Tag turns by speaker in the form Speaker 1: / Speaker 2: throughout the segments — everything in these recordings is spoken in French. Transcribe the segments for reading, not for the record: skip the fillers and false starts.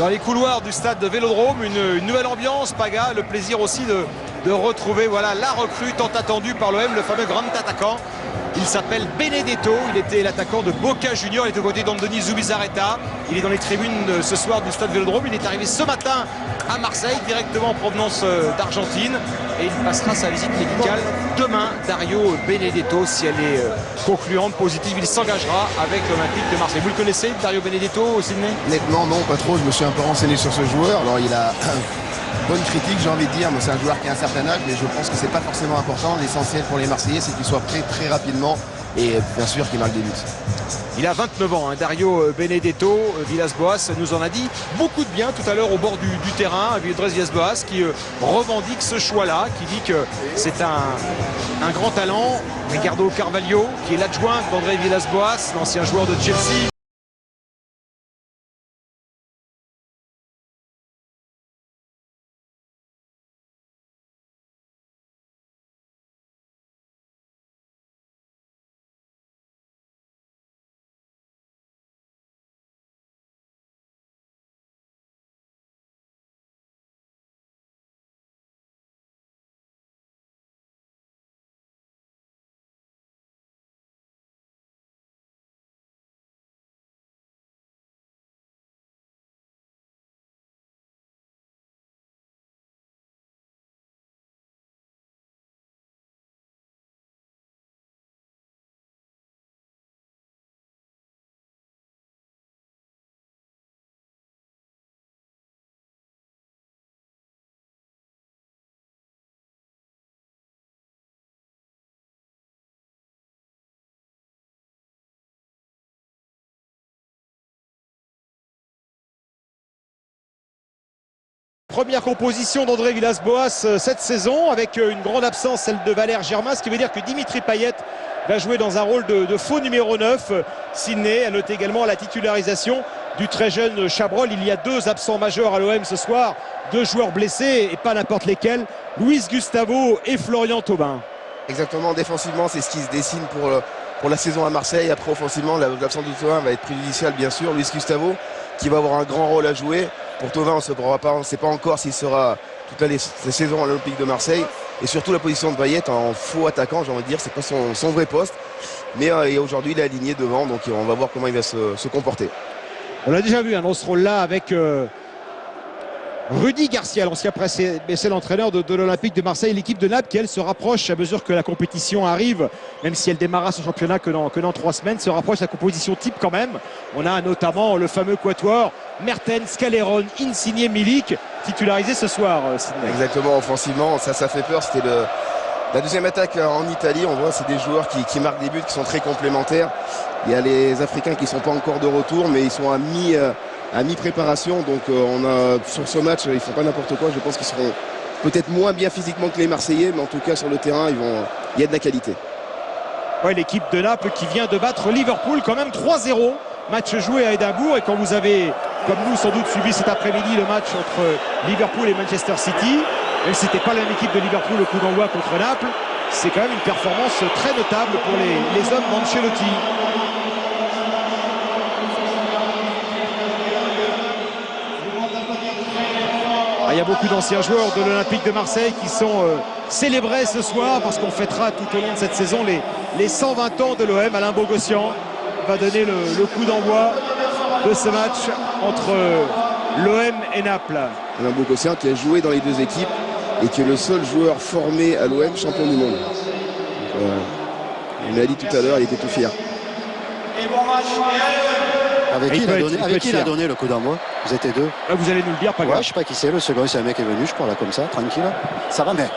Speaker 1: dans les couloirs du stade de Vélodrome. Une nouvelle ambiance, Paga. Le plaisir aussi de retrouver voilà, la recrue tant attendue par l'OM, le fameux grand attaquant. Il s'appelle Benedetto, il était l'attaquant de Boca Junior, il est aux côtés d'Andoni Zubizarreta. Il est dans les tribunes ce soir du stade Vélodrome. Il est arrivé ce matin à Marseille, directement en provenance d'Argentine. Et il passera sa visite médicale demain. Dario Benedetto, si elle est concluante, positive, il s'engagera avec l'Olympique de Marseille. Vous le connaissez, Dario Benedetto, Sydney?
Speaker 2: Honnêtement, non, pas trop. Je me suis un peu renseigné sur ce joueur. Alors, il a bonne critique, j'ai envie de dire. C'est un joueur qui a un certain âge, mais je pense que c'est pas forcément important. L'essentiel pour les Marseillais, c'est qu'il soit prêt très rapidement et bien sûr qu'il marque des buts.
Speaker 1: Il a 29 ans, hein, Dario Benedetto. Villas-Boas nous en a dit beaucoup de bien tout à l'heure au bord du terrain. Andrés Villas-Boas qui revendique ce choix-là, qui dit que c'est un grand talent. Ricardo Carvalho, qui est l'adjoint d'André Villas-Boas, l'ancien joueur de Chelsea. Première composition d'André Villas-Boas cette saison, avec une grande absence, celle de Valère Germain, ce qui veut dire que Dimitri Payet va jouer dans un rôle de faux numéro 9. Sydney a noté également la titularisation du très jeune Chabrol. Il y a deux absents majeurs à l'OM ce soir, deux joueurs blessés et pas n'importe lesquels, Luis Gustavo et Florian Thauvin.
Speaker 2: Exactement, défensivement, c'est ce qui se dessine pour la saison à Marseille. Après, offensivement, l'absence de Thauvin va être préjudiciable, bien sûr. Luis Gustavo, qui va avoir un grand rôle à jouer. Pour Thauvin, on ne sait pas encore s'il sera toute la saison à l'Olympique de Marseille. Et surtout la position de Payet en faux attaquant, j'ai envie de dire, c'est pas son vrai poste. Mais aujourd'hui, il est aligné devant, donc on va voir comment il va se comporter.
Speaker 1: On l'a déjà vu dans ce rôle-là avec Rudy Garcia, l'ancien précédent entraîneur de l'Olympique de Marseille. L'équipe de Naples, qui elle se rapproche à mesure que la compétition arrive, même si elle démarra son championnat que dans 3 semaines, se rapproche de la composition type quand même. On a notamment le fameux quatuor Mertens, Calderon, Insigne, Milik, titularisé ce soir.
Speaker 2: Exactement, offensivement, ça fait peur. C'était la deuxième attaque en Italie. On voit, c'est des joueurs qui marquent des buts, qui sont très complémentaires. Il y a les Africains qui ne sont pas encore de retour, mais ils sont à mi-préparation. Donc on a sur ce match, ils ne font pas n'importe quoi. Je pense qu'ils seront peut-être moins bien physiquement que les Marseillais, mais en tout cas sur le terrain, il y a de la qualité.
Speaker 1: Ouais, l'équipe de Naples qui vient de battre Liverpool quand même 3-0. Match joué à Édimbourg, et quand vous avez, comme nous sans doute, suivi cet après-midi le match entre Liverpool et Manchester City, même si ce n'était pas la même équipe de Liverpool au coup d'envoi contre Naples, c'est quand même une performance très notable pour les hommes d'Ancelotti. Il y a beaucoup d'anciens joueurs de l'Olympique de Marseille qui sont célébrés ce soir, parce qu'on fêtera tout au long de cette saison les 120 ans de l'OM. Alain Bogossian va donner le coup d'envoi de ce match entre l'OM et Naples.
Speaker 2: Alain Bogossian qui a joué dans les deux équipes et qui est le seul joueur formé à l'OM champion du monde. On l'a dit tout à l'heure, il était tout fier.
Speaker 3: Avec qui il a donné le coup d'envoi? Vous étiez deux.
Speaker 1: Là, vous allez nous le dire, pas grave.
Speaker 3: Ouais, je sais pas qui c'est, le second, c'est un mec qui est venu, je crois, là, comme ça, tranquille. Ça va, mais...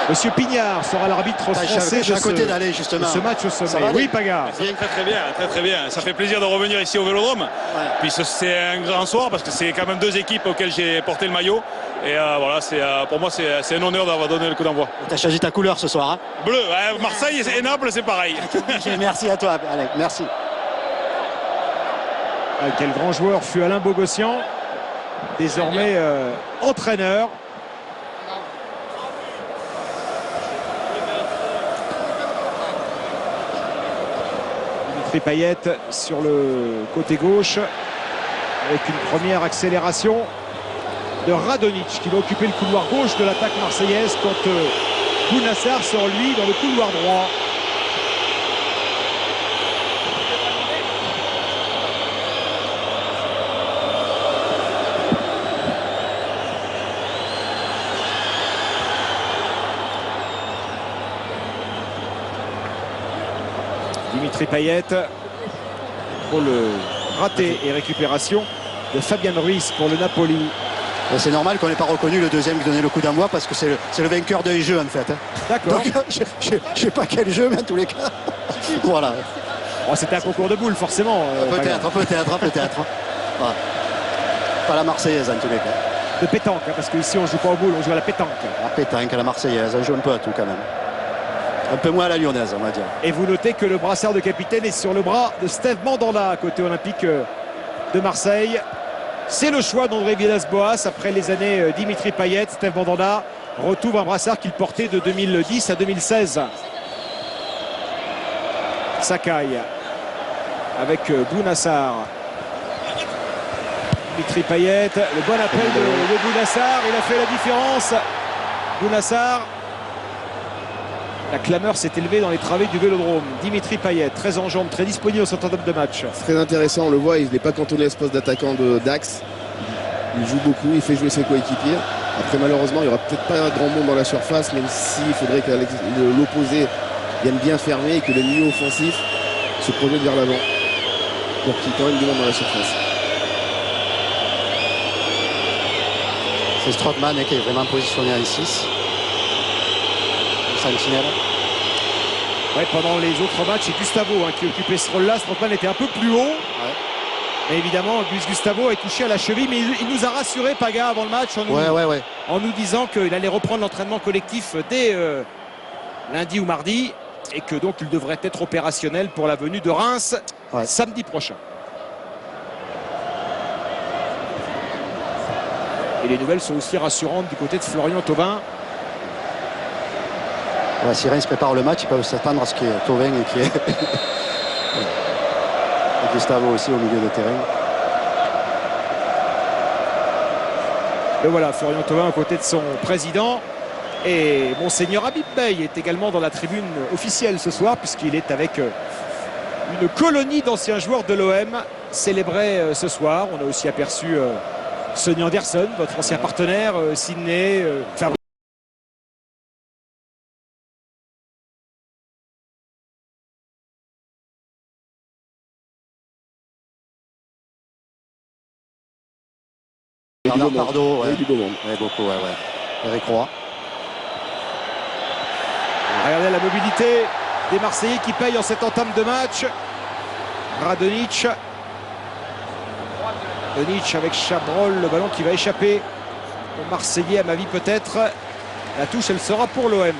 Speaker 1: Monsieur Pignard sera l'arbitre français de ce match au sommet. Oui, Paga.
Speaker 4: Très bien. Ça fait plaisir de revenir ici au Vélodrome. Ouais. Puis c'est un grand soir parce que c'est quand même deux équipes auxquelles j'ai porté le maillot. Et voilà, pour moi, c'est un honneur d'avoir donné le coup d'envoi.
Speaker 3: Tu as choisi ta couleur ce soir, hein?
Speaker 4: Bleu. Marseille et Naples, c'est pareil.
Speaker 3: Merci à toi, Alex. Merci.
Speaker 1: Quel grand joueur fut Alain Bogossian, désormais entraîneur. Dimitri Payet sur le côté gauche avec une première accélération de Radonjic qui va occuper le couloir gauche de l'attaque marseillaise quand Bounassar sort lui dans le couloir droit. Dimitri Payet, pour le raté et récupération de Fabian Ruiz pour le Napoli.
Speaker 3: C'est normal qu'on n'ait pas reconnu le deuxième qui donnait le coup d'envoi parce que c'est le vainqueur d'un jeu en fait.
Speaker 1: D'accord.
Speaker 3: Je ne sais pas quel jeu, mais en tous les cas. Voilà.
Speaker 1: Oh, c'était un concours de boules, forcément.
Speaker 3: Peut-être. Voilà. Pas la Marseillaise en tous les cas.
Speaker 1: De pétanque, hein, parce qu'ici on ne joue pas aux boules, on joue à la pétanque.
Speaker 3: La pétanque, à la Marseillaise, on joue un peu à tout quand même. Un peu moins à la lyonnaise, on va dire.
Speaker 1: Et vous notez que le brassard de capitaine est sur le bras de Steve Mandanda, côté olympique de Marseille. C'est le choix d'André Villas-Boas après les années Dimitri Payet. Steve Mandanda retrouve un brassard qu'il portait de 2010 à 2016. Sakai avec Bounassar. Dimitri Payet, le bon appel de Bounassar, il a fait la différence. Bounassar. La clameur s'est élevée dans les travées du Vélodrome. Dimitri Payet, très en jambes, très disponible au centre de match.
Speaker 2: Très intéressant, on le voit, il n'est pas cantonné à ce poste d'attaquant d'Axe. Il joue beaucoup, il fait jouer ses coéquipiers. Après, malheureusement, il n'y aura peut-être pas un grand monde dans la surface, même s'il faudrait que l'opposé vienne bien fermer et que le milieu offensif se projette vers l'avant pour qu'il y ait quand même du monde dans la surface.
Speaker 3: C'est Strootman qui est vraiment positionné en 6. Sentinelle.
Speaker 1: Ouais, pendant les autres matchs, c'est Gustavo qui occupait ce rôle-là. Strootman était un peu plus haut. Ouais. Mais évidemment, Gustavo est touché à la cheville. Mais il nous a rassuré, Paga, avant le match, en nous disant qu'il allait reprendre l'entraînement collectif dès lundi ou mardi. Et que donc il devrait être opérationnel pour la venue de Reims samedi prochain. Et les nouvelles sont aussi rassurantes du côté de Florian Thauvin.
Speaker 3: Ouais, si Reims prépare le match, ils peuvent s'attendre à ce qu'il y ait Thauvin et qu'il y ait et Gustavo aussi au milieu de terrain.
Speaker 1: Et voilà, Florian Thauvin aux côtés de son président. Et Monseigneur Habib Bey est également dans la tribune officielle ce soir, puisqu'il est avec une colonie d'anciens joueurs de l'OM célébrés ce soir. On a aussi aperçu Sonny Anderson, votre ancien partenaire, Sidney, Fabrice.
Speaker 3: Bernard Pardo,
Speaker 2: du beau monde.
Speaker 3: beaucoup, Eric Roy.
Speaker 1: Regardez la mobilité des Marseillais qui payent en cette entame de match. Radonjic. Radonjic avec Chabrol, le ballon qui va échapper aux Marseillais, à ma vie peut-être. La touche, elle sera pour l'OM.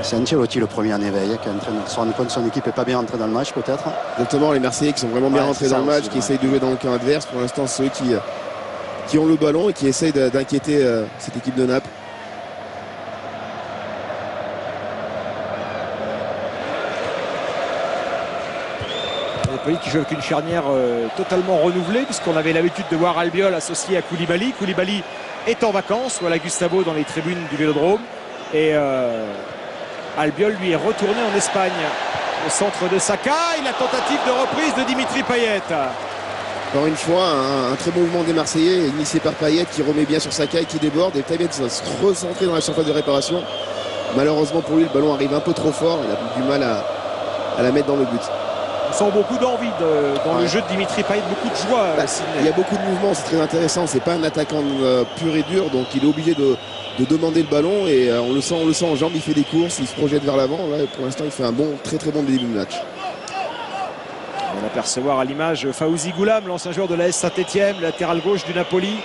Speaker 3: C'est Ancelotti le premier en éveil qui est en train de se rendre compte que son équipe n'est pas bien rentrée dans le match peut-être.
Speaker 2: Exactement, les Marseillais qui sont vraiment bien rentrés dans le match, qui essayent de jouer dans le camp adverse. Pour l'instant, ceux qui ont le ballon et qui essayent d'inquiéter cette équipe de Naples.
Speaker 1: Napoli qui joue avec une charnière totalement renouvelée, puisqu'on avait l'habitude de voir Albiol associé à Koulibaly. Koulibaly est en vacances, voilà Gustavo dans les tribunes du Vélodrome. Et Albiol lui est retourné en Espagne, au centre de Sakai. La tentative de reprise de Dimitri Payet.
Speaker 2: Encore une fois, un très bon mouvement des Marseillais, initié par Payet qui remet bien sur Sakai, qui déborde. Et Payet va se recentrer dans la surface de réparation. Malheureusement pour lui, le ballon arrive un peu trop fort. Il a du mal à la mettre dans le but.
Speaker 1: On sent beaucoup d'envie dans le jeu de Dimitri Payet, beaucoup de joie.
Speaker 2: Il y a beaucoup de mouvements, c'est très intéressant. C'est pas un attaquant pur et dur, donc il est obligé de demander le ballon. Et on le sent en jambes, il fait des courses, il se projette vers l'avant. Pour l'instant, il fait un très très bon début de match.
Speaker 1: On va apercevoir à l'image Fawzi Goulam, l'ancien joueur de l'AS Saint-Etienne, latéral gauche du Napoli.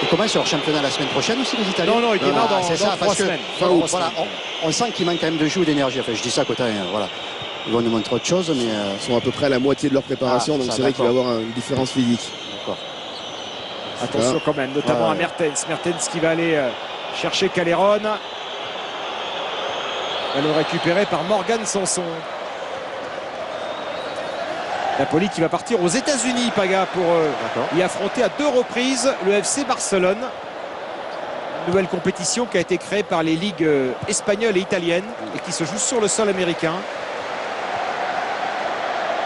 Speaker 3: Il commence leur championnat la semaine prochaine aussi, les Italiens?
Speaker 1: Non, il démarre dans 3 semaines.
Speaker 3: Voilà, on sent qu'il manque quand même de jus ou d'énergie. Enfin, je dis ça côté voilà. Ils vont nous montrer autre chose, mais
Speaker 2: ils sont à peu près à la moitié de leur préparation, donc c'est vrai qu'il va y avoir une différence physique.
Speaker 1: Attention quand même, notamment à Mertens. Mertens qui va aller chercher Calderon. Ballon récupéré par Morgan Sanson. Napoli qui va partir aux États-Unis, Paga, pour y affronter à 2 reprises le FC Barcelone. Une nouvelle compétition qui a été créée par les ligues espagnoles et italiennes et qui se joue sur le sol américain.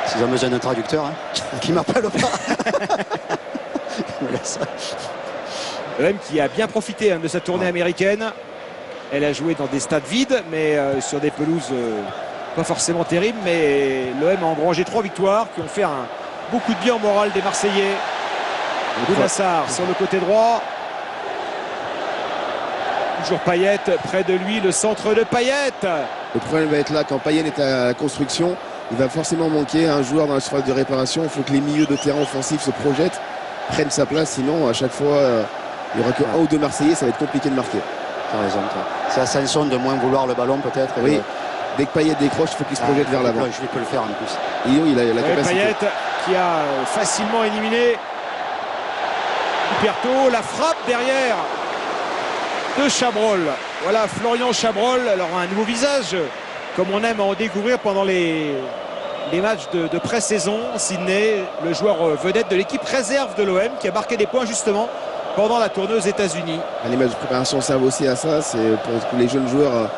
Speaker 3: S'ils ont besoin d'un traducteur, hein, qui m'appelle pas.
Speaker 1: L'OM qui a bien profité de sa tournée américaine. Elle a joué dans des stades vides, mais sur des pelouses pas forcément terribles. Mais l'OM a engrangé 3 victoires qui ont fait beaucoup de bien au moral des Marseillais. Bounassar sur le côté droit. Toujours Payet près de lui, le centre de Payet.
Speaker 2: Le problème va être là quand Payet est à la construction. Il va forcément manquer un joueur dans la surface de réparation. Il faut que les milieux de terrain offensifs se projettent, prennent sa place. Sinon, à chaque fois, il n'y aura que 1 ou 2 Marseillais. Ça va être compliqué de marquer.
Speaker 3: Tu as raison, toi. C'est à Sanson de moins vouloir le ballon, peut-être.
Speaker 2: Oui. Dès que Payet décroche, il faut qu'il se projette vers l'avant.
Speaker 3: Je peux le faire en plus.
Speaker 2: Et oui, il a la capacité.
Speaker 1: Payet qui a facilement éliminé Huberto. La frappe derrière de Chabrol. Voilà Florian Chabrol. Alors un nouveau visage, comme on aime en découvrir pendant les matchs de pré-saison. Sydney, le joueur vedette de l'équipe réserve de l'OM qui a marqué des points justement pendant la tournée aux États-Unis.
Speaker 2: Les matchs de préparation servent aussi à ça. C'est pour les jeunes joueurs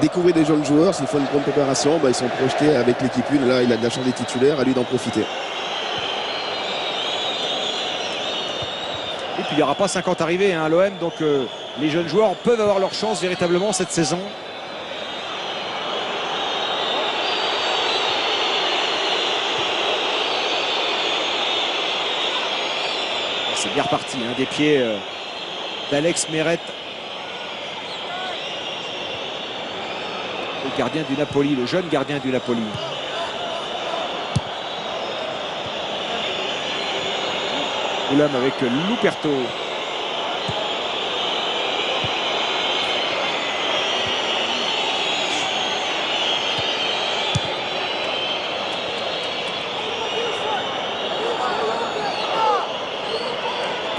Speaker 2: découvrir des jeunes joueurs. S'il faut une bonne préparation, ils sont projetés avec l'équipe 1. Là, il a de la chance des titulaires, à lui d'en profiter.
Speaker 1: Et puis il n'y aura pas 50 arrivées à l'OM, donc les jeunes joueurs peuvent avoir leur chance véritablement cette saison. C'est bien reparti, des pieds d'Alex Meret, le gardien du Napoli, le jeune gardien du Napoli. L'homme avec Luperto.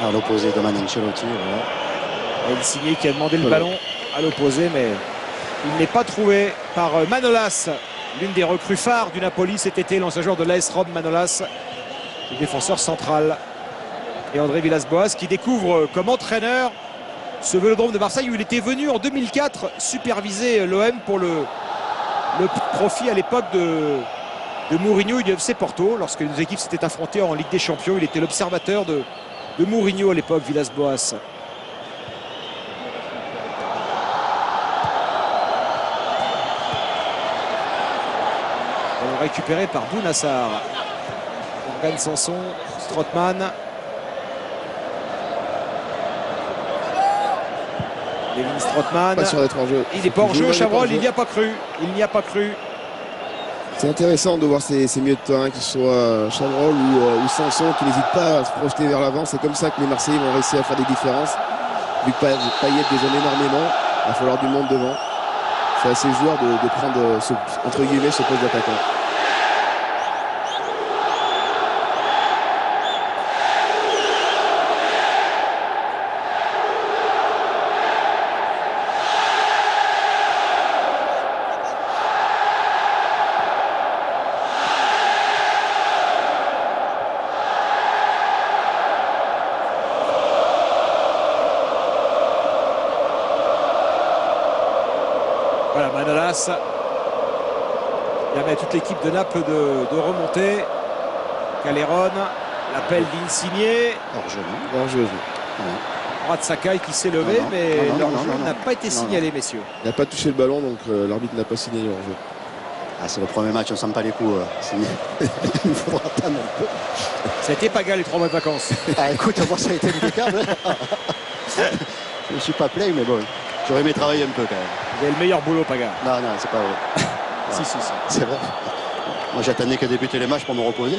Speaker 3: À l'opposé de Ancelotti.
Speaker 1: Voilà. Insigne qui a demandé le ballon à l'opposé, mais il n'est pas trouvé par Manolas, l'une des recrues phares du Napoli cet été, l'ancien joueur de l'AS Rome. Manolas, le défenseur central. Et André Villas-Boas qui découvre comme entraîneur ce Vélodrome de Marseille où il était venu en 2004 superviser l'OM pour le profit à l'époque de Mourinho et du FC Porto. Lorsque les deux équipes s'étaient affrontées en Ligue des Champions, il était l'observateur de Mourinho à l'époque, Villas-Boas. Récupéré par Bounassar. Morgan Sanson, Strootman. Kevin Strootman.
Speaker 2: Pas sûr d'être en jeu.
Speaker 1: Il n'est pas en jeu, Chabrol, il n'y a pas cru. Il n'y a pas cru.
Speaker 2: C'est intéressant de voir ces milieux de terrain, que ce soit Chabrol ou Sanson, qui n'hésitent pas à se projeter vers l'avant. C'est comme ça que les Marseillais vont réussir à faire des différences. Vu que Payet dézone énormément, il va falloir du monde devant. C'est à ces joueurs de prendre, entre guillemets, ce poste d'attaquant.
Speaker 1: Voilà, Manolas. Il permet à toute l'équipe de Naples de remonter. Calderon, l'appel d'Insigne.
Speaker 2: Hors-jeu.
Speaker 1: Droit de Sakai qui s'est levé, mais l'hors-jeu n'a pas été signalé, messieurs.
Speaker 2: Il n'a pas touché le ballon, donc l'arbitre n'a pas signalé hors-jeu.
Speaker 3: C'est le premier match, on ne sent pas les coups. Il faudra attendre un peu.
Speaker 1: Ça a été Paga les 3 mois de vacances.
Speaker 3: Écoute, moi ça a été impeccable. Je ne suis pas plaint, mais bon, j'aurais aimé travailler un peu quand même.
Speaker 1: Vous avez le meilleur boulot, Paga.
Speaker 3: Non, c'est pas vrai.
Speaker 1: Si.
Speaker 3: C'est vrai. Moi j'attendais que débuter les matchs pour me reposer.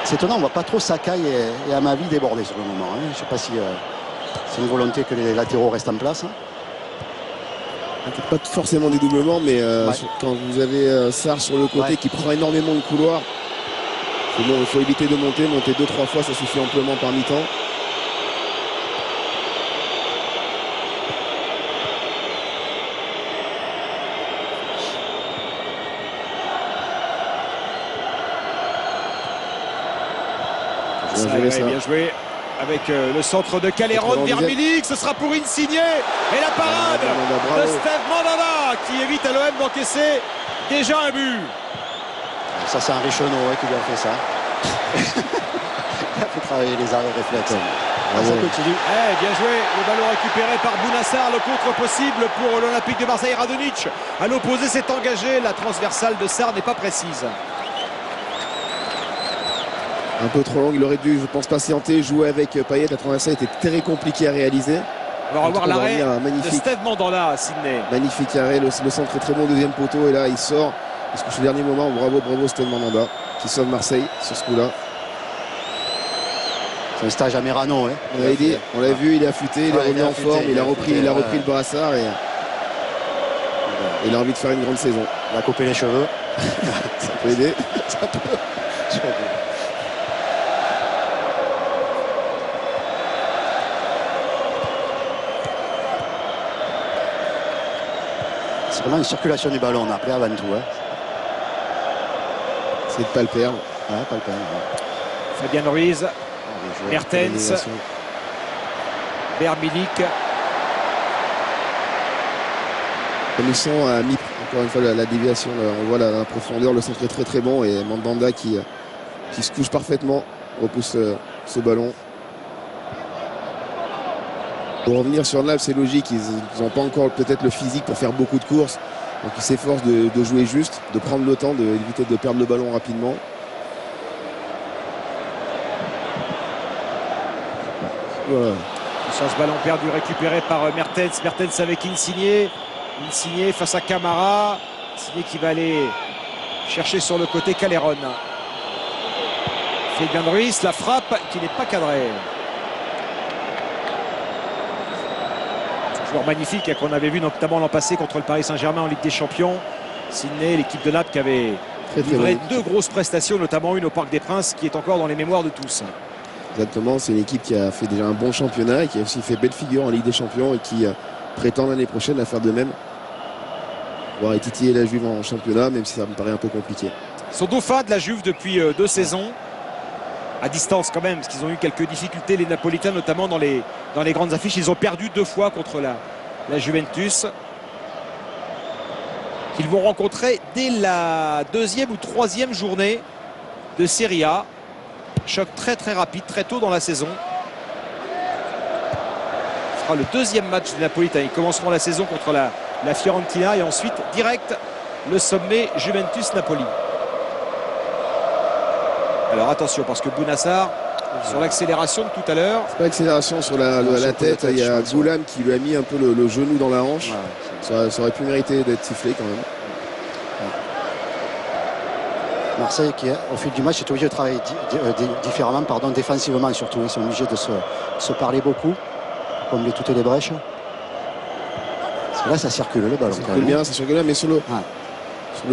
Speaker 3: C'est étonnant, on ne voit pas trop Sakai et à ma vie déborder sur le moment. Je ne sais pas si c'est une volonté que les latéraux restent en place.
Speaker 2: Pas forcément des doublements, mais quand vous avez Sarr sur le côté qui prend énormément de couloir, il faut éviter de monter 2-3 fois, ça suffit amplement par mi-temps.
Speaker 1: Ça
Speaker 2: joué, ça.
Speaker 1: bien joué. Avec le centre de Calleron vers Milik, ce sera pour Insigne. Et la parade de Steve Mandanda qui évite à l'OM d'encaisser déjà un but.
Speaker 3: Ça, c'est Henri Chenot qui lui a fait ça. Il a fait travailler les arrêts réflexes. Ça continue.
Speaker 1: Bien joué, le ballon récupéré par Bounassar, le contre possible pour l'Olympique de Marseille. Radonic à l'opposé s'est engagé, la transversale de Sarr n'est pas précise.
Speaker 2: Un peu trop long, il aurait dû, je pense, patienter, jouer avec Payet. La transversale était très compliquée à réaliser.
Speaker 1: On va revoir l'arrêt de
Speaker 2: magnifique.
Speaker 1: Steve Mandanda à Sydney.
Speaker 2: Magnifique arrêt, le centre est très bon, deuxième poteau, et là il sort. Il se couche au dernier moment, bravo Steve Mandanda qui sauve Marseille sur ce coup-là.
Speaker 3: C'est un stage à Merano.
Speaker 2: On l'a vu, il est affûté, il est revenu en forme, il a repris le brassard et il a envie de faire une grande saison.
Speaker 3: Il a coupé les cheveux.
Speaker 2: Ça peut aider.
Speaker 3: Ça peut. C'est vraiment une circulation du ballon, on a appelé avant tout.
Speaker 2: C'est de ne pas le perdre.
Speaker 3: Pas le perdre.
Speaker 1: Fabien Ruiz, Mertens, vers Milik.
Speaker 2: Comme ils sont à mi, encore une fois la déviation, on voit la profondeur, le centre est très très bon et Mandanda qui se couche parfaitement, repousse ce ballon. Pour revenir sur Naples, c'est logique, ils n'ont pas encore peut-être le physique pour faire beaucoup de courses. Donc ils s'efforcent de jouer juste, de prendre le temps, d'éviter de perdre le ballon rapidement.
Speaker 1: Voilà. Sur ce ballon perdu récupéré par Mertens. Mertens avec Insigne. Insigne face à Camara. Insigne qui va aller chercher sur le côté Calleron. Fabian Ruiz, la frappe qui n'est pas cadrée. Joueur magnifique qu'on avait vu notamment l'an passé contre le Paris Saint-Germain en Ligue des Champions. Sydney, l'équipe de Naples qui avait livré deux grosses prestations, notamment une au Parc des Princes qui est encore dans les mémoires de tous.
Speaker 2: Exactement, c'est une équipe qui a fait déjà un bon championnat et qui a aussi fait belle figure en Ligue des Champions et qui prétend l'année prochaine à faire de même. Voir titiller la Juve en championnat, même si ça me paraît un peu compliqué.
Speaker 1: Ils sont dauphins de la Juve depuis 2 saisons. À distance quand même, parce qu'ils ont eu quelques difficultés, les Napolitains, notamment dans les grandes affiches. Ils ont perdu 2 fois contre la Juventus. Qu'ils vont rencontrer dès la 2e ou 3e journée de Serie A. Choc très très rapide, très tôt dans la saison. Ce sera le 2e match des Napolitains. Ils commenceront la saison contre la Fiorentina et ensuite direct le sommet Juventus-Napoli. Alors attention parce que Bounassar sur l'accélération de tout à l'heure.
Speaker 2: C'est pas l'accélération sur la tête, il y a Goulam qui lui a mis un peu le genou dans la hanche. Ça aurait pu mériter d'être sifflé quand même.
Speaker 3: Marseille qui au fil du match est obligé de travailler différemment, défensivement surtout. Ils sont obligés de se parler beaucoup, combler toutes les brèches. Parce que là ça circule le ballon.
Speaker 2: Ça circule bien, ça circule bien, mais sur le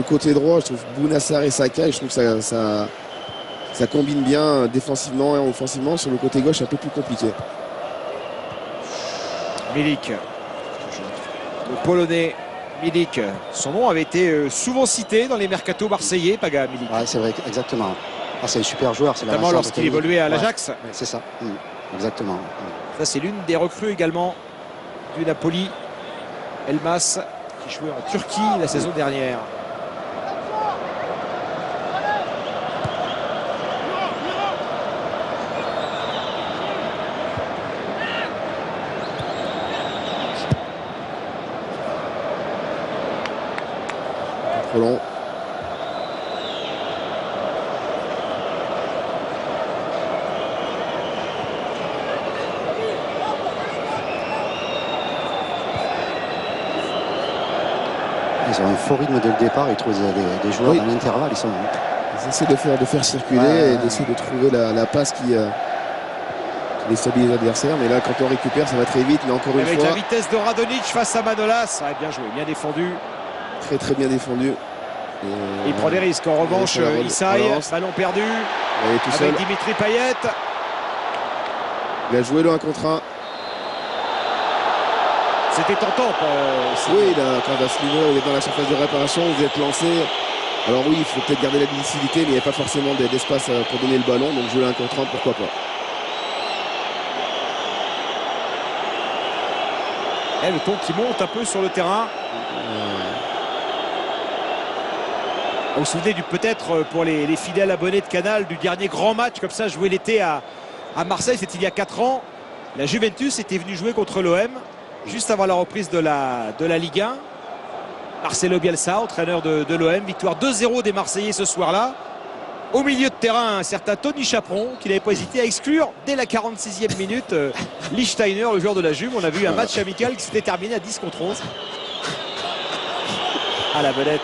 Speaker 2: côté droit, je trouve Bounassar et Saka, je trouve que ça combine bien défensivement et offensivement. Sur le côté gauche, c'est un peu plus compliqué.
Speaker 1: Milik, le Polonais Milik. Son nom avait été souvent cité dans les mercatos marseillais, Paga Milik.
Speaker 3: Ouais, c'est vrai, exactement. C'est un super joueur.
Speaker 1: Notamment lorsqu'il évoluait à l'Ajax.
Speaker 3: Ouais, c'est ça, exactement.
Speaker 1: Ça, c'est l'une des recrues également du Napoli. Elmas, qui jouait en Turquie la saison dernière.
Speaker 2: Trop long.
Speaker 3: Ils ont un fort rythme dès le départ, ils trouvent des joueurs à l'intervalle.
Speaker 2: Ils essaient de faire circuler et d'essayer de trouver la passe qui déstabilise l'adversaire. Mais là, quand on récupère, ça va très vite. Mais encore une fois,
Speaker 1: avec la vitesse de Radonic face à Manolas, ça a bien joué, bien défendu.
Speaker 2: Très très bien défendu.
Speaker 1: Il prend des risques. En revanche, Isaï, ballon perdu avec Dimitri Payet.
Speaker 2: Il a joué le 1 contre 1.
Speaker 1: C'était tentant.
Speaker 2: Oui, là, quand à ce niveau, vous êtes dans la surface de réparation, vous êtes lancé. Alors oui, il faut peut-être garder la lucidité, mais il n'y a pas forcément d'espace pour donner le ballon, donc jouer un contre un, pourquoi pas.
Speaker 1: Et le ton qui monte un peu sur le terrain. Vous vous souvenez peut-être pour les fidèles abonnés de Canal du dernier grand match comme ça joué l'été à Marseille, c'était il y a 4 ans. La Juventus était venue jouer contre l'OM juste avant la reprise de la Ligue 1. Marcelo Bielsa, entraîneur de l'OM, victoire 2-0 des Marseillais ce soir-là. Au milieu de terrain, un certain Tony Chaperon qui n'avait pas hésité à exclure dès la 46e minute Lichtsteiner, le joueur de la Juve. On a vu un match amical qui s'était terminé à 10 contre 11. Ah, la vedette.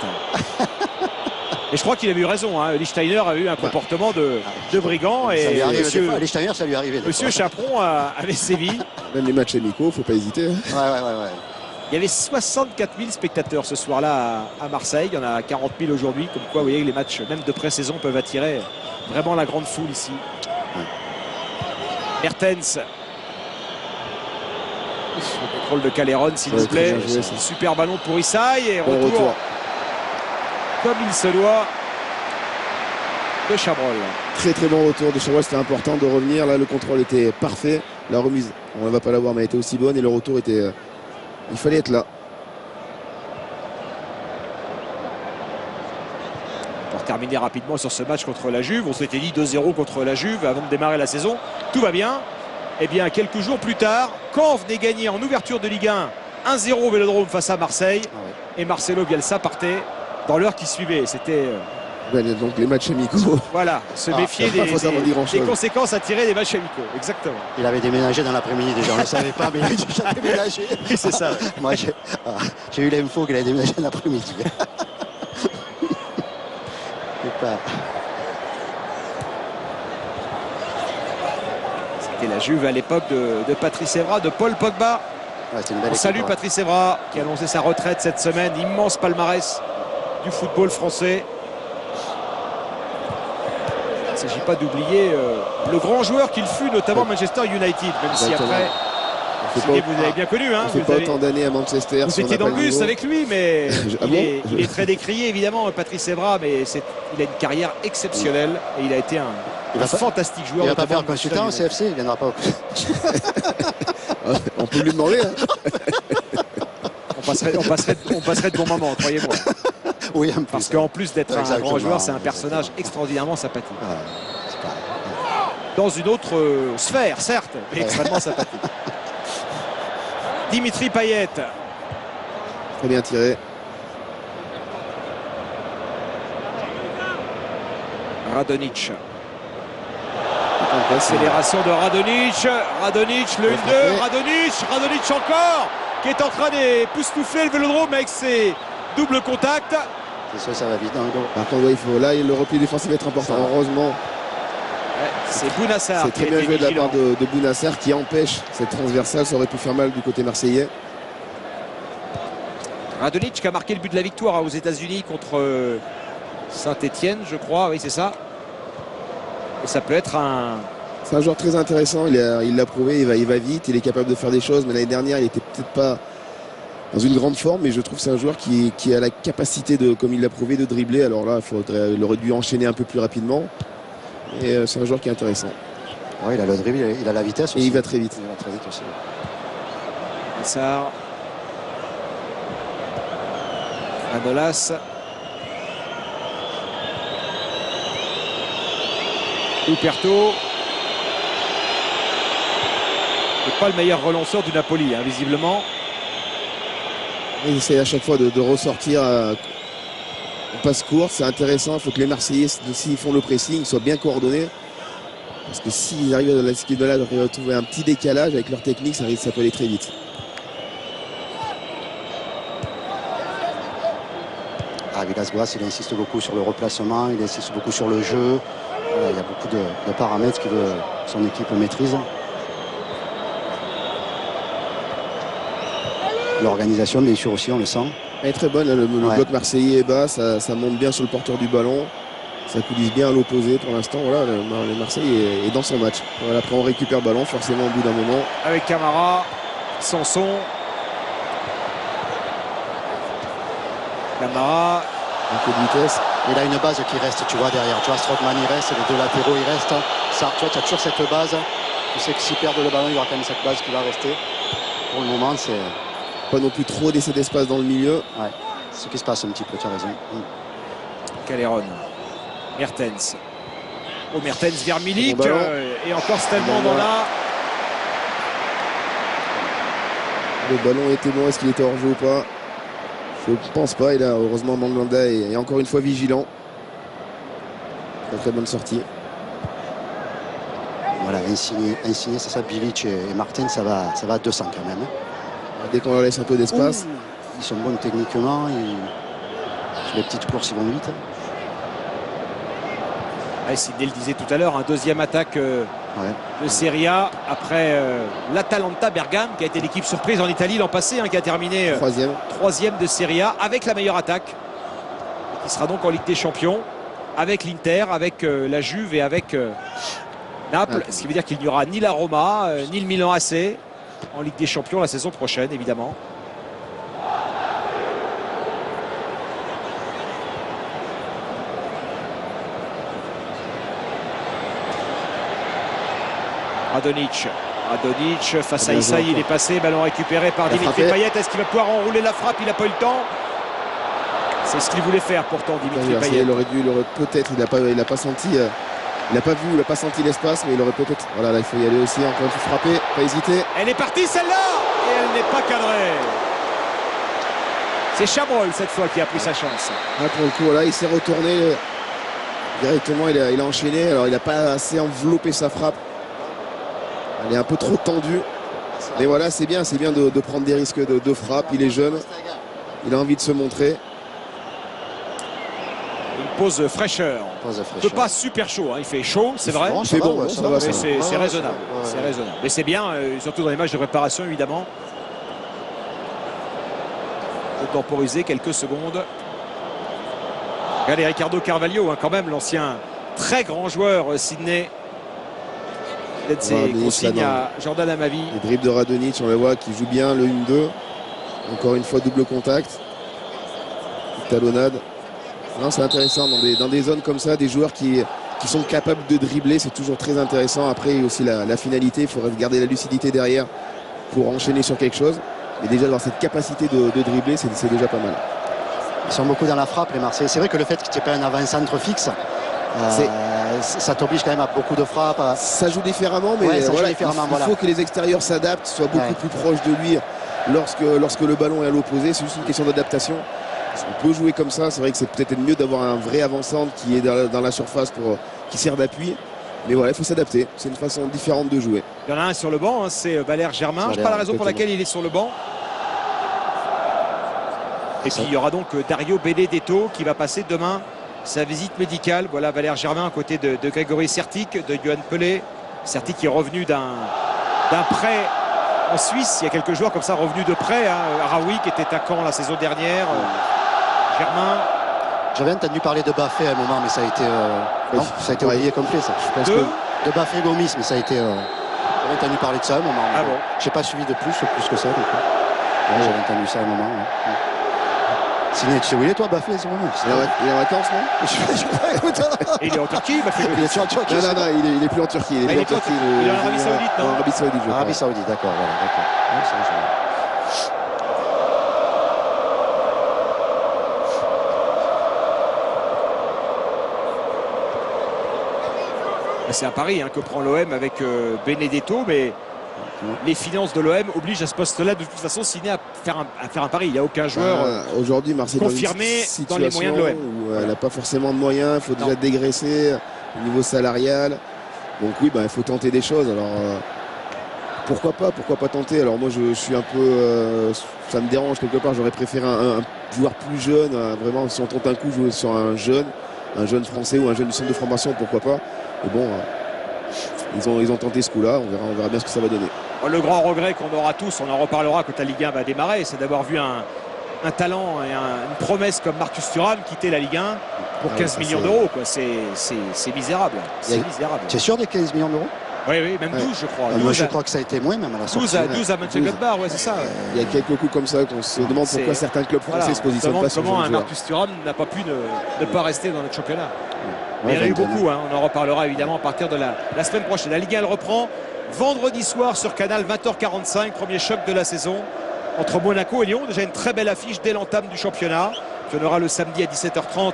Speaker 1: Et je crois qu'il a eu raison, hein. Lichtsteiner a eu un comportement de brigand. Et
Speaker 3: ça lui arrive
Speaker 1: monsieur,
Speaker 3: des fois. Lichtsteiner, ça lui arrivait.
Speaker 1: Monsieur Chaperon avait sévi.
Speaker 2: Même les matchs amicaux, faut pas hésiter.
Speaker 3: Ouais.
Speaker 1: Il y avait 64 000 spectateurs ce soir-là à Marseille. Il y en a 40 000 aujourd'hui. Comme quoi, vous voyez que les matchs, même de pré-saison, peuvent attirer vraiment la grande foule ici. Mertens. Le contrôle de Caleron, s'il vous plaît.
Speaker 2: Joué,
Speaker 1: Super ballon pour Isaï. Et
Speaker 2: bon retour.
Speaker 1: Comme il se doit, de Chabrol.
Speaker 2: Très bon retour de Chabrol, c'était important de revenir. Là, le contrôle était parfait. La remise, on ne va pas la voir, mais elle était aussi bonne. Et le retour était... il fallait être là.
Speaker 1: Pour terminer rapidement sur ce match contre la Juve, on s'était dit 2-0 contre la Juve avant de démarrer la saison. Tout va bien. Et bien, quelques jours plus tard, Caen venait gagner en ouverture de Ligue 1 1-0 au Vélodrome face à Marseille. Et Marcelo Bielsa partait dans l'heure qui suivait. C'était...
Speaker 2: donc les matchs amicaux.
Speaker 1: Voilà, se méfier des conséquences à tirer des matchs amicaux. Exactement.
Speaker 3: Il avait déménagé dans l'après-midi déjà, on ne le savait pas, mais il avait déjà déménagé.
Speaker 1: C'est ça.
Speaker 3: Moi, j'ai eu l'info qu'il avait déménagé dans l'après-midi.
Speaker 1: C'était la Juve à l'époque de Patrice Evra, de Paul Pogba.
Speaker 3: Ouais,
Speaker 1: on salue Patrice Evra qui a annoncé sa retraite cette semaine. Immense palmarès du football français. Il ne s'agit pas d'oublier le grand joueur qu'il fut, notamment Manchester United, même si après, vous l'avez bien connu. Hein,
Speaker 2: vous pas autant d'années à Manchester.
Speaker 1: Vous étiez dans le bus avec lui, mais il est très décrié évidemment, Patrice Evra, mais il a une carrière exceptionnelle et il a été un fantastique joueur.
Speaker 3: Il ne va pas faire consultant au CFC, il ne viendra pas.
Speaker 2: On peut lui demander. Hein.
Speaker 1: on passerait de bons moments, croyez-moi.
Speaker 3: Oui, en plus,
Speaker 1: parce qu'en plus d'être un grand joueur, c'est un personnage extraordinairement sympathique. Dans une autre sphère, certes, mais extrêmement sympathique. Dimitri Payet.
Speaker 2: Très bien tiré.
Speaker 1: Radonjic. Accélération de Radonjic. Radonjic, le 1-2. Radonjic encore, qui est en train d'époustoufler le Vélodrome avec ses doubles contacts.
Speaker 3: C'est sûr, ça va vite dans le dos.
Speaker 2: Par contre, il faut, là, le repli défensif va être important. Heureusement.
Speaker 1: C'est Bounassar.
Speaker 2: C'est très bien joué de la part de Bounassar qui empêche cette transversale. Ça aurait pu faire mal du côté marseillais.
Speaker 1: Radonjic qui a marqué le but de la victoire aux États-Unis contre Saint-Etienne, je crois. Oui, c'est ça. Et ça peut être un...
Speaker 2: C'est un joueur très intéressant. Il l'a prouvé. Il va vite. Il est capable de faire des choses. Mais l'année dernière, il n'était peut-être pas dans une grande forme. Mais je trouve que c'est un joueur qui a la capacité, comme il l'a prouvé, de dribbler. Alors là, il aurait dû enchaîner un peu plus rapidement. Et c'est un joueur qui est intéressant.
Speaker 3: Oui, il a le dribble, il a la vitesse aussi.
Speaker 2: Et il va très vite.
Speaker 3: Il va très vite aussi.
Speaker 1: Massard. Manolas. Huperto. C'est pas le meilleur relanceur du Napoli, hein, visiblement.
Speaker 2: Il essaie à chaque fois de ressortir en passe courte. C'est intéressant. Il faut que les Marseillais, s'ils font le pressing, soient bien coordonnés. Parce que s'ils arrivent à trouver un petit décalage avec leur technique, ça peut aller très vite.
Speaker 3: Villas-Boas, il insiste beaucoup sur le replacement, il insiste beaucoup sur le jeu. Voilà, il y a beaucoup de paramètres que son équipe maîtrise. L'organisation, bien sûr, aussi, on le sent.
Speaker 2: Elle est très bonne, le bloc marseillais est bas, ça monte bien sur le porteur du ballon. Ça coulisse bien à l'opposé pour l'instant. Voilà, le Marseille est dans son match. Voilà, après on récupère le ballon forcément au bout d'un moment.
Speaker 1: Avec Camara, Sanson. Camara.
Speaker 2: Un peu de vitesse.
Speaker 3: Il a une base qui reste, tu vois, derrière. Tu vois, Strootman, il reste, les deux latéraux, ils restent. Ça, tu vois, tu as toujours cette base. Tu sais que s'ils perdent le ballon, il y aura quand même cette base qui va rester. Pour le moment, c'est...
Speaker 2: Pas non plus trop laisser d'espace dans le milieu.
Speaker 3: Ouais, c'est ce qui se passe un petit peu, tu as raison.
Speaker 1: Caleron. Mertens. Oh, Mertens vers Milik.
Speaker 2: Bon ballon.
Speaker 1: Et encore Stelman dans la...
Speaker 2: Le ballon était bon, est-ce qu'il était hors jeu ou pas? Je ne pense pas. Et là, heureusement, Mandanda est encore une fois vigilant. Très bonne sortie.
Speaker 3: Voilà, insigné, c'est ça, Bilic et Martin, ça va à 200 quand même.
Speaker 2: Dès qu'on leur laisse un peu d'espace.
Speaker 3: Ils sont bons techniquement, sur les petites courses, ils vont vite.
Speaker 1: Sidney le disait tout à l'heure, un deuxième attaque de Serie A après l'Atalanta Bergame, qui a été l'équipe surprise en Italie l'an passé, qui a terminé troisième de Serie A avec la meilleure attaque, qui sera donc en Ligue des Champions avec l'Inter, avec la Juve et avec Naples, ce qui veut dire qu'il n'y aura ni la Roma ni le Milan AC en Ligue des Champions la saison prochaine, évidemment. Radonic face à Issa, il est passé, ballon récupéré par Dimitri Payet. Est-ce qu'il va pouvoir enrouler la frappe? Il n'a pas eu le temps. C'est ce qu'il voulait faire pourtant, Dimitri Payet.
Speaker 2: Il aurait peut-être, il n'a pas senti, il n'a pas vu, il n'a pas senti l'espace, mais il aurait peut-être. Voilà, là il faut y aller aussi, encore une fois frapper, pas hésiter.
Speaker 1: Elle est partie celle-là et elle n'est pas cadrée. C'est Chabrol cette fois qui a pris sa chance.
Speaker 2: Là, pour le coup, là il s'est retourné directement, il a enchaîné. Alors il n'a pas assez enveloppé sa frappe. Elle est un peu trop tendue. Mais voilà, c'est bien de prendre des risques de frappe. Il est jeune, il a envie de se montrer.
Speaker 1: Une pause fraîcheur. Il ne fait pas super chaud, il fait chaud, c'est vrai.
Speaker 2: C'est bon, ça va.
Speaker 1: C'est raisonnable. C'est raisonnable. Mais c'est bien, surtout dans les matchs de préparation, évidemment. De temporiser quelques secondes. Regardez Ricardo Carvalho, quand même, l'ancien très grand joueur Sidney. C'est consigne à Jordan Amavi.
Speaker 2: Les dribbles de Radonic, on le voit qui joue bien le 1-2. Encore une fois double contact. Talonnade. Non, c'est intéressant dans des zones comme ça, des joueurs qui sont capables de dribbler, c'est toujours très intéressant. Après il y a aussi la finalité, il faudrait garder la lucidité derrière pour enchaîner sur quelque chose. Mais déjà avoir cette capacité de dribbler, c'est déjà pas mal.
Speaker 3: Ils sont beaucoup dans la frappe les Marseillais. C'est vrai que le fait qu'il n'y ait pas un avant-centre fixe, ça t'oblige quand même à beaucoup de frappes.
Speaker 2: Ça joue différemment, mais
Speaker 3: ouais,
Speaker 2: voilà, il faut que les extérieurs s'adaptent, soient beaucoup plus proches de lui lorsque le ballon est à l'opposé. C'est juste une question d'adaptation. On peut jouer comme ça, c'est vrai que c'est peut-être mieux d'avoir un vrai avant-centre qui est dans la surface qui sert d'appui. Mais voilà, il faut s'adapter. C'est une façon différente de jouer.
Speaker 1: Il y en a un sur le banc, c'est Valère Germain. Je ne sais pas la raison pour laquelle il est sur le banc. Et puis il y aura donc Dario Benedetto qui va passer demain sa visite médicale. Voilà Valère Germain à côté de Grégory Sertic, de Johan Pelé. Sertic qui est revenu d'un prêt en Suisse. Il y a quelques joueurs comme ça revenus de prêt. Araoui qui était à Caen la saison dernière. Germain.
Speaker 3: J'avais entendu parler de Baffé à un moment, mais ça a été oublié complet. Ça. Je pense de Baffé Gomis, mais ça a été. J'avais entendu parler de ça à un moment.
Speaker 1: Ah bon.
Speaker 3: Je n'ai pas suivi de plus que ça. J'avais entendu ça à un moment. Siné, tu sais où il est toi, Baffé, à ce moment?
Speaker 2: Il est en vacances, non?
Speaker 3: Je sais pas.
Speaker 1: Et il est en Turquie, Baffé.
Speaker 3: Il est en Turquie.
Speaker 2: Non, il est plus en Turquie. Il est en Turquie.
Speaker 1: Il est en Arabie Saoudite, non?
Speaker 2: En Arabie Saoudite, je crois.
Speaker 3: Arabie Saoudite, d'accord. Voilà, d'accord.
Speaker 1: C'est un pari que prend l'OM avec Benedetto, mais les finances de l'OM obligent à ce poste-là de toute façon Sidney à faire un pari. Il n'y a aucun joueur
Speaker 2: aujourd'hui Marseille
Speaker 1: confirmé dans les moyens de l'OM.
Speaker 2: Elle n'a pas forcément de moyens, il faut déjà dégraisser au niveau salarial. Donc oui, il faut tenter des choses. Alors pourquoi pas tenter. Alors moi je suis un peu, ça me dérange quelque part. J'aurais préféré un joueur plus jeune. Vraiment, si on tente un coup, jouer sur un jeune français ou un jeune du centre de formation, pourquoi pas. Mais bon, ils ont tenté ce coup-là, on verra bien ce que ça va donner.
Speaker 1: Le grand regret qu'on aura tous, on en reparlera quand la Ligue 1 va démarrer, c'est d'avoir vu un talent et une promesse comme Marcus Thuram quitter la Ligue 1 pour 15 millions d'euros. C'est misérable. C'est misérable.
Speaker 3: Tu es sûr des 15 millions d'euros?
Speaker 1: Oui, oui, même 12 je crois.
Speaker 3: Moi je crois que ça a été moins même à la sortie.
Speaker 1: 12 à Mönchengladbach, ouais, c'est ça. Ouais.
Speaker 2: Il y a quelques coups comme ça qu'on se demande pourquoi certains clubs français se positionnent pas sur
Speaker 1: comment
Speaker 2: le
Speaker 1: un
Speaker 2: joueur.
Speaker 1: Marcus Thuram n'a pas pu ne pas rester dans notre championnat.
Speaker 3: Ouais,
Speaker 1: il y en a eu
Speaker 3: 21.
Speaker 1: beaucoup, hein. On en reparlera évidemment à partir de la semaine prochaine. La Ligue 1 elle reprend vendredi soir sur Canal, 20h45, premier choc de la saison entre Monaco et Lyon. Déjà une très belle affiche dès l'entame du championnat. Puis on aura le samedi à 17h30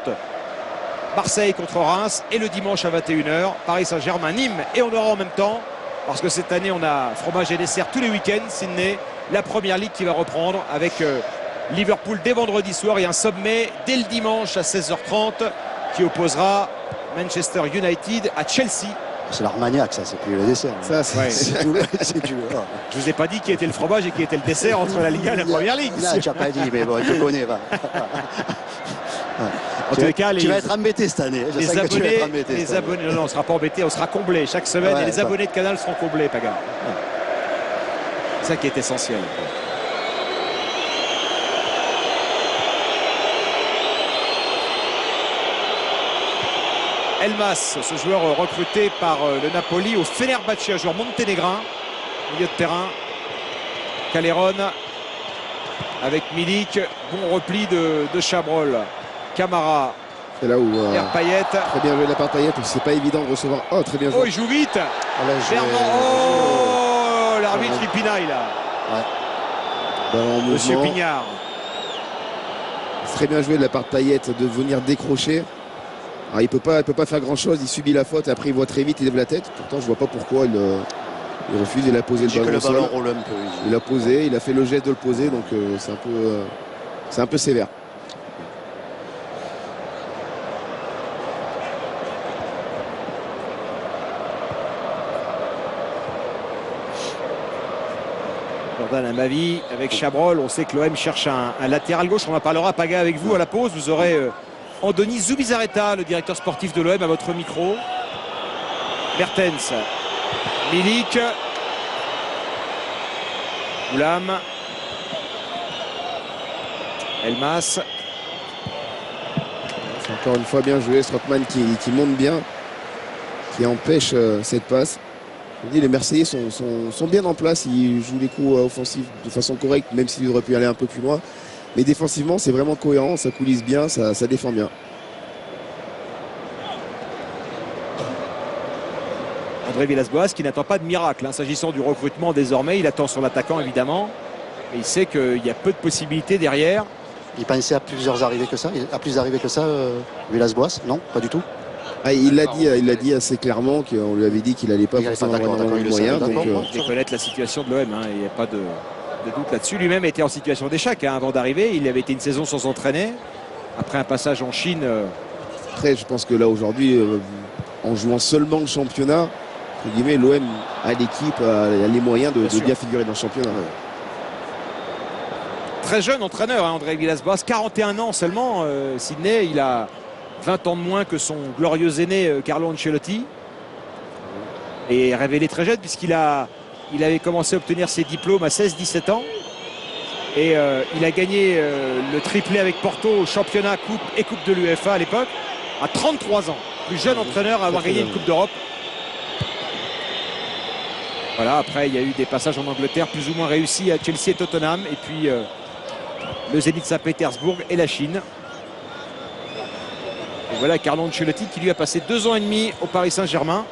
Speaker 1: Marseille contre Reims et le dimanche à 21h Paris Saint-Germain, Nîmes. Et on aura en même temps, parce que cette année on a fromage et dessert tous les week-ends, Sydney, la première ligue qui va reprendre avec Liverpool dès vendredi soir et un sommet dès le dimanche à 16h30 qui opposera Manchester United à Chelsea.
Speaker 3: C'est l'Armagnac, ça, c'est plus le dessert.
Speaker 2: Ça, c'est
Speaker 1: Ouais.
Speaker 3: C'est du. Oh.
Speaker 1: Je vous ai pas dit qui était le fromage et qui était le dessert entre la Ligue 1 et la Première Ligue.
Speaker 3: Là, tu n'as pas dit, mais bon, je te connais. Va.
Speaker 1: En tous les cas,
Speaker 3: Tu vas être embêté cette année. Je sais que tu vas être embêté.
Speaker 1: les abonnés, non, on ne sera pas embêté, on sera comblé chaque semaine
Speaker 3: Ouais,
Speaker 1: et les
Speaker 3: ça.
Speaker 1: abonnés de Canal seront comblés, Paga. C'est ça qui est essentiel. Elmas, ce joueur recruté par le Napoli au Fenerbahçe, un joueur monténégrin, milieu de terrain. Calleron avec Milik, bon repli de Chabrol. Camara,
Speaker 2: c'est là où
Speaker 1: Payet.
Speaker 2: très bien joué de la part de Payet, c'est pas évident de recevoir. Oh, très bien
Speaker 1: Oh,
Speaker 2: joué.
Speaker 1: il joue vite.
Speaker 3: Allez,
Speaker 1: Oh, l'arbitre il pinaille là.
Speaker 2: Ballon en
Speaker 1: Monsieur
Speaker 2: mouvement.
Speaker 1: Pignard.
Speaker 2: Très bien joué de la part de Payet de venir décrocher. Alors, il peut pas faire grand chose, il subit la faute, après il voit très vite, il lève la tête. Pourtant je vois pas pourquoi il refuse, il a posé
Speaker 3: que
Speaker 2: le
Speaker 3: le
Speaker 2: ballon au
Speaker 3: ballon
Speaker 2: sol.
Speaker 3: roule un peu.
Speaker 2: Il l'a posé, il a fait le geste de le poser, donc c'est un peu sévère.
Speaker 1: Jordan Amavi avec Chabrol. On sait que l'OM cherche un latéral gauche. On en parlera, Paga, avec vous à la pause. Vous aurez Andoni Zubizarreta, le directeur sportif de l'OM, à votre micro. Mertens, Milik, Goulam, Elmas.
Speaker 2: C'est encore une fois bien joué, Strootman qui monte bien, qui empêche cette passe. Je dis, les Marseillais sont bien en place, ils jouent les coups offensifs de façon correcte, même s'ils auraient pu aller un peu plus loin. Mais défensivement, c'est vraiment cohérent, ça coulisse bien, ça défend bien.
Speaker 1: André Villas-Boas qui n'attend pas de miracle, hein. S'agissant du recrutement désormais, il attend sur l'attaquant évidemment. Et il sait qu'il y a peu de possibilités derrière.
Speaker 3: Il pensait à plusieurs arrivées que ça. À plus d'arrivées que ça, Villas-Boas. Non, pas du tout.
Speaker 2: Ah, il l'a dit assez clairement qu'on lui avait dit qu'il n'allait pas
Speaker 3: Il allait
Speaker 2: forcément
Speaker 3: pas,
Speaker 2: avoir
Speaker 3: d'accord,
Speaker 2: énormément de
Speaker 3: il le
Speaker 2: moyens.
Speaker 3: savait,
Speaker 2: Donc,
Speaker 3: d'accord.
Speaker 1: Il faut connaître la situation de l'OM, hein. Il n'y a pas de doute là-dessus. Lui-même était en situation d'échec, hein, avant d'arriver. Il avait été une saison sans s'entraîner. Après un passage en Chine.
Speaker 2: après, je pense que là aujourd'hui, en jouant seulement le championnat, entre guillemets, l'OM a l'équipe, a les moyens de bien figurer dans le championnat.
Speaker 1: Très jeune entraîneur, hein, André Villas-Boas, 41 ans seulement. Sydney, il a 20 ans de moins que son glorieux aîné Carlo Ancelotti. Et révélé très jeune puisqu'il avait commencé à obtenir ses diplômes à 16-17 ans. Et il a gagné le triplé avec Porto, championnat, coupe et coupe de l'UEFA à l'époque, à 33 ans. Plus jeune entraîneur à avoir gagné une coupe d'Europe. Voilà, après il y a eu des passages en Angleterre plus ou moins réussis à Chelsea et Tottenham. Et puis le Zénith Saint-Pétersbourg et la Chine. Et voilà Carlo Ancelotti qui lui a passé 2 ans et demi au Paris Saint-Germain,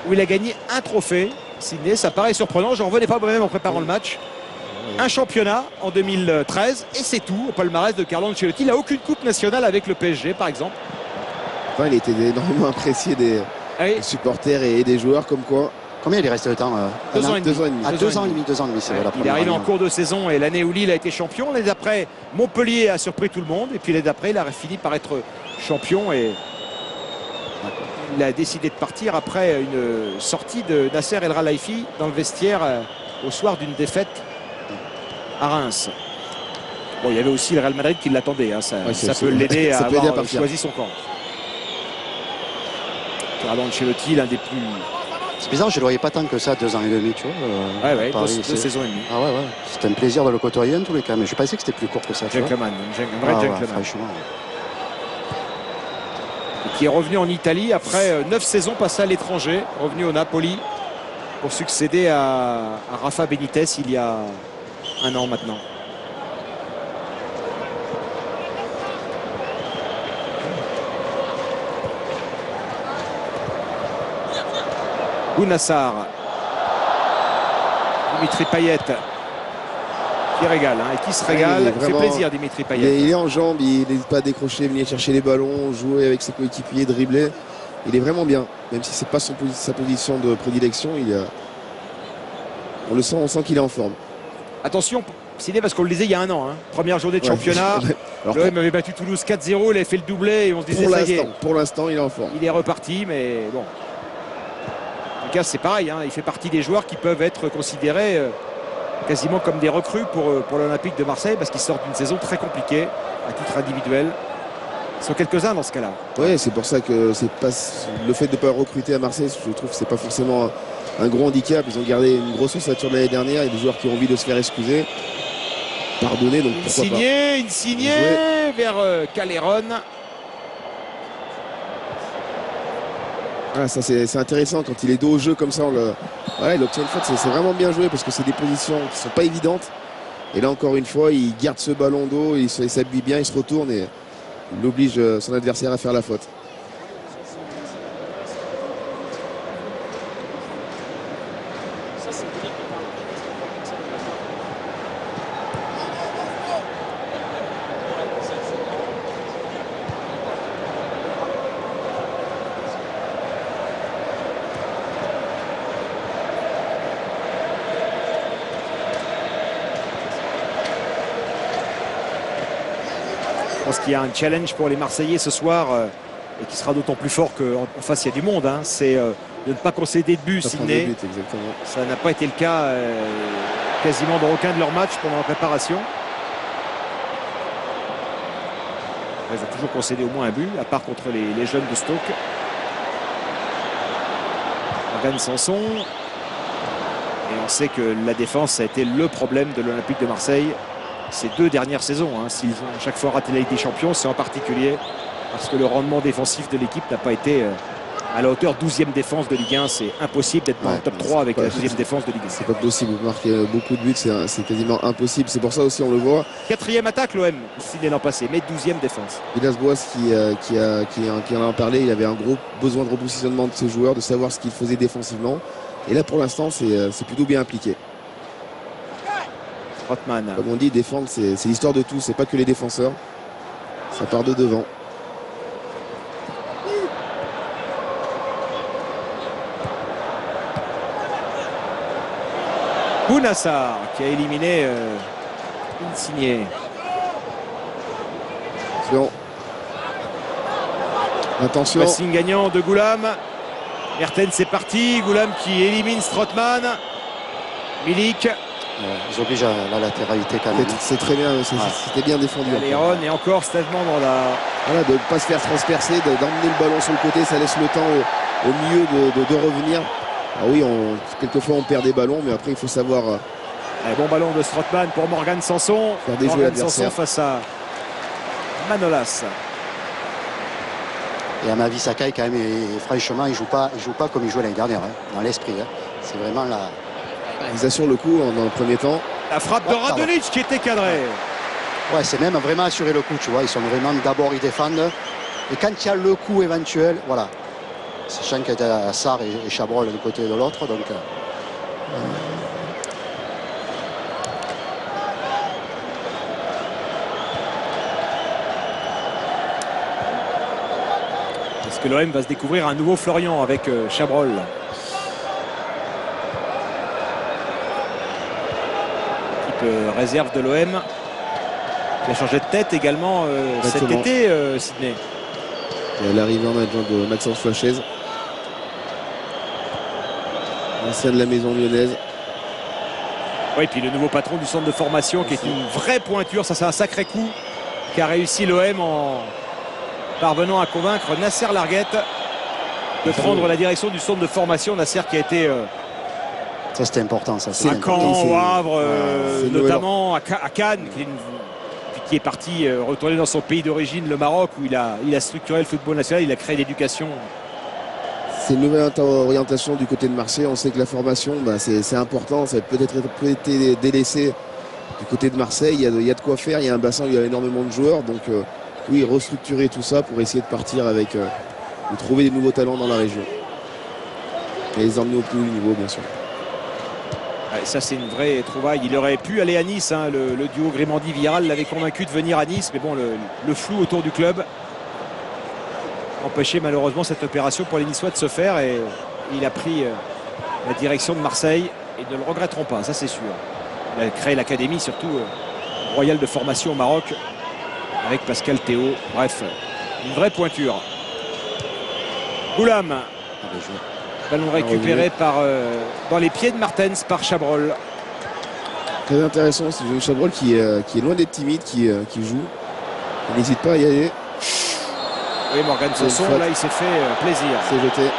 Speaker 1: où il a gagné un trophée. Sydney, ça paraît surprenant, j'en revenais pas moi-même en préparant le match. Un championnat en 2013 et c'est tout au palmarès de Carlo Ancelotti. Il n'a aucune coupe nationale avec le PSG par exemple.
Speaker 2: Enfin, il était énormément apprécié des supporters et des joueurs, comme quoi.
Speaker 3: Combien il est resté de temps?
Speaker 1: 2 ans et demi.
Speaker 2: 2 ans et demi.
Speaker 3: À 2 ans et demi, 2 ans et demi, c'est
Speaker 1: Ouais,
Speaker 3: la
Speaker 1: il est
Speaker 3: première
Speaker 1: arrivé en
Speaker 3: année.
Speaker 1: cours de saison et l'année où Lille a été champion. L'année d'après, Montpellier a surpris tout le monde. Et puis l'année d'après, il a fini par être champion. Et il a décidé de partir après une sortie de Nasser El Khelaifi dans le vestiaire au soir d'une défaite à Reims. Bon, il y avait aussi le Real Madrid qui l'attendait. Hein. Ça peut l'aider à
Speaker 2: ça peut aider à
Speaker 1: avoir
Speaker 2: partir.
Speaker 1: choisi son camp. Carlo Ancelotti, l'un des plus...
Speaker 3: C'est bizarre, je ne le voyais pas tant que ça, 2 ans et demi, tu vois.
Speaker 1: Ouais,
Speaker 3: Paris,
Speaker 1: 2 saisons et demie.
Speaker 3: Ah ouais. C'était un plaisir de le côtoyer en tous les cas, mais je pensais que c'était plus court que ça. Tu vois.
Speaker 1: Gentleman, un vrai
Speaker 3: Ah ouais,
Speaker 1: gentleman.
Speaker 3: franchement.
Speaker 1: qui est revenu en Italie après 9 saisons passées à l'étranger, revenu au Napoli pour succéder à Rafa Benitez il y a un an maintenant. Bounassar, Dimitri Payet qui régale et qui se régale,
Speaker 2: il
Speaker 1: fait plaisir Dimitri Payet.
Speaker 2: Il est en jambes, il n'hésite pas à décrocher, venir chercher les ballons, jouer avec ses coéquipiers, dribbler. Il est vraiment bien, même si c'est pas sa position de prédilection, on sent qu'il est en forme.
Speaker 1: Attention, Sidney, parce qu'on le disait il y a un an, première journée de championnat, l'OM avait battu Toulouse 4-0, il avait fait le doublé et on se disait ça y est.
Speaker 2: Pour l'instant, il est en forme.
Speaker 1: Il est reparti, mais bon. En tout cas, c'est pareil, il fait partie des joueurs qui peuvent être considérés quasiment comme des recrues pour l'Olympique de Marseille, parce qu'ils sortent d'une saison très compliquée à titre individuel. Ils sont quelques-uns dans ce cas-là.
Speaker 2: Oui, c'est pour ça que le fait de ne pas recruter à Marseille, je trouve que c'est pas forcément un gros handicap. Ils ont gardé une grosse ossature de l'année dernière. Il y a des joueurs qui ont envie de se faire excuser, pardonner, donc pourquoi pas.
Speaker 1: Insigné vers Calleron.
Speaker 2: Ah, ça c'est intéressant quand il est dos au jeu comme ça. Il obtient une faute. C'est vraiment bien joué parce que c'est des positions qui sont pas évidentes. Et là encore une fois, il garde ce ballon d'eau, il s'habille bien, il se retourne et il oblige son adversaire à faire la faute.
Speaker 1: Je pense qu'il y a un challenge pour les Marseillais ce soir et qui sera d'autant plus fort qu'en face il y a du monde. C'est de ne pas concéder de but, Sidney. Ça n'a pas été le cas quasiment dans aucun de leurs matchs pendant la préparation. Ils ont toujours concédé au moins un but, à part contre les jeunes de Stoke. Morgan Sanson. Et on sait que la défense a été le problème de l'Olympique de Marseille ces 2 dernières saisons. S'ils ont chaque fois raté la Ligue des Champions, c'est en particulier parce que le rendement défensif de l'équipe n'a pas été à la hauteur. 12e défense de Ligue 1, c'est impossible d'être dans le top 3 avec la 12e défense de Ligue 1.
Speaker 2: C'est pas possible, vous marquez beaucoup de buts, c'est quasiment impossible. C'est pour ça aussi on le voit.
Speaker 1: 4e attaque l'OM, signé l'an passé, mais 12e défense.
Speaker 2: Villas-Boas qui en a parlé, il avait un gros besoin de repositionnement de ses joueurs, de savoir ce qu'il faisait défensivement. Et là pour l'instant c'est plutôt bien appliqué.
Speaker 1: Rothman.
Speaker 2: Comme on dit, défendre c'est l'histoire de tout, c'est pas que les défenseurs. Ça part de devant.
Speaker 1: Bounassar qui a éliminé Insigné.
Speaker 2: Attention.
Speaker 1: Passing gagnant de Goulam. Mertens c'est parti. Goulam qui élimine Strootman. Milik.
Speaker 3: Ils obligent à la latéralité quand même.
Speaker 2: C'est très bien, c'était bien défendu.
Speaker 1: Léon et encore Stagement dans la...
Speaker 2: Voilà, de ne pas se faire transpercer, d'emmener le ballon sur le côté, ça laisse le temps au milieu de revenir. Ah oui, quelquefois on perd des ballons, mais après il faut savoir...
Speaker 1: bon ballon de Strootman pour Morgan Sanson.
Speaker 2: Faire déjouer l'adversaire.
Speaker 1: Face à Manolas.
Speaker 3: Et à ma vie, Sakai quand même, franchement, il joue pas comme il jouait l'année dernière, dans l'esprit. C'est vraiment la...
Speaker 2: Ils assurent le coup dans le premier temps.
Speaker 1: La frappe de Radonjic qui était cadrée.
Speaker 3: Ouais, c'est même vraiment assurer le coup, tu vois. Ils sont vraiment d'abord, ils défendent. Et quand il y a le coup éventuel, voilà. Sachant qu'il y a Sarr et Chabrol d'un côté et de l'autre. Donc,
Speaker 1: Parce que l'OM va se découvrir un nouveau Florian avec Chabrol. Réserve de l'OM qui a changé de tête également cet été, Sidney.
Speaker 2: Et l'arrivée en adjoint de Maxence Flachez, ancien de la maison lyonnaise.
Speaker 1: Oui, puis le nouveau patron du centre de formation qui est une vraie pointure. Ça, c'est un sacré coup qu'a réussi l'OM en parvenant à convaincre Nasser Larguette de prendre la direction du centre de formation. Nasser qui a été...
Speaker 3: ça c'était important, ça.
Speaker 1: À Caen, au Havre, notamment à Cannes, qui est depuis qui est parti retourner dans son pays d'origine, le Maroc, où il a structuré le football national, il a créé l'éducation.
Speaker 2: C'est une nouvelle orientation du côté de Marseille. On sait que la formation, c'est important. Ça peut être été délaissé du côté de Marseille. Il y a de quoi faire. Il y a un bassin où il y a énormément de joueurs. Donc oui, restructurer tout ça pour essayer de partir avec, de trouver des nouveaux talents dans la région. Et les emmener au plus haut niveau, bien sûr.
Speaker 1: Ouais, ça, c'est une vraie trouvaille. Il aurait pu aller à Nice. Hein. Le duo Grimandi-Viral l'avait convaincu de venir à Nice. Mais bon, le flou autour du club empêchait malheureusement cette opération pour les Niçois de se faire. Et il a pris la direction de Marseille. Et ne le regretteront pas, ça c'est sûr. Il a créé l'académie, surtout royale de formation au Maroc, avec Pascal Théo. Bref, une vraie pointure. Goulam. Ballon récupéré dans les pieds de Martens par Chabrol.
Speaker 2: Très intéressant, c'est Chabrol qui est loin d'être timide, qui joue. Il n'hésite pas à y aller.
Speaker 1: Oui, Morgan Sanson, là, il s'est fait plaisir.
Speaker 2: C'est jeté.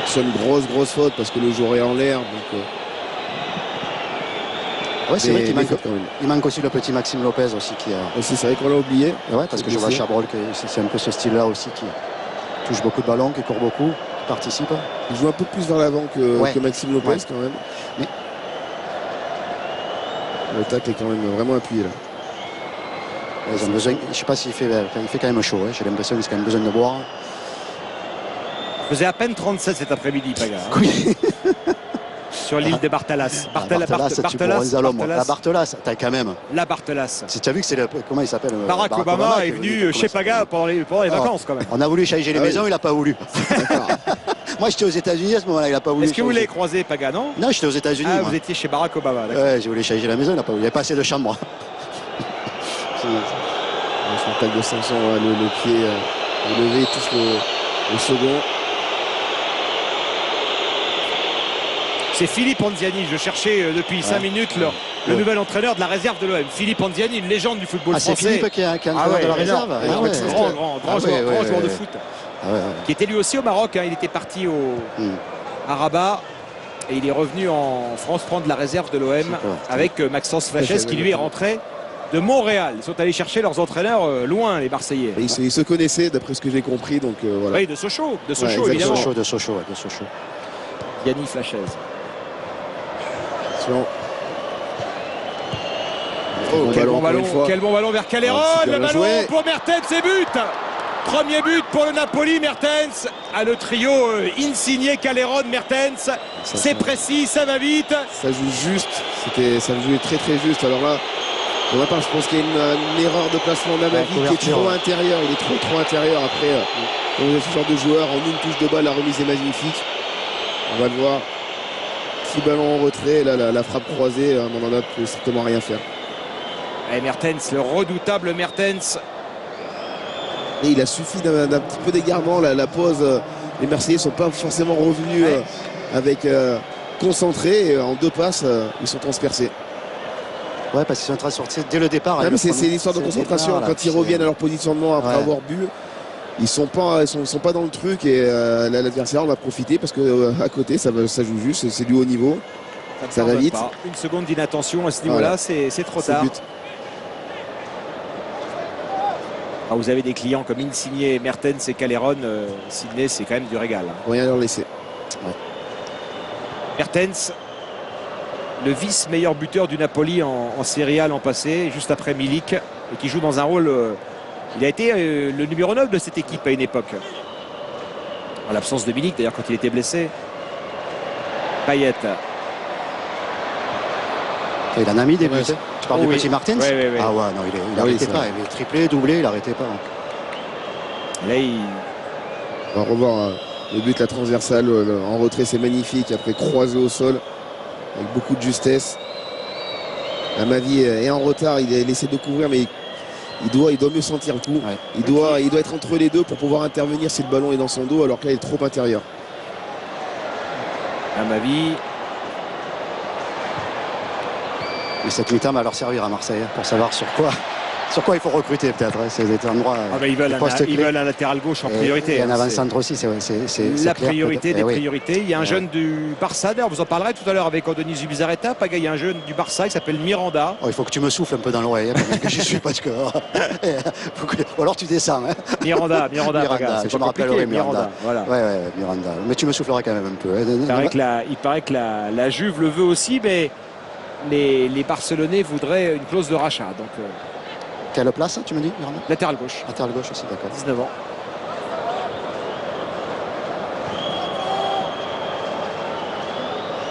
Speaker 2: C'est une grosse faute parce que le joueur est en l'air.
Speaker 3: Ouais, c'est vrai qu'il manque aussi le petit Maxime Lopez aussi qui a...
Speaker 2: Aussi, c'est vrai qu'on l'a oublié.
Speaker 3: Ouais, parce que je vois Chabrol, c'est un peu ce style-là aussi qui touche beaucoup de ballons, qui court beaucoup, qui participe.
Speaker 2: Il joue un peu plus vers l'avant que Maxime Lopez quand même. Mais... Le tacle est quand même vraiment appuyé là.
Speaker 3: Ils ont besoin, je ne sais pas s'il fait, il fait quand même chaud. Hein. J'ai l'impression qu'il a quand même besoin de boire.
Speaker 1: Il faisait à peine 37 cet après-midi, Paga. Hein.
Speaker 3: Oui.
Speaker 1: Sur l'île de Bartalas.
Speaker 3: La Bartelas, t'as quand même.
Speaker 1: La Bartelas.
Speaker 3: Si tu as vu que c'est comment il s'appelle
Speaker 1: Barack Obama est venu chez Paga pendant les vacances quand même.
Speaker 3: On a voulu changer les maisons, il n'a pas voulu. Moi j'étais aux États-Unis à ce moment-là, il n'a pas voulu.
Speaker 1: Est-ce que vous l'avez croisé, Paga, non?
Speaker 3: Non, j'étais aux États-Unis.
Speaker 1: Ah, vous étiez chez Barack Obama.
Speaker 3: Ouais, j'ai voulu changer la maison, il n'a pas voulu. Il n'y avait pas assez de chambres.
Speaker 2: Son tacle de Sanson, le pied levé, il touche le second.
Speaker 1: C'est Philippe Anziani, je cherchais depuis 5 minutes le nouvel entraîneur de la réserve de l'OM. Philippe Anziani, une légende du football français.
Speaker 3: C'est Philippe qui est entraîneur de la réserve.
Speaker 1: Grand joueur de foot. Qui était lui aussi au Maroc. Hein. Il était parti à Rabat et il est revenu en France prendre la réserve de l'OM avec Maxence Flachez qui lui est rentré de Montréal. Ils sont allés chercher leurs entraîneurs loin, les Marseillais.
Speaker 2: Ils se connaissaient d'après ce que j'ai compris. Donc, voilà.
Speaker 1: Oui, de Sochaux, évidemment.
Speaker 3: De Sochaux.
Speaker 1: Yannick Flachez. Quel bon ballon vers Calleron. Le ballon pour Mertens et but. Premier but pour le Napoli. Mertens à le trio Insigne, Calleron, Mertens. C'est précis, ça va vite.
Speaker 2: Ça joue juste. Ça jouait très juste. Alors là, pour ma part, je pense qu'il y a une erreur de placement d'Amavi qui est trop intérieur. Il est trop intérieur. Après, quand vous avez ce genre de joueur, en une touche de balle, la remise est magnifique. On va le voir. Petit ballon en retrait, là la frappe croisée, Mandanda ne peut strictement rien faire.
Speaker 1: Et Mertens, le redoutable Mertens.
Speaker 2: Et il a suffi d'un petit peu d'égarement, la pause. Les Marseillais ne sont pas forcément revenus avec concentrés. Et en 2 passes, ils sont transpercés.
Speaker 3: Ouais, parce qu'ils sont en train de sortir dès le départ.
Speaker 2: C'est l'histoire de concentration. Quand ils reviennent à leur positionnement après avoir bu, ils sont pas dans le truc et l'adversaire en a profité parce que à côté ça joue juste, c'est du haut niveau, ça va vite.
Speaker 1: Une seconde d'inattention à ce niveau-là, c'est trop tard. Ah, vous avez des clients comme Insigne, Mertens et Calleron. Sydney, c'est quand même du régal.
Speaker 2: Rien leur laisser.
Speaker 1: Mertens, le vice-meilleur buteur du Napoli en Serie A l'an passé, juste après Milik, et qui joue dans un rôle... il a été le numéro 9 de cette équipe à une époque. En l'absence de Milik, d'ailleurs, quand il était blessé. Payet.
Speaker 3: Il en a mis des buts. Tu parles du petit Martens?
Speaker 1: Oui.
Speaker 3: Ah ouais, non, il n'arrêtait pas. Il est triplé, doublé, il n'arrêtait pas.
Speaker 1: Là,
Speaker 2: on va revoir le but, la transversale en retrait, c'est magnifique. Après, croisé au sol, avec beaucoup de justesse. Amavi est en retard, il a laissé de couvrir, mais il doit mieux sentir le coup. Il doit être entre les deux pour pouvoir intervenir si le ballon est dans son dos, alors que là, il est trop intérieur.
Speaker 1: Amavi.
Speaker 3: Et cette mi-temps va leur servir à Marseille pour savoir sur quoi Sur quoi il faut recruter peut-être, hein, c'est des endroits.
Speaker 1: Ah ben, ils veulent un latéral gauche en priorité.
Speaker 3: Et un
Speaker 1: hein,
Speaker 3: avant-centre aussi, c'est
Speaker 1: la
Speaker 3: clair,
Speaker 1: priorité des
Speaker 3: oui.
Speaker 1: priorités. Il y a un jeune du Barça, d'ailleurs, vous en parlerez tout à l'heure avec Anthony Zubizarreta. Paga, il y a un jeune du Barça qui s'appelle Miranda.
Speaker 3: Oh, il faut que tu me souffles un peu dans l'oreille, hein, parce que j'y suis, parce que. Ou alors tu descends. Hein.
Speaker 1: Miranda, Paga,
Speaker 3: je me rappellerai
Speaker 1: Miranda. Voilà.
Speaker 3: Ouais, Miranda. Mais tu me souffleras quand même un peu. Hein.
Speaker 1: Il paraît que la Juve le veut aussi, mais les Barcelonais voudraient une clause de rachat. Donc,
Speaker 3: quelle place, tu me dis, Miranda?
Speaker 1: latéral gauche.
Speaker 3: Latéral gauche aussi, d'accord.
Speaker 1: 19 ans.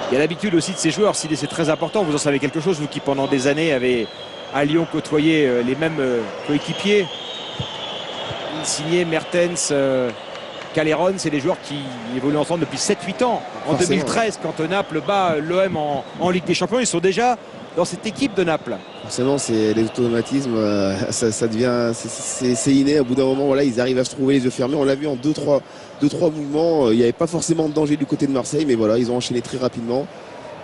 Speaker 1: Il y a l'habitude aussi de ces joueurs, c'est très important. Vous en savez quelque chose, vous qui pendant des années avez à Lyon côtoyé les mêmes coéquipiers. Insigne, Mertens, Calleron, c'est des joueurs qui évoluent ensemble depuis 7-8 ans. En 2013, quand Naples bat l'OM en Ligue des Champions, ils sont déjà dans cette équipe de Naples.
Speaker 2: Forcément, c'est les automatismes, ça devient, c'est inné. Au bout d'un moment, voilà, ils arrivent à se trouver les yeux fermés. On l'a vu en 2-3 mouvements. Il n'y avait pas forcément de danger du côté de Marseille, mais voilà, ils ont enchaîné très rapidement.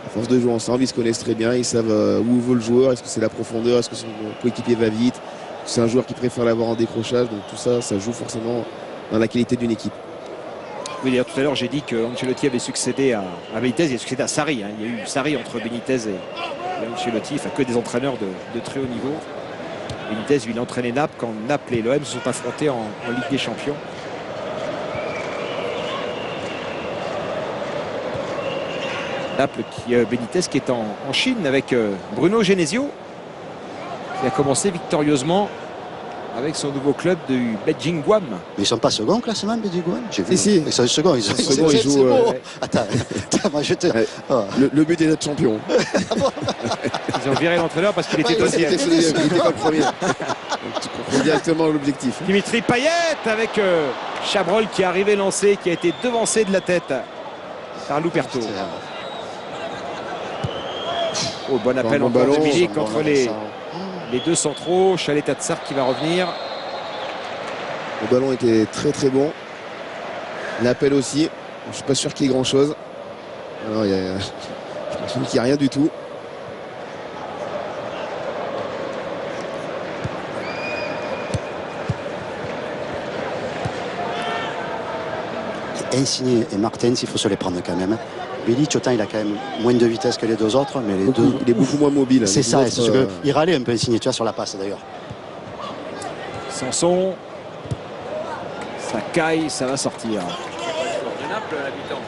Speaker 2: À force de jouer ensemble, ils se connaissent très bien. Ils savent où veut le joueur. Est-ce que c'est la profondeur? Est-ce que son coéquipier va vite? C'est un joueur qui préfère l'avoir en décrochage. Donc tout ça, ça joue forcément dans la qualité d'une équipe.
Speaker 1: Oui, d'ailleurs, tout à l'heure, j'ai dit que Ancelotti avait succédé à Benitez. Il a succédé à Sarri. Hein. Il y a eu Sarri entre Benitez et Ancelotti. Enfin, que des entraîneurs de très haut niveau. Benitez, lui, il a entraîné Naples quand Naples et l'OM se sont affrontés en Ligue des Champions. Naples, Benitez qui est en Chine avec Bruno Genesio, qui a commencé victorieusement avec son nouveau club du Beijing Guam.
Speaker 3: Mais ils ne sont pas second classement, Beijing Guam? J'ai vu.
Speaker 2: Si.
Speaker 3: Ils sont second. Ils
Speaker 2: jouent.
Speaker 3: Attends, moi je te. Oh.
Speaker 2: Le but est d'être champion.
Speaker 1: Ils ont viré l'entraîneur parce qu'il était deuxième.
Speaker 2: Il n'était pas le premier. Donc, tu comprends directement l'objectif.
Speaker 1: Dimitri Payet avec Chabrol qui est arrivé lancé, qui a été devancé de la tête par Luperto. Oh, bon appel encore de Milik contre les deux centraux. Chalet Tatsar qui va revenir.
Speaker 2: Le ballon était très très bon. L'appel aussi. Je ne suis pas sûr qu'il y ait grand chose. Alors, je pense qu'il n'y a rien du tout.
Speaker 3: Insigne et Martens, il faut se les prendre quand même. Bilic, autant il a quand même moins de vitesse que les deux autres, mais
Speaker 2: il est beaucoup moins mobile.
Speaker 3: C'est ça, il râlait un peu Insigne, tu vois, sur la passe d'ailleurs.
Speaker 1: Sanson, ça caille, ça va sortir. De Naples, l'habitant.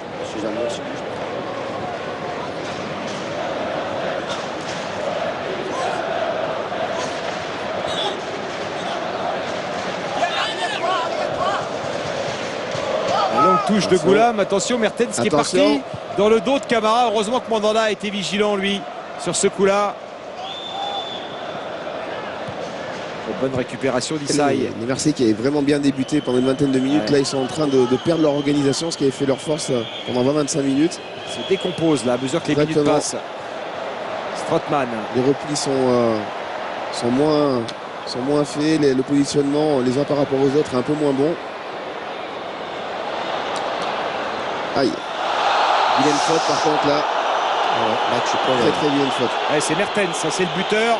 Speaker 1: Touche de Goulam, attention Mertens qui est parti dans le dos de Camara. Heureusement que Mandanda a été vigilant lui sur ce coup-là. Bonne récupération d'Issaï.
Speaker 2: Les Marseillais qui avaient vraiment bien débuté pendant une vingtaine de minutes, là ils sont en train de perdre leur organisation, ce qui avait fait leur force pendant 20-25 minutes.
Speaker 1: Se décompose là à mesure que les minutes passent. Strootman.
Speaker 2: Les replis sont moins faits, le positionnement les uns par rapport aux autres est un peu moins bon. Aïe. Vilaine faute par contre là. Très vilaine faute.
Speaker 1: Ouais, c'est Mertens, ça c'est le buteur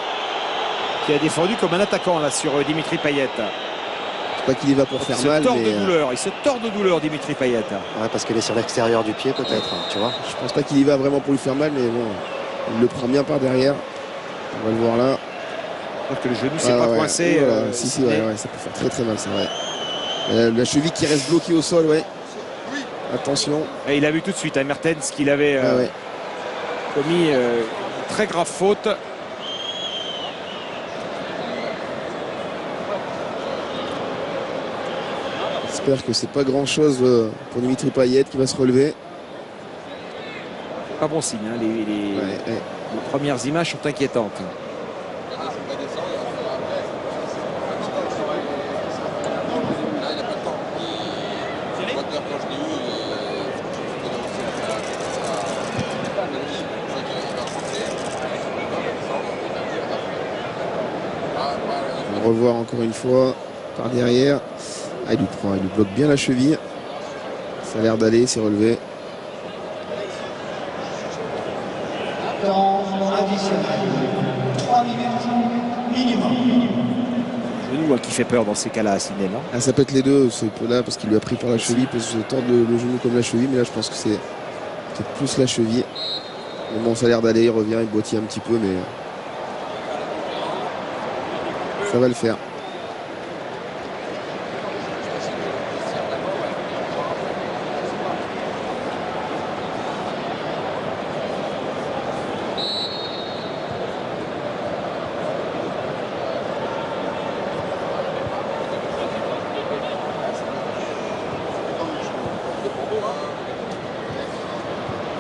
Speaker 1: qui a défendu comme un attaquant là sur Dimitri Payet.
Speaker 2: C'est pas qu'il y va pour faire mal.
Speaker 1: Il se tord de douleur Dimitri Payet.
Speaker 3: Ouais, parce qu'il est sur l'extérieur du pied peut-être, tu vois.
Speaker 2: Je pense pas qu'il y va vraiment pour lui faire mal, mais bon, il le prend bien par derrière. On va le voir là.
Speaker 1: Je pense que le genou s'est pas coincé.
Speaker 2: Si, ça peut faire très très mal, c'est vrai. La cheville qui reste bloquée au sol, ouais. Attention.
Speaker 1: Et il a vu tout de suite à Mertens qu'il avait commis une très grave faute.
Speaker 2: J'espère que c'est pas grand chose pour Dimitri Payet qui va se relever.
Speaker 1: Pas bon signe, hein. Les premières images sont inquiétantes.
Speaker 2: On va revoir encore une fois par derrière. Il lui bloque bien la cheville. Ça a l'air d'aller, c'est relevé.
Speaker 5: Temps additionnel, 3 minutes minimum.
Speaker 1: genou qui fait peur dans ces cas-là, Sidney, non?
Speaker 2: Ah, ça peut être les deux, là parce qu'il lui a pris par la cheville, peut se tordre le genou comme la cheville, mais là je pense que c'est peut-être plus la cheville. Mais bon, ça a l'air d'aller, il revient, il boitille un petit peu, mais ça va le faire.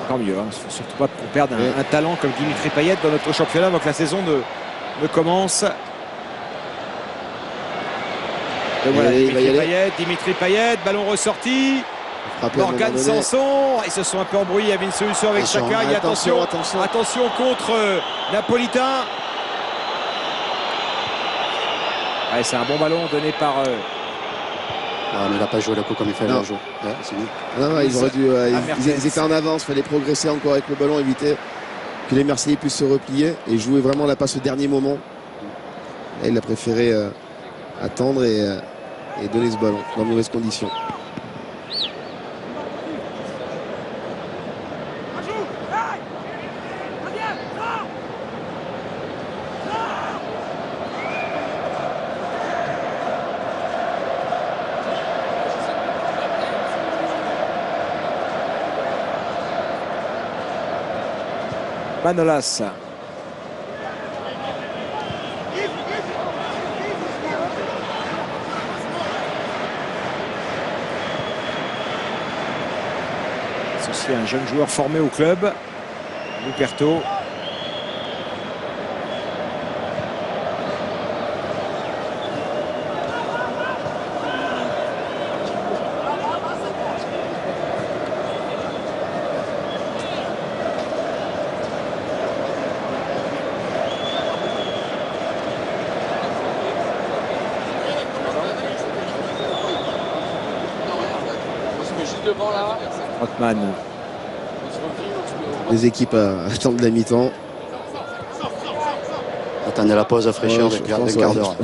Speaker 1: Tant mieux, hein. Faut surtout pas qu'on perde un talent comme Dimitri Payet dans notre championnat avant que la saison ne commence. Et voilà, Dimitri Payet, ballon ressorti. Morgan Sanson, ils se sont un peu embrouillés, il y avait une solution avec Sakai. Attention contre Napolitain. Ouais, c'est un bon ballon donné par...
Speaker 3: Ah, mais il n'a pas joué le coup comme il fallait jouer. Ouais, c'est nul.
Speaker 2: Non, ils auraient dû. Ils étaient en avance, il fallait progresser encore avec le ballon, éviter que les Marseillais puissent se replier et jouer vraiment la passe au dernier moment. Et il a préféré attendre et donner ce ballon dans de mauvaises conditions.
Speaker 1: Manolas. C'est un jeune joueur formé au club, Luperto. Rothman.
Speaker 2: Les équipes attendent la mi-temps.
Speaker 3: Attendez la pause à fraîcheur d'un quart d'heure.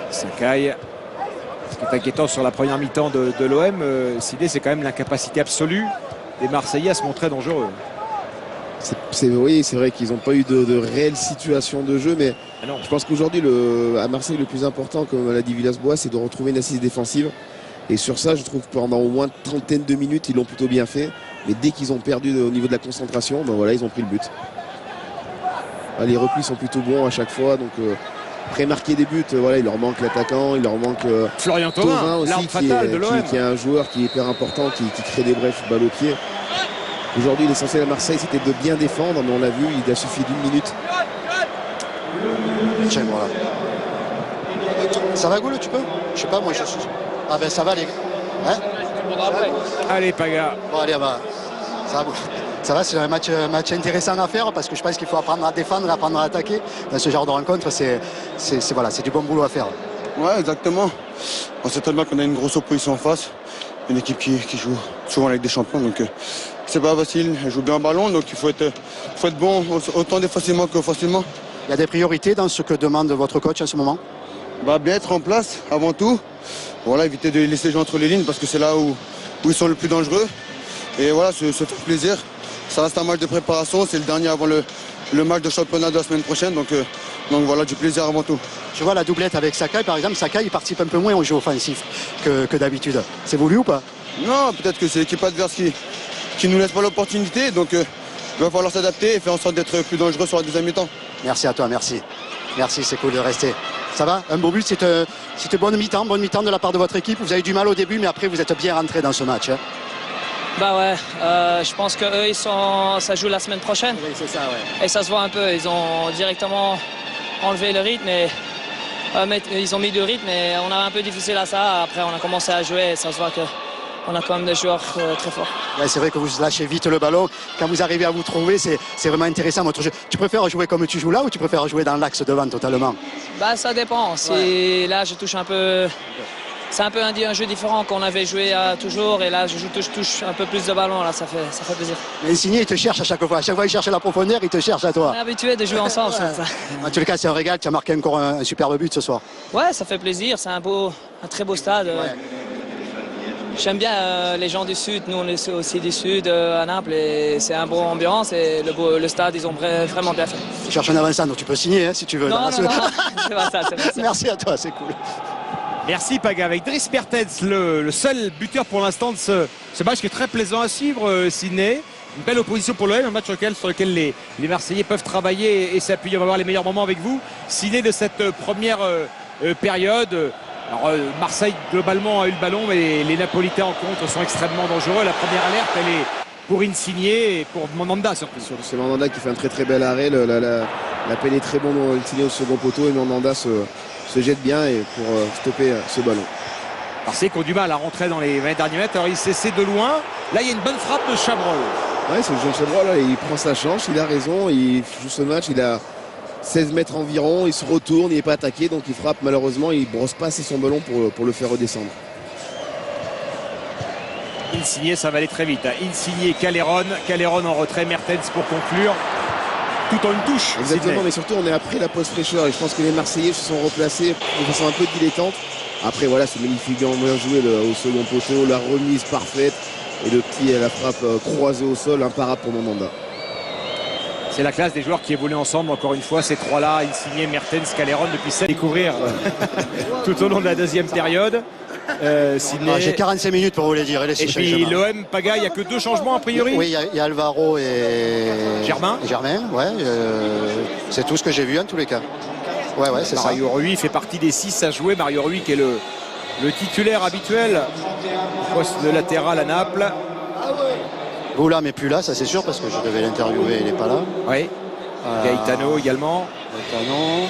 Speaker 1: Sakai. Ce qui est inquiétant sur la première mi-temps de l'OM, Sidney, c'est quand même l'incapacité absolue des Marseillais à se montrer dangereux.
Speaker 2: Oui, c'est vrai qu'ils n'ont pas eu de réelle situation de jeu, mais je pense qu'aujourd'hui, à Marseille, le plus important, comme l'a dit Villas-Boas, c'est de retrouver une assise défensive. Et sur ça, je trouve que pendant au moins une trentaine de minutes, ils l'ont plutôt bien fait. Mais dès qu'ils ont perdu au niveau de la concentration, ben voilà, ils ont pris le but. Les replis sont plutôt bons à chaque fois. Donc, après marquer des buts, voilà, il leur manque l'attaquant, il leur manque
Speaker 1: Florian Thauvin
Speaker 2: aussi,
Speaker 1: l'arme fatale de l'OM.
Speaker 2: qui est un joueur qui est hyper important, qui crée des brèches, balle au pied. Aujourd'hui, l'essentiel à Marseille, c'était de bien défendre, mais on l'a vu, il a suffi d'une minute.
Speaker 3: Tiens, voilà. Ça va, Goule, tu peux? Je sais pas, moi je suis. Ah ben ça va, les gars. Hein?
Speaker 1: Allez, Paga.
Speaker 3: Bon, allez, bah, ça va. Ça va, c'est un match intéressant à faire parce que je pense qu'il faut apprendre à défendre, apprendre à attaquer. Dans ce genre de rencontre, c'est du bon boulot à faire.
Speaker 5: Ouais, exactement. On sait tellement qu'on a une grosse opposition en face. Une équipe qui joue souvent avec des champions. Donc c'est pas facile. Elle joue bien au ballon. Donc il faut être bon autant défensivement qu'offensivement.
Speaker 3: Il y a des priorités dans ce que demande votre coach en ce moment?
Speaker 5: Bien être en place avant tout. Voilà, éviter de laisser les gens entre les lignes parce que c'est là où ils sont le plus dangereux. Et voilà, se faire plaisir. Ça reste un match de préparation. C'est le dernier avant le match de championnat de la semaine prochaine. Donc voilà, du plaisir avant tout.
Speaker 3: Je vois la doublette avec Sakai, par exemple. Sakai, il participe un peu moins au jeu offensif que d'habitude. C'est voulu ou pas?
Speaker 5: Non, peut-être que c'est l'équipe adverse qui nous laisse pas l'opportunité. Donc il va falloir s'adapter et faire en sorte d'être plus dangereux sur la deuxième mi-temps.
Speaker 3: Merci à toi, merci. Merci, c'est cool de rester. Ça va? Un beau but, c'est bonne mi-temps de la part de votre équipe. Vous avez du mal au début, mais après vous êtes bien rentré dans ce match. Hein.
Speaker 6: Bah ouais, je pense qu'eux, ça joue la semaine prochaine.
Speaker 3: Oui, c'est ça, ouais.
Speaker 6: Et ça se voit un peu, ils ont directement enlevé le rythme. Ils ont mis du rythme et on a un peu difficile à ça. Après, on a commencé à jouer et ça se voit qu'on a quand même des joueurs très forts.
Speaker 3: Ouais, c'est vrai que vous lâchez vite le ballon. Quand vous arrivez à vous trouver, c'est vraiment intéressant votre jeu. Tu préfères jouer comme tu joues là ou tu préfères jouer dans l'axe devant totalement?
Speaker 6: Bah ça dépend. Si là je touche un peu c'est un peu un jeu différent qu'on avait joué toujours. Et là, je joue touche un peu plus de ballon. Là, ça fait plaisir.
Speaker 3: Mais Insigne, il te cherche à chaque fois. À chaque fois, il cherche la profondeur, il te cherche à toi.
Speaker 6: On est habitué de jouer ensemble.
Speaker 3: Ouais. En tout cas, c'est un régal. Tu as marqué encore un superbe but ce soir.
Speaker 6: Ouais, ça fait plaisir. C'est un très beau stade.
Speaker 3: Ouais.
Speaker 6: J'aime bien les gens du Sud. Nous, on est aussi du Sud à Naples. Et c'est un bon ambiance. Et le stade, ils ont vraiment bien fait.
Speaker 3: Tu cherches un avançant, donc tu peux signer si tu veux.
Speaker 6: Non, c'est pas ça.
Speaker 3: Merci à toi, c'est cool.
Speaker 1: Merci Paga, avec Dries Mertens, le seul buteur pour l'instant de ce match qui est très plaisant à suivre, Sydney. Une belle opposition pour l'OM, un match sur lequel les Marseillais peuvent travailler et s'appuyer. On va voir les meilleurs moments avec vous. Sydney de cette première période. Alors, Marseille globalement a eu le ballon, mais les Napolitains en contre sont extrêmement dangereux. La première alerte, elle est pour Insigne et pour Mandanda surtout.
Speaker 2: C'est Mandanda qui fait un très très bel arrêt. L'appel est très bon dans Insigne au second poteau et Mandanda se jette bien et pour stopper ce ballon.
Speaker 1: Marseille qui ont du mal à rentrer dans les 20 derniers mètres. Alors il s'essaie de loin. Là il y a une bonne frappe de Chabrol.
Speaker 2: Ouais, c'est le jeune Chabrol, là, il prend sa chance, il a raison, il joue ce match, il a 16 mètres environ, il se retourne, il n'est pas attaqué, donc il frappe malheureusement, il brosse pas assez son ballon pour le faire redescendre.
Speaker 1: Insigne, ça va aller très vite. Insigne, Calleron en retrait, Mertens pour conclure. Tout en une touche.
Speaker 2: Exactement,
Speaker 1: Sydney.
Speaker 2: mais surtout on est après la pause fraîcheur et je pense que les Marseillais se sont replacés de façon un peu dilettante. Après voilà, c'est magnifiquement bien joué au second poteau, la remise parfaite et la frappe croisée au sol, imparable pour Mandanda.
Speaker 1: C'est la classe des joueurs qui évoluent ensemble, encore une fois, ces trois-là, Insigne, Mertens, Calleron, depuis ça, découvrir tout au long de la deuxième période. Sydney.
Speaker 3: J'ai 45 minutes pour vous les dire.
Speaker 1: Et puis l'OM, Paga, il n'y a que 2 changements a priori.
Speaker 3: Oui, il y a Alvaro et
Speaker 1: Germain.
Speaker 3: Ouais. C'est tout ce que j'ai vu en tous les cas. Ouais, c'est ça.
Speaker 1: Mario Rui fait partie des 6 à jouer. Mario Rui qui est le titulaire habituel au poste de latéral à Naples.
Speaker 3: Boula mais plus là, ça c'est sûr parce que je devais l'interviewer, il n'est pas là.
Speaker 1: Oui. Gaetano également.
Speaker 3: Gaetano.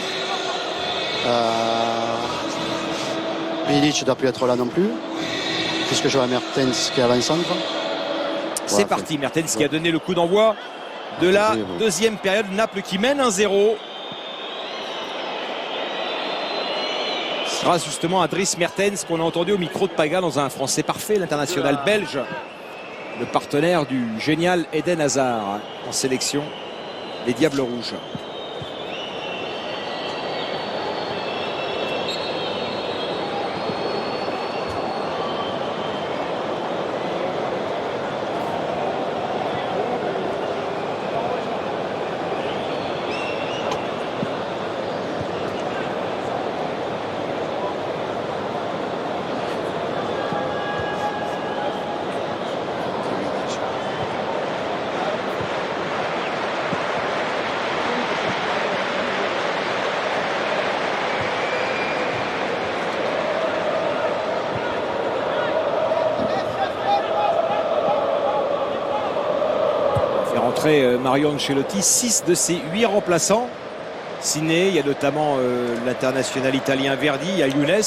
Speaker 3: Bilic ne doit plus être là non plus. Puisque je vois Mertens qui est avant-centre.
Speaker 1: C'est parti, Mertens qui a donné le coup d'envoi de la deuxième période. Naples qui mène 1-0. Grâce justement à Dries Mertens qu'on a entendu au micro de Paga dans un français parfait, l'international belge. Le partenaire du génial Eden Hazard en sélection, les Diables Rouges. Mario Ancelotti, 6 de ses 8 remplaçants. Ciné, il y a notamment l'international italien Verdi, il y a Younes,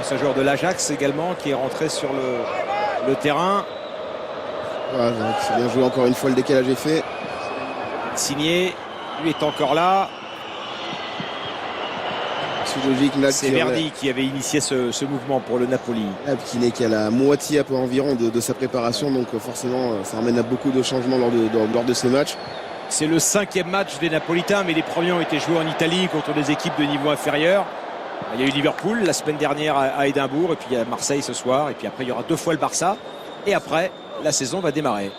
Speaker 1: ce joueur de l'Ajax également qui est rentré sur le terrain.
Speaker 2: Voilà, c'est bien joué encore une fois, le décalage est fait.
Speaker 1: Signé, lui est encore là. C'est Verdi qui avait initié ce mouvement pour le Napoli.
Speaker 2: Qui a la moitié un peu environ de sa préparation, donc forcément ça ramène à beaucoup de changements lors de ces matchs.
Speaker 1: C'est le 5e match des Napolitains, mais les premiers ont été joués en Italie contre des équipes de niveau inférieur. Il y a eu Liverpool la semaine dernière à Édimbourg, et puis il y a Marseille ce soir, et puis après il y aura 2 fois le Barça, et après la saison va démarrer.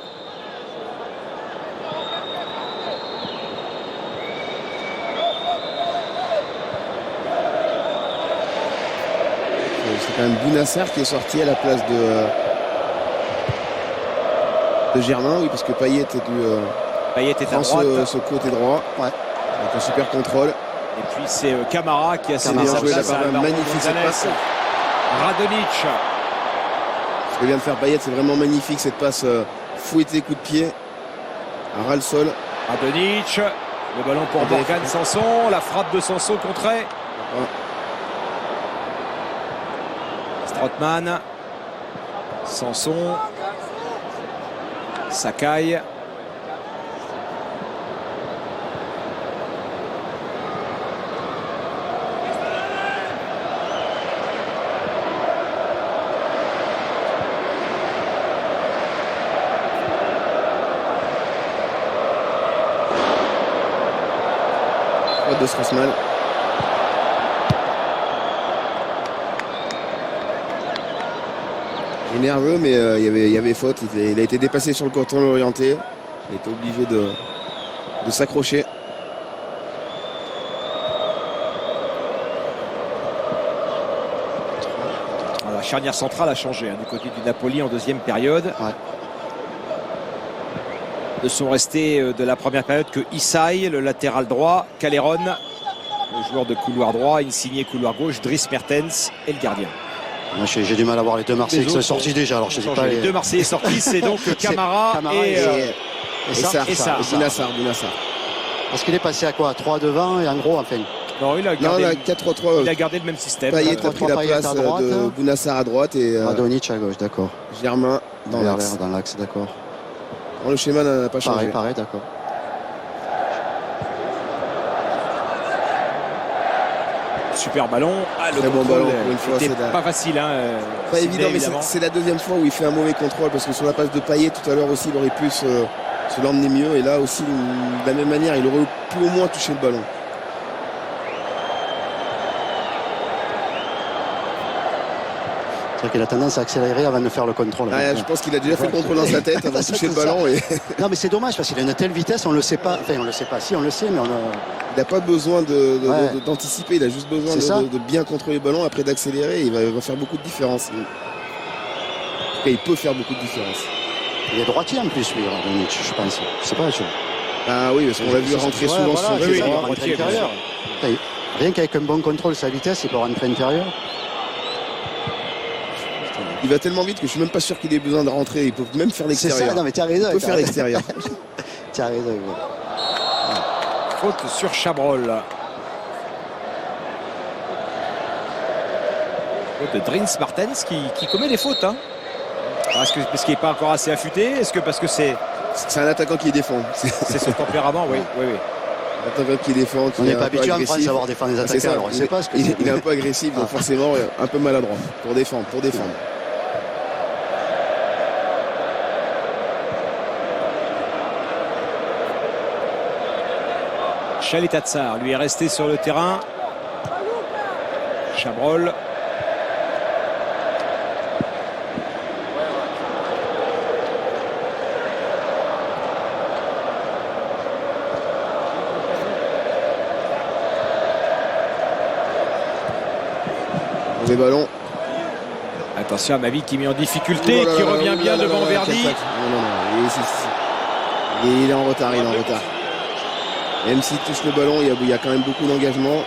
Speaker 2: C'est quand même Bounassar qui est sorti à la place de Germain, oui, parce que Payet est
Speaker 1: à droite.
Speaker 2: Ce côté droit, ouais. Avec un super contrôle.
Speaker 1: Et puis c'est Camara qui a cédé sa place à
Speaker 2: magnifique cette passe.
Speaker 1: Radonic.
Speaker 2: Ce que vient de faire Payet, c'est vraiment magnifique cette passe fouettée, coup de pied à ras le sol.
Speaker 1: Radonic, le ballon pour Morgan Sanson, la frappe de Sanson contrée. Ouais. Strootman, Sanson, Sakai.
Speaker 2: de Strassman. Il est nerveux, mais il y avait faute. Il a été dépassé sur le contrôle orienté. Il était obligé de s'accrocher.
Speaker 1: La charnière centrale a changé du côté du Napoli en deuxième période.
Speaker 3: Ouais.
Speaker 1: Ne sont restés de la première période que Issaï, le latéral droit, Calleron, le joueur de couloir droit, Insigne couloir gauche, Dries Mertens et le gardien.
Speaker 3: Moi, j'ai du mal à voir les deux Marseillais qui sont sortis déjà. Alors, je sais pas
Speaker 1: Les deux Marseillais sortis, c'est donc Camara et
Speaker 2: Sarr. Bounassar.
Speaker 3: Parce qu'il est passé à quoi? 3 devant et en gros, enfin.
Speaker 1: Non, il a
Speaker 2: Non,
Speaker 1: gardé,
Speaker 2: on a 4-3-3.
Speaker 1: il a gardé le même système.
Speaker 2: Payet a pris la
Speaker 3: Payet à
Speaker 2: place
Speaker 3: droite.
Speaker 2: de Bounassar à droite et
Speaker 3: Radonjic à gauche, d'accord.
Speaker 2: Germain dans l'axe.
Speaker 3: Dans l'axe, d'accord.
Speaker 2: Le schéma n'a pas changé.
Speaker 3: Pareil, d'accord.
Speaker 1: Super ballon. Le
Speaker 2: Très bon
Speaker 1: contrôle
Speaker 2: ballon, pour une fois,
Speaker 1: était
Speaker 2: c'est
Speaker 1: pas facile.
Speaker 2: Pas
Speaker 1: Sidney,
Speaker 2: évident, mais
Speaker 1: évidemment.
Speaker 2: c'est la deuxième fois où il fait un mauvais contrôle parce que sur la passe de Payet tout à l'heure aussi, il aurait pu se l'emmener mieux. Et là aussi, de la même manière, il aurait pu au moins toucher le ballon.
Speaker 3: C'est vrai qu'il a tendance à accélérer avant de faire le contrôle.
Speaker 2: Ah, je pense qu'il a déjà fait le contrôle dans sa tête avant de toucher le ballon. Et
Speaker 3: Non, mais c'est dommage parce qu'il a une telle vitesse, on le sait pas. Enfin, on le sait pas. Si, on le sait, mais
Speaker 2: il n'a pas besoin d'anticiper, il a juste besoin de bien contrôler le ballon, après d'accélérer. Il va faire beaucoup de différence. En tout cas, il peut faire beaucoup de différence.
Speaker 3: il est droitier en plus, lui, Radonjic, je pense. Je sais pas.
Speaker 2: Ah oui, parce qu'on l'a vu rentrer souvent sur
Speaker 1: oui,
Speaker 2: le
Speaker 1: il est
Speaker 2: terrain.
Speaker 1: droitier, bien sûr.
Speaker 3: Rien qu'avec un bon contrôle, sa vitesse, il peut rentrer intérieur.
Speaker 2: Il va tellement vite que je suis même pas sûr qu'il ait besoin de rentrer. Il peut même faire
Speaker 3: C'est
Speaker 2: l'extérieur.
Speaker 3: ça, non, mais tu as raison.
Speaker 2: Il peut faire l'extérieur.
Speaker 3: Tu as raison.
Speaker 1: Faute sur Chabrol. Faute de Dries Mertens qui commet des fautes. Parce qu'il n'est pas encore assez affûté? Est-ce que parce que c'est
Speaker 2: un attaquant qui défend.
Speaker 1: C'est son tempérament? Oui.
Speaker 2: Un attaquant qui défend.
Speaker 3: On n'est pas habitué en France à voir défendre les attaquants. Alors, on ne sait pas ce que
Speaker 2: il est un peu agressif, donc forcément un peu maladroit pour défendre.
Speaker 1: Chaletatsar lui est resté sur le terrain. Chabrol.
Speaker 2: Mauvais ballon.
Speaker 1: Attention à Mavi qui met en difficulté, qui revient bien devant Verdi.
Speaker 2: Non. Il est en retard, Même s'il touche le ballon, il y a quand même beaucoup d'engagement.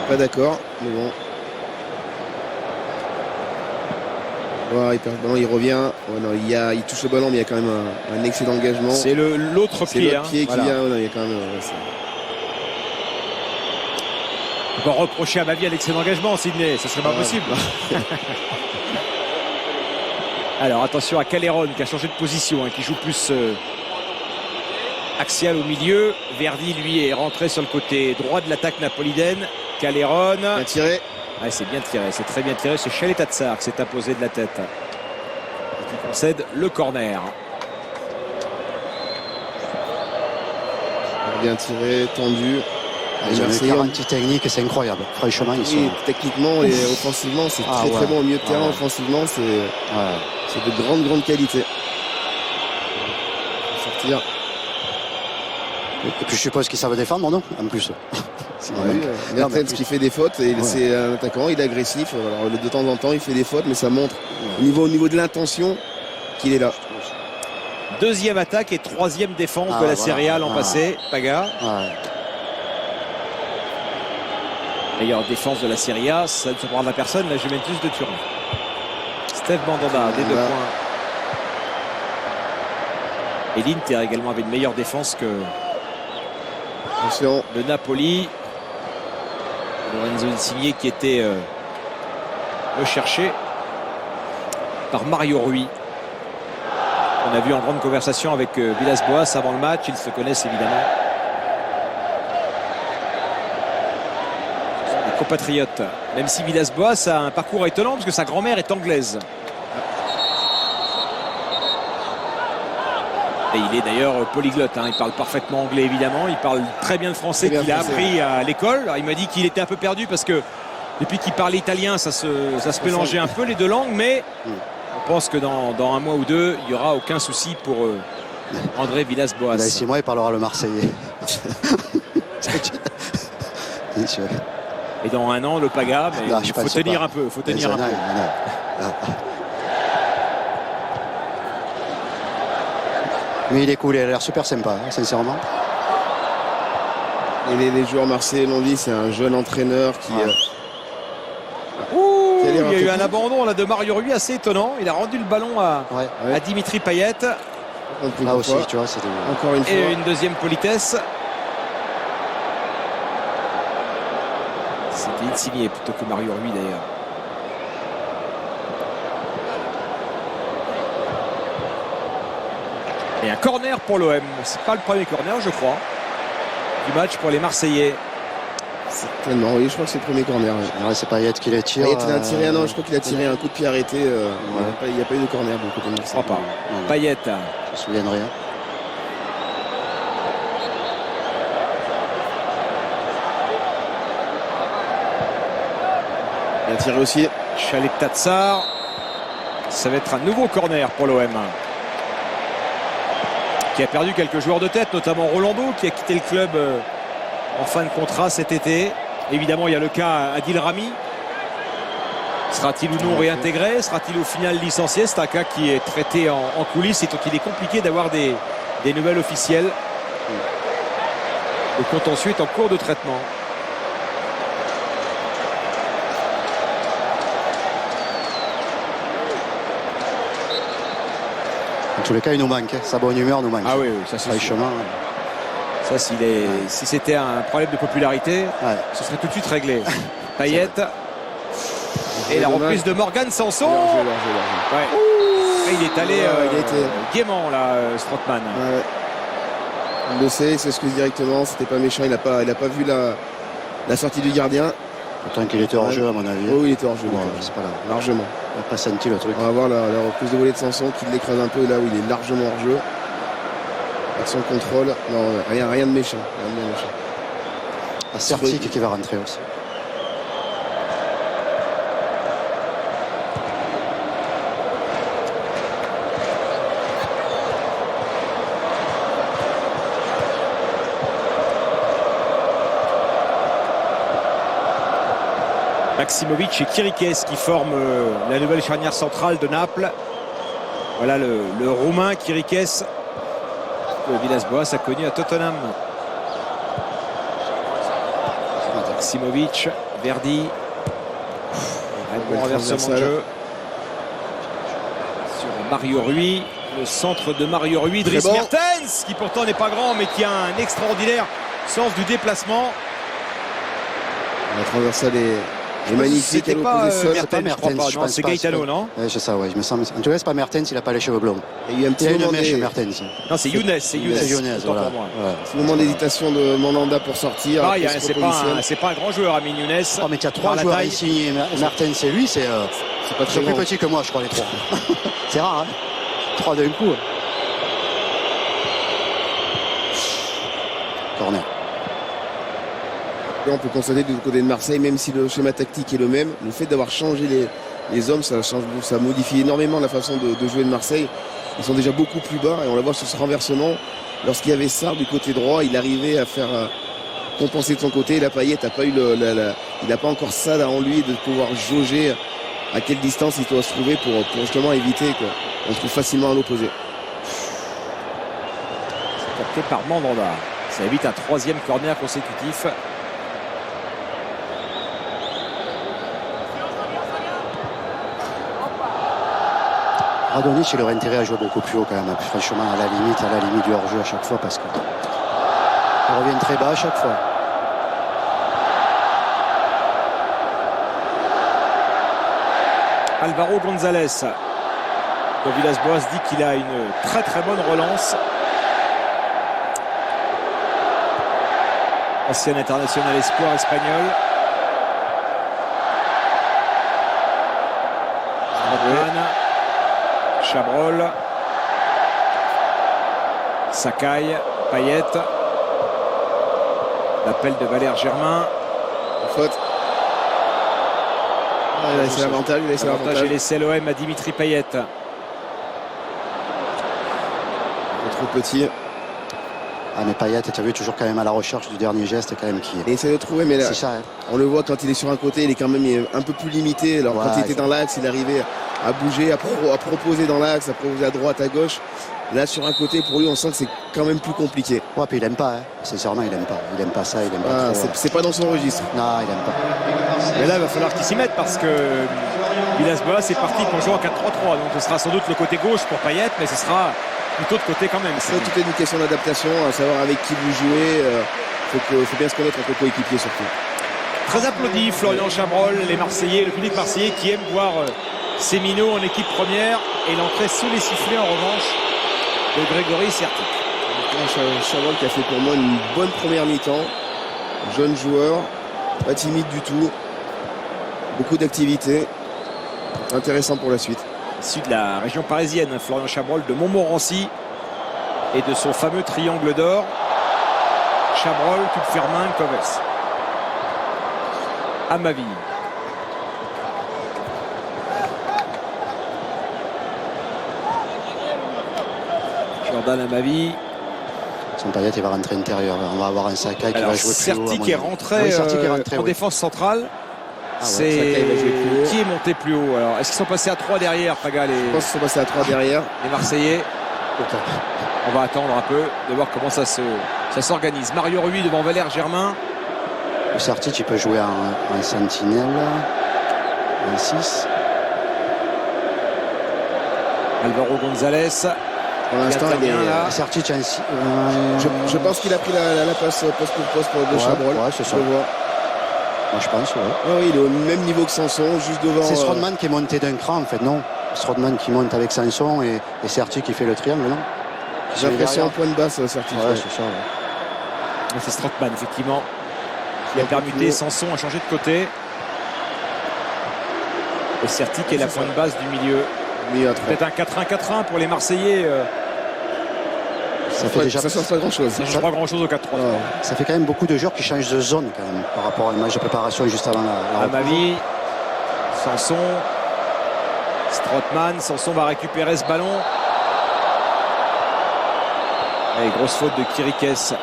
Speaker 2: Pas d'accord, mais bon. Ouais, il perd le ballon, il revient. Ouais, non, il touche le ballon, mais il y a quand même un excès d'engagement.
Speaker 1: C'est l'autre pied.
Speaker 2: Pied qui vient. Ouais, il y a quand même.
Speaker 1: On peut reprocher à Mavi un excès d'engagement, Sidney. Ça serait pas possible. Alors attention à Calleron qui a changé de position, qui joue plus axial au milieu. Verdi, lui, est rentré sur le côté droit de l'attaque napolitaine. Calleron.
Speaker 2: Bien tiré.
Speaker 1: Ouais, c'est bien tiré, c'est très bien tiré. C'est Chaletatsar qui s'est imposé de la tête et qui concède le corner.
Speaker 2: Bien tiré, tendu.
Speaker 3: Ils ont une garantie technique, c'est incroyable. Franchement, ils sont...
Speaker 2: Techniquement et offensivement, c'est très bon au milieu de terrain. Offensivement, c'est de grande qualité. Sortir.
Speaker 3: Et puis je suppose qu'ils savent défendre, non? En plus.
Speaker 2: Mertens qui fait des fautes, et c'est un attaquant, il est agressif. Alors, de temps en temps, il fait des fautes, mais ça montre au niveau de l'intention qu'il est là.
Speaker 1: Deuxième attaque et troisième défense de la Serie A l'an passé. Paga. Meilleure défense de la Serie A, ça ne surprendra la personne, la Juventus de Turin. Steve Mandanda, des 2 points. Et l'Inter également avait une meilleure défense que le Napoli. Lorenzo Insigne qui était recherché par Mario Rui. On a vu en grande conversation avec Villas-Boas avant le match, ils se connaissent évidemment. compatriote. Même si Villas-Boas a un parcours étonnant parce que sa grand-mère est anglaise. Et il est d'ailleurs polyglotte, hein. Il parle parfaitement anglais évidemment, il parle très bien le français
Speaker 2: Très bien
Speaker 1: qu'il a
Speaker 2: français,
Speaker 1: appris à l'école. Alors, il m'a dit qu'il était un peu perdu parce que depuis qu'il parlait italien, ça se mélangeait un peu les deux langues, mais on pense que dans un mois ou deux, il n'y aura aucun souci pour André Villas-Boas.
Speaker 3: Dans 6 mois, il parlera le Marseillais.
Speaker 1: Et dans un an, le Paga, mais
Speaker 3: Non,
Speaker 1: il
Speaker 3: je
Speaker 1: faut
Speaker 3: pense
Speaker 1: tenir
Speaker 3: pas.
Speaker 1: un peu. Faut tenir un peu.
Speaker 3: Mais il est cool, il a l'air super sympa, hein, sincèrement.
Speaker 2: Et les joueurs marseillais l'ont dit, c'est un jeune entraîneur qui...
Speaker 1: Ouh,
Speaker 2: Quel est
Speaker 1: il y a eu
Speaker 2: un
Speaker 1: un abandon là, de Mario Rui assez étonnant. Il a rendu le ballon à Dimitri Payet.
Speaker 3: Là aussi, tu vois, c'était...
Speaker 2: Encore une fois.
Speaker 1: Et une deuxième politesse. C'était Insigne plutôt que Mario Rui d'ailleurs. Et un corner pour l'OM. C'est pas le premier corner, je crois, du match pour les Marseillais.
Speaker 2: Certainement, oui, je crois que c'est le premier corner.
Speaker 3: Ouais, c'est Payet qui le tire.
Speaker 2: Payet, il a tiré, non, je crois qu'il a tiré un coup de pied arrêté. Il n'y a pas eu de corner de côté de
Speaker 1: Je
Speaker 2: Marseille.
Speaker 1: crois pas.
Speaker 3: Non.
Speaker 1: Payet.
Speaker 3: Je me souviens de rien.
Speaker 2: Il a tiré aussi.
Speaker 1: Chalet Tatsar. Ça va être un nouveau corner pour l'OM. Qui a perdu quelques joueurs de tête, notamment Rolando, qui a quitté le club en fin de contrat cet été. Évidemment, il y a le cas Adil Rami. Sera-t-il ou non réintégré? Sera-t-il au final licencié? C'est un cas qui est traité en coulisses et donc il est compliqué d'avoir des nouvelles officielles. Le contentieux est en cours de traitement.
Speaker 3: En tous les cas, il nous manque. Sa bonne humeur nous manque.
Speaker 1: Ah oui, ça c'est sûr.
Speaker 3: Franchement.
Speaker 1: Ça, si c'était un problème de popularité, ce serait tout de suite réglé. Payet. Et la reprise de Morgan Sanson. Ouais. Et il est allé gaiement là, Strootman.
Speaker 2: Ouais. Il le sait, il s'excuse directement, c'était pas méchant, il n'a pas vu la sortie du gardien.
Speaker 3: Pourtant qu'il était hors jeu à mon avis.
Speaker 2: Oh, il était hors jeu.
Speaker 3: C'est pas là.
Speaker 2: Largement.
Speaker 3: On n'a pas senti le truc.
Speaker 2: On va voir la reprise de volée de Sanson qui l'écrase un peu là où il est largement hors jeu. Avec son contrôle. Non, rien de méchant. Rien de méchant.
Speaker 3: Certic qui va rentrer aussi.
Speaker 1: Maximovic et Kirikes qui forment la nouvelle charnière centrale de Naples. Voilà le Roumain Kirikes que Villas-Boas a connu à Tottenham. Maximovic, Verdi. Un bon renversement de jeu sur Mario Rui. Le centre de Mario Rui, Dries Mertens, qui pourtant n'est pas grand mais qui a un extraordinaire sens du déplacement.
Speaker 2: La transversale est magnifique.
Speaker 1: C'était pas
Speaker 3: Mertens,
Speaker 1: je crois pas. C'est Gaetano, non?
Speaker 3: C'est ça, ouais. Je me semble. En tout cas, c'est pas Mertens, il n'a pas les cheveux blonds.
Speaker 2: Et il y a un petit
Speaker 3: Il a une
Speaker 2: moment
Speaker 3: mèche, Mertens.
Speaker 1: Non, c'est Younes. C'est
Speaker 3: Younes, voilà.
Speaker 1: Pour moi.
Speaker 2: petit moment d'hésitation de Mandanda pour sortir.
Speaker 1: Pareil, c'est pas un grand joueur, Amin Younes.
Speaker 3: Oh, mais il y a 3 joueurs ici. Mertens et lui, c'est
Speaker 2: pas très
Speaker 3: plus
Speaker 2: grand.
Speaker 3: petit que moi, je crois, les 3. C'est rare, hein. 3 d'un coup. Corner.
Speaker 2: Là, on peut constater du côté de Marseille, même si le schéma tactique est le même, le fait d'avoir changé les hommes, ça modifie énormément la façon de jouer de Marseille. Ils sont déjà beaucoup plus bas et on la voit sur ce renversement. Lorsqu'il y avait Sarr du côté droit, il arrivait à faire compenser de son côté. La Payet n'a pas eu il n'a pas encore ça là en lui de pouvoir jauger à quelle distance il doit se trouver pour justement éviter qu'on se trouve facilement à l'opposé.
Speaker 1: C'est capté par Mandanda. Ça évite un 3e corner consécutif.
Speaker 3: Radonjic, il aurait intérêt à jouer beaucoup plus haut quand même. Franchement, à la limite du hors-jeu à chaque fois parce qu'il revient très bas à chaque fois.
Speaker 1: Alvaro González. Villas-Boas dit qu'il a une très très bonne relance. Ancien international espoir espagnol. Chabrol. Sakai, Payet. L'appel de Valère Germain.
Speaker 2: Faute. Il a laissé l'avantage.
Speaker 1: L'avantage est laissé à l'OM à Dimitri Payet.
Speaker 2: Trop petit.
Speaker 3: Ah mais Payet, tu as vu, toujours quand même à la recherche du dernier geste quand même qui
Speaker 2: Il essaie de trouver, mais là,
Speaker 3: c'est ça, hein.
Speaker 2: on le voit quand il est sur un côté, il est quand même un peu plus limité. Alors
Speaker 3: Ouais,
Speaker 2: quand il était dans l'axe, il arrivait à bouger, à proposer dans l'axe, à proposer à droite, à gauche. Là sur un côté, pour lui, on sent que c'est quand même plus compliqué.
Speaker 3: Ouais, puis il aime pas, hein. Sincèrement il aime pas. Il aime pas ça, il aime pas trop.
Speaker 2: C'est pas dans son registre.
Speaker 3: Non, il aime pas.
Speaker 1: Mais là, il va falloir qu'il s'y mette parce que Villas-Boas est parti pour jouer en 4-3-3. Donc ce sera sans doute le côté gauche pour Payet, mais ce sera plutôt de côté quand même.
Speaker 2: C'est tout est une question d'adaptation, à savoir avec qui vous jouez. Faut bien se connaître entre coéquipiers surtout.
Speaker 1: Très applaudi Florian Chabrol, les Marseillais, le public marseillais qui aime voir ses minots en équipe première, et l'entrée sous les sifflets en revanche de Grégory Sertic.
Speaker 2: Chabrol qui a fait pour moi une bonne première mi-temps. Jeune joueur, pas timide du tout. Beaucoup d'activité. Intéressant pour la suite.
Speaker 1: Issu de la région parisienne, Florian Chabrol de Montmorency et de son fameux triangle d'or. Chabrol, Kupferman, Koves. Amavi. Jordan Amavi.
Speaker 3: Son Payet il va rentrer intérieur. On va avoir un Sakai qui va jouer plus haut.
Speaker 1: Sertic est rentré,
Speaker 3: Oui, Sertic est rentré,
Speaker 1: en
Speaker 3: oui.
Speaker 1: défense centrale.
Speaker 3: Ah ouais,
Speaker 1: C'est
Speaker 2: Sakai va jouer plus haut.
Speaker 1: qui est monté plus haut alors? Est-ce qu'ils sont passés à 3 derrière, Paga,
Speaker 2: Je pense qu'ils sont passés à 3 derrière.
Speaker 1: les Marseillais? On va attendre un peu de voir comment ça s'organise. Mario Rui devant Valère Germain.
Speaker 3: Le Sertic il peut jouer en sentinelle, en 6.
Speaker 1: Alvaro González.
Speaker 2: Pour l'instant, il est,
Speaker 1: là.
Speaker 3: Sertic en 6.
Speaker 2: je pense qu'il a pris la passe poste pour poste de Chabrol.
Speaker 3: Ouais, c'est ça.
Speaker 2: Je le vois.
Speaker 3: Moi je pense, ouais.
Speaker 2: Oui, il est au même niveau que Sanson, juste devant.
Speaker 3: C'est Strootman qui est monté d'un cran en fait, non? Strootman qui monte avec Sanson et Sertic qui fait le triangle, non?
Speaker 2: J'ai l'impression en point de basse, certifié.
Speaker 3: Ouais, c'est ça, ouais.
Speaker 1: C'est Strootman, effectivement, qui a permuté Sanson à changer de côté. Et Sertic est la pointe basse du milieu. Peut-être un 4-1-4-1 pour les Marseillais.
Speaker 3: Ça fait déjà.
Speaker 2: Ça change pas grand chose.
Speaker 1: Ça ne change pas grand-chose au 4-3.
Speaker 3: Ça fait quand même beaucoup de joueurs qui changent de zone quand même par rapport à un match de préparation juste avant la reprise.
Speaker 1: Amavi, Sanson, Strootman. Sanson va récupérer ce ballon. Et grosse faute de Kirikes.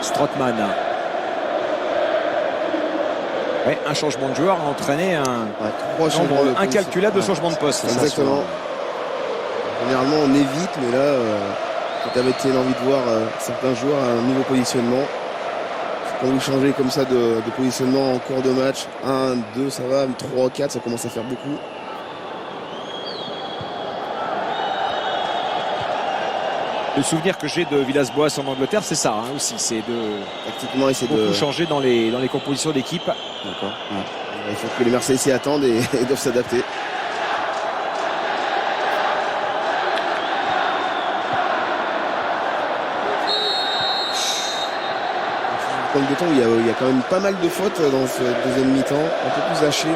Speaker 1: Strootman. Ouais, un changement de joueur a entraîné un nombre incalculable de changements de poste.
Speaker 2: Exactement. Généralement on évite, mais là c'est avec qui a envie de voir certains joueurs à un nouveau positionnement. Quand vous changez comme ça de positionnement en cours de match, 1, 2 ça va, 3, 4 ça commence à faire beaucoup.
Speaker 1: Le souvenir que j'ai de Villas-Boas en Angleterre, c'est ça aussi, c'est de
Speaker 2: Tactiquement, il
Speaker 1: beaucoup changer dans les compositions d'équipe.
Speaker 3: D'accord. Ouais.
Speaker 2: Il faut que les Marseillais s'y attendent et doivent s'adapter. Comme de temps, il y a quand même pas mal de fautes dans ce deuxième mi-temps, un peu plus haché,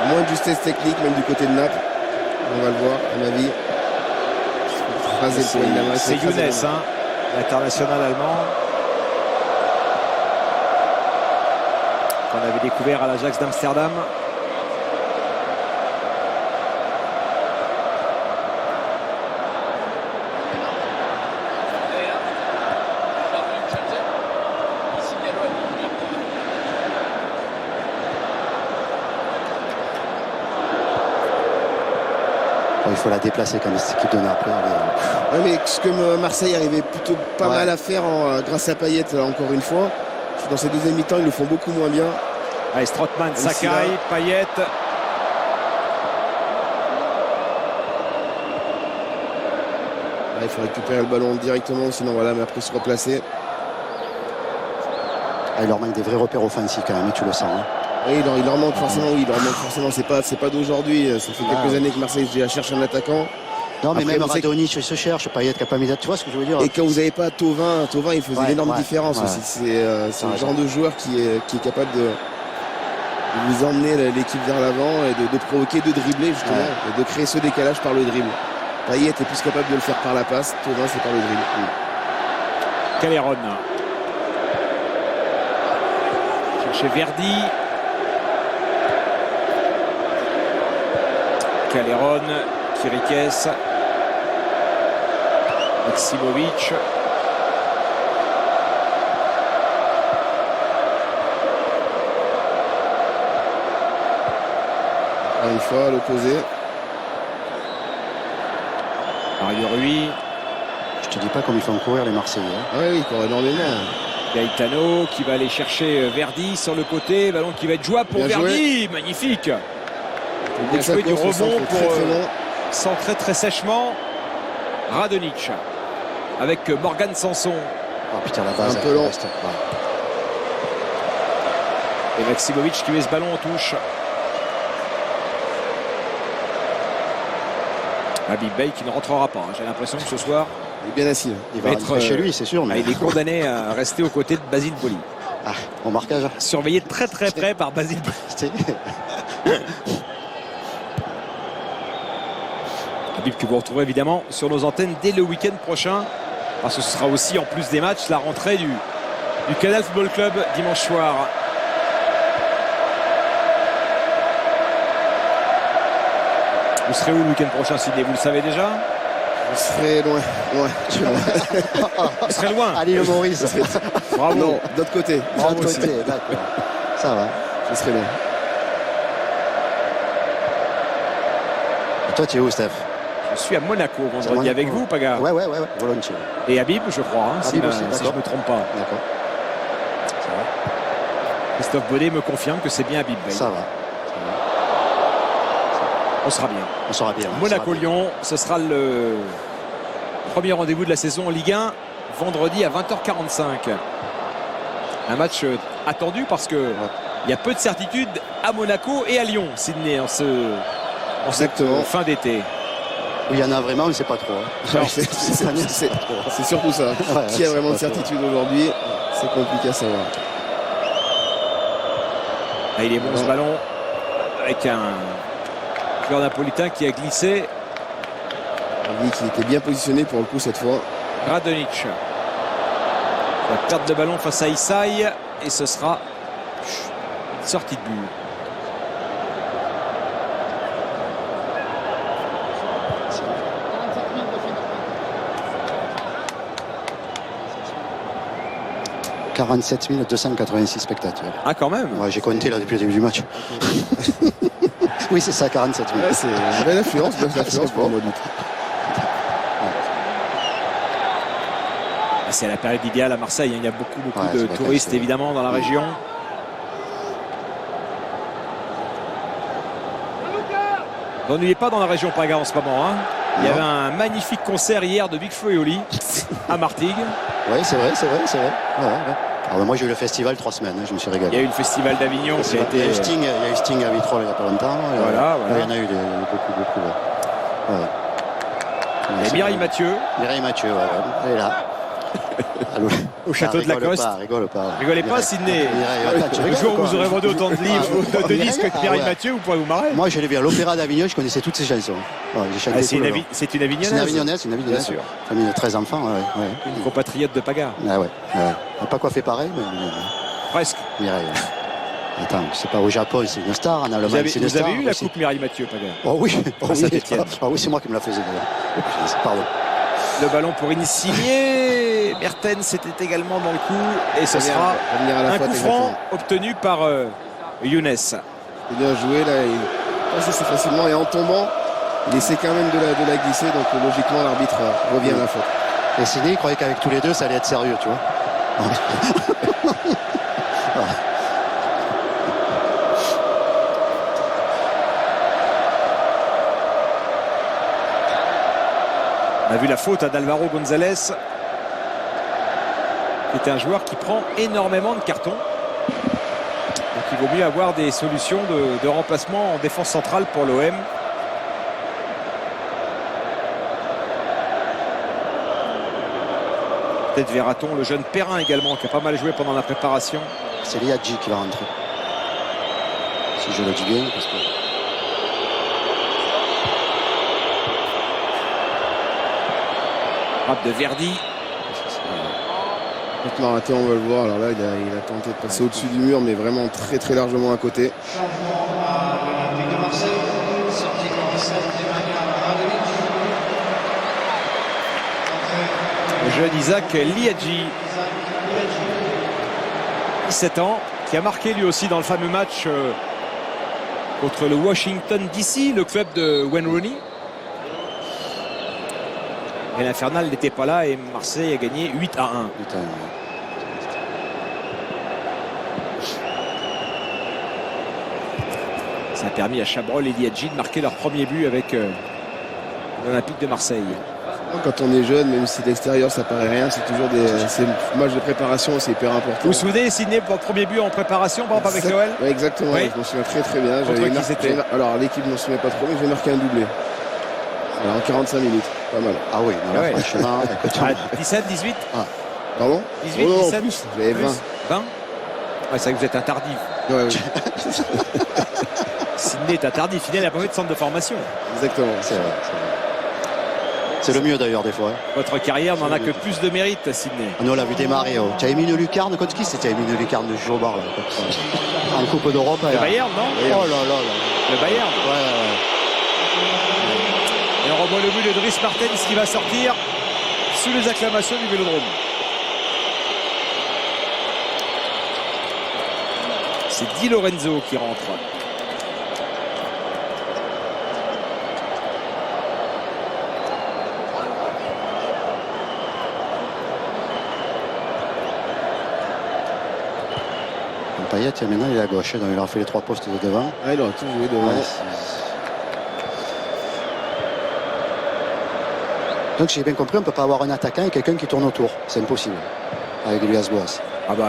Speaker 2: moins de justesse technique, même du côté de Naples. On va le voir, à mon avis.
Speaker 1: C'est Younes, l'international allemand, qu'on avait découvert à l'Ajax d'Amsterdam.
Speaker 3: Il faut la déplacer quand même cette équipe de Naples.
Speaker 2: Ouais, mais ce que Marseille arrivait plutôt pas mal à faire grâce à Payet encore une fois. Dans ces deuxième mi-temps, ils le font beaucoup moins bien.
Speaker 1: Allez, Strootman, Sakai, Payet.
Speaker 2: Il faut récupérer le ballon directement, sinon voilà, mais après se replacer.
Speaker 3: Il leur manque des vrais repères offensifs quand même, tu le sens.
Speaker 2: Oui, il leur manque forcément, c'est pas d'aujourd'hui. Ça fait quelques années que Marseille cherche un attaquant.
Speaker 3: Non, mais
Speaker 2: Après,
Speaker 3: même
Speaker 2: vous savez
Speaker 3: Radonjic, il se cherche, Payet, Capamida, tu vois ce que je veux dire?
Speaker 2: Et quand vous n'avez pas Thauvin, il faisait
Speaker 3: Ouais,
Speaker 2: d'énormes
Speaker 3: ouais,
Speaker 2: différences
Speaker 3: ouais.
Speaker 2: aussi. C'est le genre de joueur qui est capable de vous emmener l'équipe vers l'avant et de provoquer, de dribbler justement,
Speaker 3: Ouais.
Speaker 2: et de créer ce décalage par le dribble. Payet est plus capable de le faire par la passe, Thauvin c'est par le dribble.
Speaker 7: Calleron. Chercher Verdi. Calleron, Kirikes, Maksimovic.
Speaker 2: Encore une fois, à l'opposé.
Speaker 7: Mario Rui,
Speaker 3: Je te dis pas comme ils font courir les Marseillais. Hein.
Speaker 2: Ah oui, il court énormément.
Speaker 7: Gaetano qui va aller chercher Verdi sur le côté. Ballon qui va être jouable pour
Speaker 2: Bien
Speaker 7: Verdi. Magnifique.
Speaker 2: Bien
Speaker 7: Jouer du
Speaker 2: Sakho, son
Speaker 7: rebond
Speaker 2: centre
Speaker 7: pour
Speaker 2: très long.
Speaker 7: centrer très sèchement. Radonjic avec Morgan Sanson
Speaker 3: Oh putain, la base.
Speaker 2: Un peu long.
Speaker 3: reste. Ouais.
Speaker 7: et Maksimovic qui met ce ballon en touche. Habib Bey qui ne rentrera pas. J'ai l'impression que ce soir,
Speaker 2: Il est bien assis.
Speaker 3: Il va
Speaker 7: Être,
Speaker 3: rentrer chez lui, c'est sûr. Mais...
Speaker 7: il est condamné à rester aux côtés de Basile Boli.
Speaker 3: Ah, au marquage.
Speaker 7: Surveillé de très très près par Basile Boli.
Speaker 3: C'est-
Speaker 7: Habib que vous retrouverez évidemment sur nos antennes dès le week-end prochain. Parce que ce sera aussi en plus des matchs la rentrée du Canal Football Club dimanche soir. Vous serez où le week-end prochain, Sidney? Vous le savez déjà?
Speaker 2: Je serai loin. Je suis loin.
Speaker 7: Vous serez loin.
Speaker 3: Allez, le Maurice.
Speaker 7: Bravo.
Speaker 2: Non, d'autre côté.
Speaker 3: Bravo,
Speaker 7: Bravo,
Speaker 3: côté, d'accord. Ça va.
Speaker 2: Je serai loin.
Speaker 3: Et toi, tu es où, Steph?
Speaker 7: Je suis à Monaco vendredi
Speaker 3: Monaco.
Speaker 7: avec vous, Paga.
Speaker 3: Ouais, volontiers.
Speaker 7: Et Habib, je crois, hein, si,
Speaker 3: Habib aussi,
Speaker 7: si je
Speaker 3: d'accord.
Speaker 7: ne me trompe pas.
Speaker 3: D'accord. Ça va.
Speaker 7: Christophe Bonnet me confirme que c'est bien Habib Bey.
Speaker 3: Ça va.
Speaker 7: On sera bien.
Speaker 3: On sera bien. on sera bien.
Speaker 7: Monaco-Lyon, ce sera le premier rendez-vous de la saison en Ligue 1, vendredi à 20h45. Un match attendu parce que il y a peu de certitudes à Monaco et à Lyon, Sidney, en cette
Speaker 2: Exactement.
Speaker 7: fin d'été.
Speaker 3: Oui, il y en a vraiment, mais c'est pas trop. Hein.
Speaker 2: Alors, c'est surtout ça.
Speaker 3: Ouais,
Speaker 2: Qui a
Speaker 3: c'est
Speaker 2: vraiment de
Speaker 3: pas trop.
Speaker 2: certitude aujourd'hui? C'est compliqué à savoir.
Speaker 7: Ah, il est bon ce ballon avec un joueur napolitain qui a glissé.
Speaker 2: Lui qui était bien positionné pour le coup cette fois.
Speaker 7: Radonjic. La perte de ballon face à Isaï et ce sera une sortie de but.
Speaker 3: – 47 286 spectateurs.
Speaker 7: Ah quand même.
Speaker 3: Ouais, j'ai compté là depuis le début du match. Oui, c'est ça, 47 000.
Speaker 2: Ouais, c'est une belle influence pour un audit.
Speaker 7: C'est la période idéale à Marseille. Il y a beaucoup
Speaker 3: Ouais,
Speaker 7: de
Speaker 3: c'est pas
Speaker 7: touristes
Speaker 3: facile.
Speaker 7: évidemment dans la région. Vous n'ennuyez pas dans la région Paga en ce moment. Hein. Il y avait un magnifique concert hier de Big Flo et Oli à Martigues.
Speaker 3: Oui, c'est vrai. Ouais. Alors, moi, j'ai eu le festival 3 semaines, hein, je me suis régalé.
Speaker 7: Il y a eu le festival d'Avignon qui a
Speaker 3: Il y a
Speaker 7: été.
Speaker 3: eu Sting, à Vitrolles il n'y a pas longtemps.
Speaker 7: Voilà.
Speaker 3: Il y en a eu beaucoup. Ouais.
Speaker 7: Et Mireille Mathieu
Speaker 3: Mireille Mathieu, elle est là. Allô.
Speaker 7: au château de la Coste.
Speaker 3: Rigole pas.
Speaker 7: Rigolez pas,
Speaker 3: Mireille.
Speaker 7: Sidney.
Speaker 3: Mireille, tu
Speaker 7: Le
Speaker 3: rigoles,
Speaker 7: jour où
Speaker 3: quoi.
Speaker 7: vous aurez vendu autant de livres, de disques que Mireille
Speaker 3: ouais.
Speaker 7: Mathieu, vous pourrez vous marrer.
Speaker 3: Moi, je l'ai vu à l'Opéra d'Avignon, je connaissais toutes ses chansons. Ouais, j'ai chanté
Speaker 7: Ah, c'est
Speaker 3: tout
Speaker 7: une,
Speaker 3: le long.
Speaker 7: c'est une
Speaker 3: C'est une
Speaker 7: Avignonnaise.
Speaker 3: Avignonnaise.
Speaker 7: Bien sûr.
Speaker 3: Famille de 13 enfants, ouais.
Speaker 7: Une compatriote de Paga.
Speaker 3: Ah ouais. Elle n'a pas coiffé pareil, mais
Speaker 7: Presque.
Speaker 3: Mireille. Attends, c'est pas au Japon, c'est une star, en Allemagne, c'est une
Speaker 7: Vous
Speaker 3: star.
Speaker 7: avez eu la
Speaker 3: aussi.
Speaker 7: coupe Mireille Mathieu, Paga?
Speaker 3: Oh oui,
Speaker 7: À Saint-Étienne.
Speaker 3: c'est moi qui me la faisais d'ailleurs. Pardon.
Speaker 7: Le ballon pour Insigné. Mertens c'était également dans le coup. Et ce sera
Speaker 2: Revenir à la
Speaker 7: un
Speaker 2: faute,
Speaker 7: coup
Speaker 2: exactement.
Speaker 7: franc obtenu par Younes.
Speaker 2: C'est bien joué là. Il passe assez facilement et en tombant, il essaie quand même de la glisser. Donc logiquement, l'arbitre revient à la faute.
Speaker 3: Et Sidney, il croyait qu'avec tous les deux, ça allait être sérieux, tu vois.
Speaker 7: On a vu la faute à d'Alvaro González, qui est un joueur qui prend énormément de cartons. Donc il vaut mieux avoir des solutions de remplacement en défense centrale pour l'OM. Peut-être verra-t-on le jeune Perrin également qui a pas mal joué pendant la préparation.
Speaker 3: C'est Liadji qui va rentrer. Si je le dis bien, parce que...
Speaker 7: Frappe de Verdi.
Speaker 2: Maintenant raté, on va le voir. Alors là, il a tenté de passer au-dessus du mur, mais vraiment très très largement à côté.
Speaker 7: Le jeune Isaac Liadji, 17 ans, qui a marqué lui aussi dans le fameux match contre le Washington DC, le club de Wayne Rooney. Et l'Infernal n'était pas là et Marseille a gagné 8-1. Ça a permis à Chabrol et Liadji de marquer leur premier but avec l'Olympique de Marseille.
Speaker 2: Quand on est jeune, même si de l'extérieur ça paraît rien, c'est toujours des matchs de préparation, c'est hyper important.
Speaker 7: Vous vous souvenez, Sidney, pour le premier but en préparation, par exemple avec l'OL?
Speaker 2: Ouais, exactement,
Speaker 7: Oui.
Speaker 2: je m'en souviens très bien.
Speaker 7: Contre qui c'était?
Speaker 2: Alors l'équipe ne m'en souvient pas trop, mais j'ai marqué un doublé. Alors, en 45 minutes, pas mal.
Speaker 3: Ah oui, non,
Speaker 7: Ouais.
Speaker 3: franchement, écoute,
Speaker 7: 17, 18
Speaker 2: Pardon?
Speaker 7: 18,
Speaker 2: Oh non,
Speaker 7: 17
Speaker 2: plus, j'avais 20.
Speaker 7: 20 Ouais, c'est vrai que vous êtes un tardif.
Speaker 2: Ouais, oui.
Speaker 7: Sidney est un tardif. Fidèle n'a pas fait de centre de formation.
Speaker 2: Exactement.
Speaker 3: c'est vrai. C'est le mieux d'ailleurs des fois.
Speaker 7: Votre carrière n'en a que plus de mérite, Sidney.
Speaker 3: Nous on l'a vu démarrer. Tu avais mis une lucarne contre qui c'était? Tu avais mis une lucarne de jeu au bar là. En Coupe d'Europe.
Speaker 7: Le Bayern, non?
Speaker 3: Oh là là.
Speaker 7: Le Bayern.
Speaker 3: Ouais.
Speaker 7: Et on revoit le but de Dries Martens qui va sortir sous les acclamations du Vélodrome. C'est Di Lorenzo qui rentre.
Speaker 3: Payet, maintenant il est à gauche, donc il a fait les 3 postes de devant.
Speaker 2: Ah, il aurait tout joué devant.
Speaker 3: Ouais, donc si j'ai bien compris, on ne peut pas avoir un attaquant et quelqu'un qui tourne autour. C'est impossible avec Villas-Boas.
Speaker 7: Ah bah,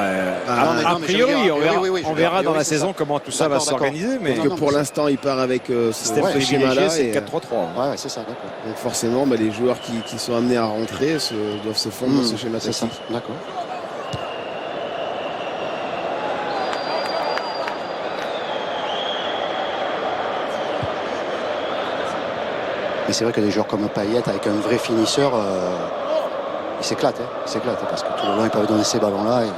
Speaker 7: a
Speaker 3: non, mais je veux
Speaker 7: priori,
Speaker 3: dire,
Speaker 7: on verra,
Speaker 3: oui,
Speaker 7: on verra dans la
Speaker 3: c'est
Speaker 7: saison
Speaker 3: ça.
Speaker 7: comment tout ça va
Speaker 3: D'accord,
Speaker 7: s'organiser. Mais
Speaker 2: Parce que pour l'instant, il part avec ce
Speaker 7: système
Speaker 3: ouais,
Speaker 7: privilégié,
Speaker 2: schéma-là.
Speaker 7: c'est
Speaker 2: et,
Speaker 7: 4-3-3.
Speaker 3: Ouais, c'est ça, d'accord.
Speaker 2: donc forcément, les joueurs qui sont amenés à rentrer doivent se fondre dans ce schéma
Speaker 3: C'est ça,
Speaker 2: tactique.
Speaker 3: d'accord. Mais c'est vrai que des joueurs comme Payet avec un vrai finisseur, il s'éclate, parce que tout le long ils peuvent donner ces ballons-là.
Speaker 2: Et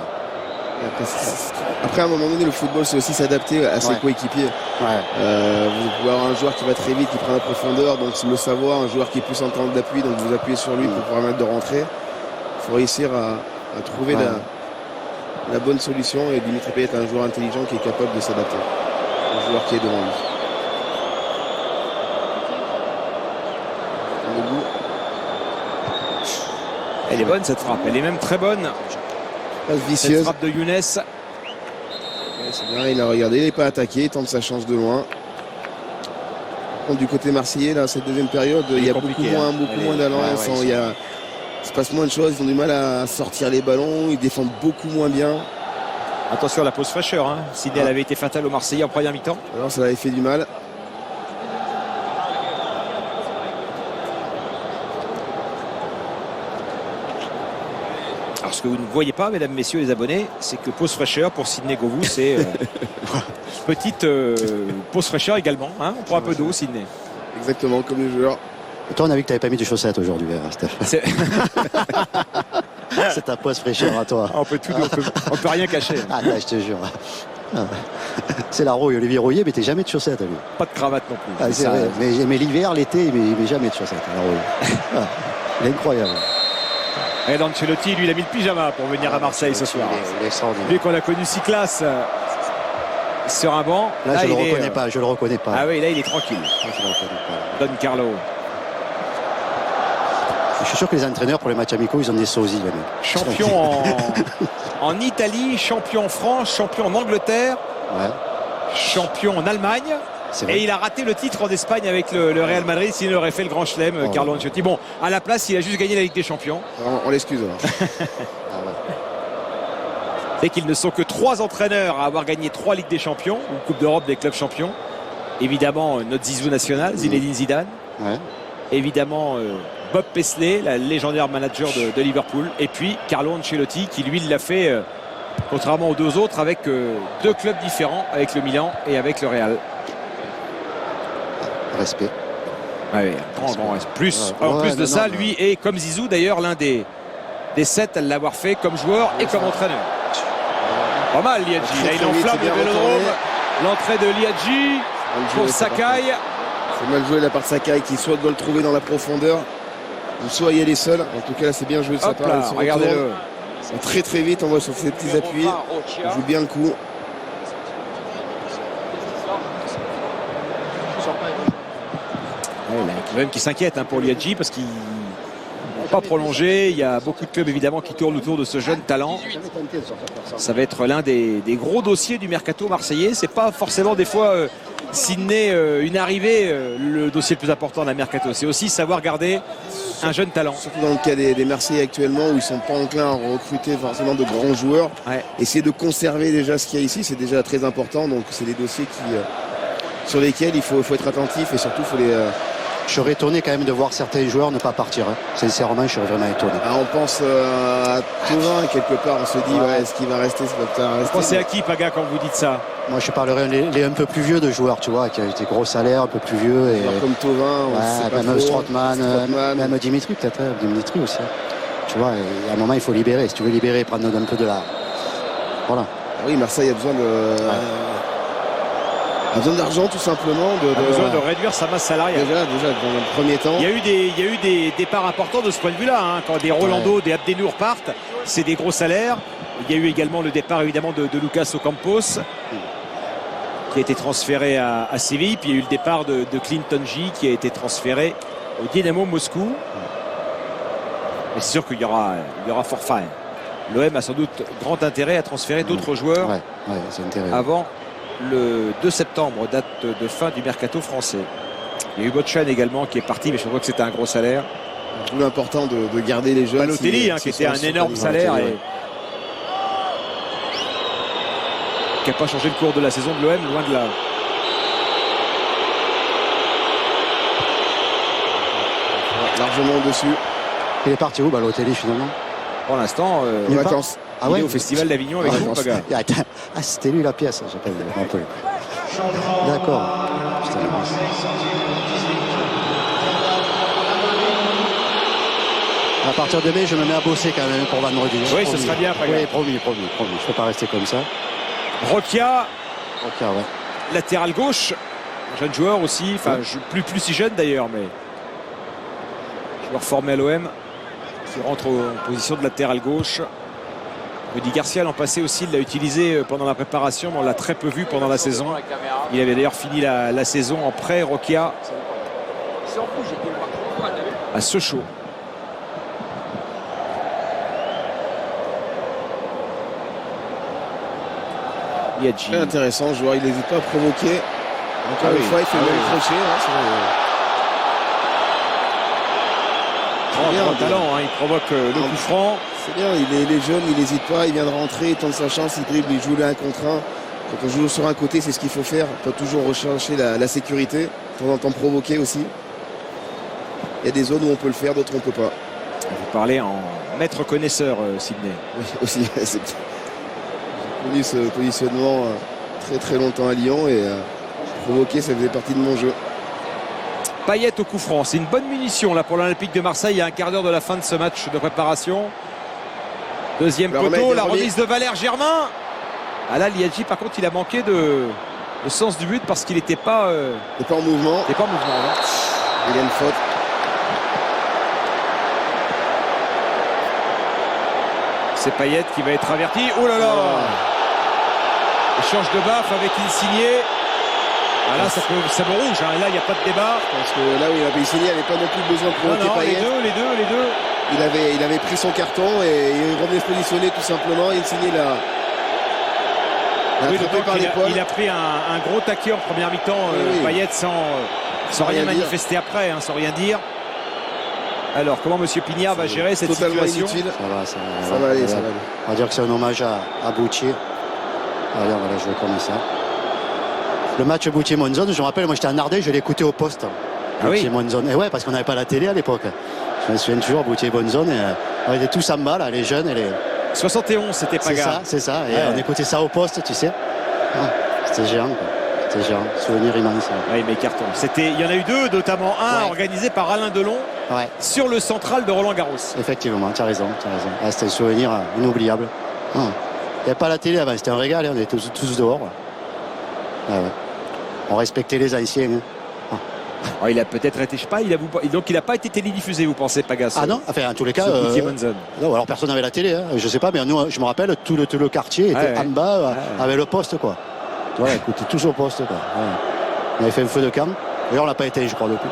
Speaker 2: après, à un moment donné, le football, c'est aussi s'adapter à ses
Speaker 3: Ouais.
Speaker 2: coéquipiers. Vous pouvez avoir un joueur qui va très vite, qui prend la profondeur, donc le savoir, un joueur qui est plus en temps d'appui, donc vous appuyez sur lui pour pouvoir mettre de rentrer. Il faut réussir à trouver la bonne solution, et Dimitri Payet est un joueur intelligent qui est capable de s'adapter au joueur qui est devant lui.
Speaker 7: Elle est bonne cette frappe, elle est même très bonne.
Speaker 2: Passe
Speaker 7: Cette
Speaker 2: vicieuse.
Speaker 7: frappe de Younes.
Speaker 2: Ouais, c'est bien, il a regardé, il n'est pas attaqué, il tente sa chance de loin. Par contre, du côté marseillais, là, cette deuxième période, il y a beaucoup
Speaker 7: compliqué,
Speaker 2: moins,
Speaker 7: hein.
Speaker 2: beaucoup moins d'allant. Il se passe moins de choses, ils ont du mal à sortir les ballons, ils défendent beaucoup moins bien.
Speaker 7: Attention à la pause fraîcheur. Hein. Sidney, elle avait été fatale aux Marseillais en première mi-temps.
Speaker 2: Alors ça avait fait du mal.
Speaker 7: Alors ce que vous ne voyez pas, mesdames, messieurs les abonnés, c'est que pause fraîcheur pour Sidney Govou, c'est petite pause fraîcheur également. Hein. On prend un peu d'eau, Sidney.
Speaker 2: Exactement, comme les joueurs.
Speaker 3: Et toi, on a vu que tu n'avais pas mis de chaussettes aujourd'hui, Steph.
Speaker 7: C'est-
Speaker 3: C'est ta pause fraîcheur à toi.
Speaker 7: on peut peut rien cacher.
Speaker 3: Ah, là, je te jure. C'est la rouille, Olivier Rouillet, mais t'es jamais de chaussettes, lui.
Speaker 7: Pas de cravate non plus.
Speaker 3: Ah, c'est
Speaker 7: Ça,
Speaker 3: vrai. Mais l'hiver, l'été, il met jamais de chaussettes, la rouille. Ah, il est incroyable.
Speaker 7: Et Ancelotti, lui, il a mis le pyjama pour venir à Marseille ce soir.
Speaker 3: Il est extraordinaire.
Speaker 7: Lui qu'on a connu si classe sur un banc.
Speaker 3: Là, je
Speaker 7: il
Speaker 3: le
Speaker 7: est,
Speaker 3: reconnais pas, je le reconnais pas.
Speaker 7: Ah oui, là, il est tranquille.
Speaker 3: Je le reconnais pas.
Speaker 7: Don Carlo.
Speaker 3: Je suis sûr que les entraîneurs, pour les matchs amicaux, ils ont des sosies, les mecs.
Speaker 7: Champion en Italie, champion en France, champion en Angleterre,
Speaker 3: Ouais,
Speaker 7: champion en Allemagne.
Speaker 3: c'est
Speaker 7: Et
Speaker 3: vrai.
Speaker 7: il a raté le titre en Espagne avec le Real Madrid, s'il aurait fait le grand chelem,
Speaker 3: Oh.
Speaker 7: Carlo Ancelotti. Bon, à la place, il a juste gagné la Ligue des Champions.
Speaker 2: On l'excuse alors.
Speaker 3: Ah, ouais.
Speaker 7: Et qu'ils ne sont que 3 entraîneurs à avoir gagné 3 Ligues des Champions, ou Coupe d'Europe des clubs champions. Évidemment, notre Zizou national, Zinedine Zidane.
Speaker 3: Ouais.
Speaker 7: Évidemment, Bob Paisley, le légendaire manager de Liverpool, et puis Carlo Ancelotti qui lui l'a fait, contrairement aux deux autres, avec deux clubs différents, avec le Milan et avec le Real.
Speaker 3: Respect.
Speaker 7: Ouais, grand respect. En plus de ça, lui est comme Zizou d'ailleurs l'un des 7 à l'avoir fait comme joueur et comme entraîneur. Pas mal Liadji, là il enflamme le Vélodrome. L'entrée de Liadji pour Sakai.
Speaker 2: C'est mal joué la part de Sakai qui soit doit le trouver dans la profondeur ou soit y aller seul. En tout cas là c'est bien joué de sa
Speaker 7: Hop
Speaker 2: part.
Speaker 7: là, regardez-le.
Speaker 2: Ils sont très très vite, on voit sur ces petits appuis. Il joue bien le coup.
Speaker 7: Même qui s'inquiète pour Liadji parce qu'il n'a pas prolongé. Il y a beaucoup de clubs évidemment qui tournent autour de ce jeune talent. Ça va être l'un des gros dossiers du mercato marseillais. C'est pas forcément des fois Sydney une arrivée le dossier le plus important de la mercato. C'est aussi savoir garder un jeune talent.
Speaker 2: Surtout dans le cas des Marseillais actuellement où ils sont pas enclins à recruter forcément de grands joueurs.
Speaker 7: Ouais.
Speaker 2: Essayer de conserver déjà ce qu'il y a ici, c'est déjà très important. Donc c'est des dossiers sur lesquels il faut être attentif et surtout il faut les...
Speaker 3: Je serais étonné quand même de voir certains joueurs ne pas partir. Sincèrement, je serais vraiment étonné.
Speaker 2: on pense à Thauvin quelque part, on se dit est-ce qu'il va rester,
Speaker 7: Vous pensez à qui, Paga, quand vous dites ça?
Speaker 3: Moi, je parlerais les un peu plus vieux de joueurs, tu vois, qui ont des gros salaires, un peu plus vieux. Et...
Speaker 2: comme Thauvin,
Speaker 3: même Strootman, même Dimitri peut-être, Dimitri aussi. Tu vois, et à un moment, il faut libérer. Si tu veux libérer, prendre un peu de la... Voilà.
Speaker 2: Oui, Marseille a besoin a besoin d'argent tout simplement.
Speaker 7: A besoin de réduire sa masse salariale.
Speaker 2: Déjà dans le premier temps.
Speaker 7: Il y a eu des départs importants de ce point de vue-là. Quand des Rolando, des Abdenour partent, c'est des gros salaires. Il y a eu également le départ évidemment de Lucas Ocampos qui a été transféré à Séville. Puis il y a eu le départ de Clinton J qui a été transféréré au Dynamo Moscou. Mais c'est sûr qu'il y aura forfait. L'OM a sans doute grand intérêt à transférer d'autres joueurs avant le 2 septembre, date de fin du mercato français. Il y a eu Botchan également qui est parti, mais je crois que c'était un gros salaire.
Speaker 2: D'où l'important de garder les jeunes.
Speaker 7: Balotelli qui était un énorme salaire et qui n'a pas changé le cours de la saison de l'OM, loin de là.
Speaker 2: Largement au-dessus.
Speaker 3: Il est parti où Balotelli finalement?
Speaker 7: Pour l'instant,
Speaker 2: en vacances.
Speaker 7: Il est au Festival d'Avignon avec nous, Paga.
Speaker 3: C'était lui la pièce, j'appelle un peu. D'accord. À partir de mai, je me mets à bosser quand même pour vendredi.
Speaker 7: Oui, ce sera bien, Paga.
Speaker 3: Oui, promis. Je ne peux pas rester comme ça.
Speaker 7: Rokia,
Speaker 3: ouais.
Speaker 7: latéral gauche, jeune joueur aussi, enfin plus si jeune d'ailleurs, mais joueur formé à l'OM qui rentre en position de latéral gauche. Rudy Garcia l'an passé aussi, il l'a utilisé pendant la préparation, mais on l'a très peu vu pendant la saison. Il avait d'ailleurs fini la saison en prêt, Rokia, à Sochaux.
Speaker 2: Très intéressant, le joueur, il n'hésite pas à provoquer. Encore une fois, il fait le crochet.
Speaker 7: Grand talent, il provoque le coup franc.
Speaker 2: C'est bien, il est jeune, il n'hésite pas, il vient de rentrer, il tente sa chance, il dribble, il joue là 1 contre 1. Quand on joue sur un côté, c'est ce qu'il faut faire. On peut toujours rechercher la sécurité, de temps en temps provoquer aussi. Il y a des zones où on peut le faire, d'autres on ne peut pas.
Speaker 7: Vous parlez en maître connaisseur, Sydney.
Speaker 2: Oui, aussi, j'ai connu ce positionnement très très longtemps à Lyon et provoquer, ça faisait partie de mon jeu.
Speaker 7: Payet au coup franc, c'est une bonne munition là pour l'Olympique de Marseille. Il y a un quart d'heure de la fin de ce match de préparation. Deuxième poteau, la remise de Valère Germain. Là, Liadji, par contre, il a manqué de sens du but parce qu'il n'était pas
Speaker 2: en mouvement.
Speaker 7: Il
Speaker 2: y a une faute.
Speaker 7: C'est Payet qui va être averti. Oh là là, échange de baffe avec Insigné. Là, ça me rouge. Là, il n'y a pas de débat.
Speaker 2: Parce que là où il avait signé, il n'avait pas non plus besoin de provoquer Payet.
Speaker 7: Les deux.
Speaker 2: Il avait pris son carton et il revenait se positionner tout simplement. Insigné l'a attrapé par l'épaule.
Speaker 7: Il a pris un gros taquet en première mi-temps. Payet sans rien manifester après, sans rien dire. Alors, comment M. Pignard va gérer cette situation?
Speaker 2: Inutile.
Speaker 3: Ça va aller. On va dire que c'est un hommage à Boutier. Allez, on va la jouer comme ça. Le match Boutier-Monzon, je me rappelle, moi j'étais en Ardèche, je l'ai écouté au poste. Boutier-Monzon. Et ouais, parce qu'on n'avait pas la télé à l'époque. Je me souviens toujours, Boutier bonne zone. Et, on était tous en bas, là, les jeunes et les.
Speaker 7: 71, c'était Paga.
Speaker 3: C'est ça. Et
Speaker 7: Ouais.
Speaker 3: on écoutait ça au poste, tu sais. Ah, c'était géant, quoi. C'était géant. Souvenir immense.
Speaker 7: Oui, mais carton. Il y en a eu deux, notamment un
Speaker 3: Ouais.
Speaker 7: organisé par Alain Delon
Speaker 3: Ouais,
Speaker 7: sur le central de Roland Garros.
Speaker 3: effectivement, tu as raison. Ah, c'était un souvenir inoubliable. Il n'y avait pas la télé avant, c'était un régal, on était tous dehors. Là. Ah ouais. On respectait les anciens. Hein.
Speaker 7: Oh, il a peut-être été, je sais pas, donc il n'a pas été télédiffusé, vous pensez, Pagas?
Speaker 3: Ah non, enfin en tous les cas,
Speaker 7: Bonzone.
Speaker 3: non, alors personne n'avait la télé, hein. Je sais pas, mais nous, je me rappelle, tout le quartier était en bas avec le poste, quoi. Tu vois, écoutez, tous au poste, quoi. Ouais. On avait fait un feu de camp, d'ailleurs on l'a pas été, je crois, depuis.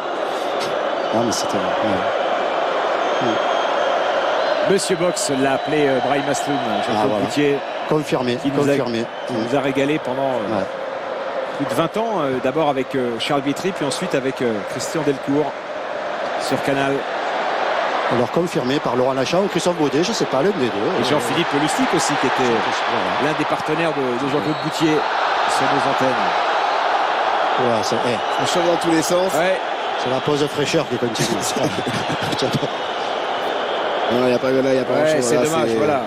Speaker 3: Non, mais c'était.
Speaker 7: Monsieur Box l'a appelé Brahim Asloum, Jean-Claude
Speaker 3: voilà.
Speaker 7: Boutier,
Speaker 3: Confirmé,
Speaker 7: qui nous
Speaker 3: confirmé.
Speaker 7: nous a régalé pendant plus de 20 ans, d'abord avec Charles Vitry, puis ensuite avec Christian Delcourt sur Canal.
Speaker 3: Alors confirmé par Laurent Lachat ou Christophe Baudet, je sais pas, l'un des deux.
Speaker 7: Et Jean-Philippe Lustig aussi, qui était l'un des partenaires de Jean-Claude Boutier sur nos antennes.
Speaker 3: Ouais,
Speaker 2: Ça change dans tous les sens.
Speaker 7: Ouais.
Speaker 3: c'est la pause de fraîcheur qui continue.
Speaker 2: Non, il n'y a pas grand chose.
Speaker 7: C'est dommage, voilà.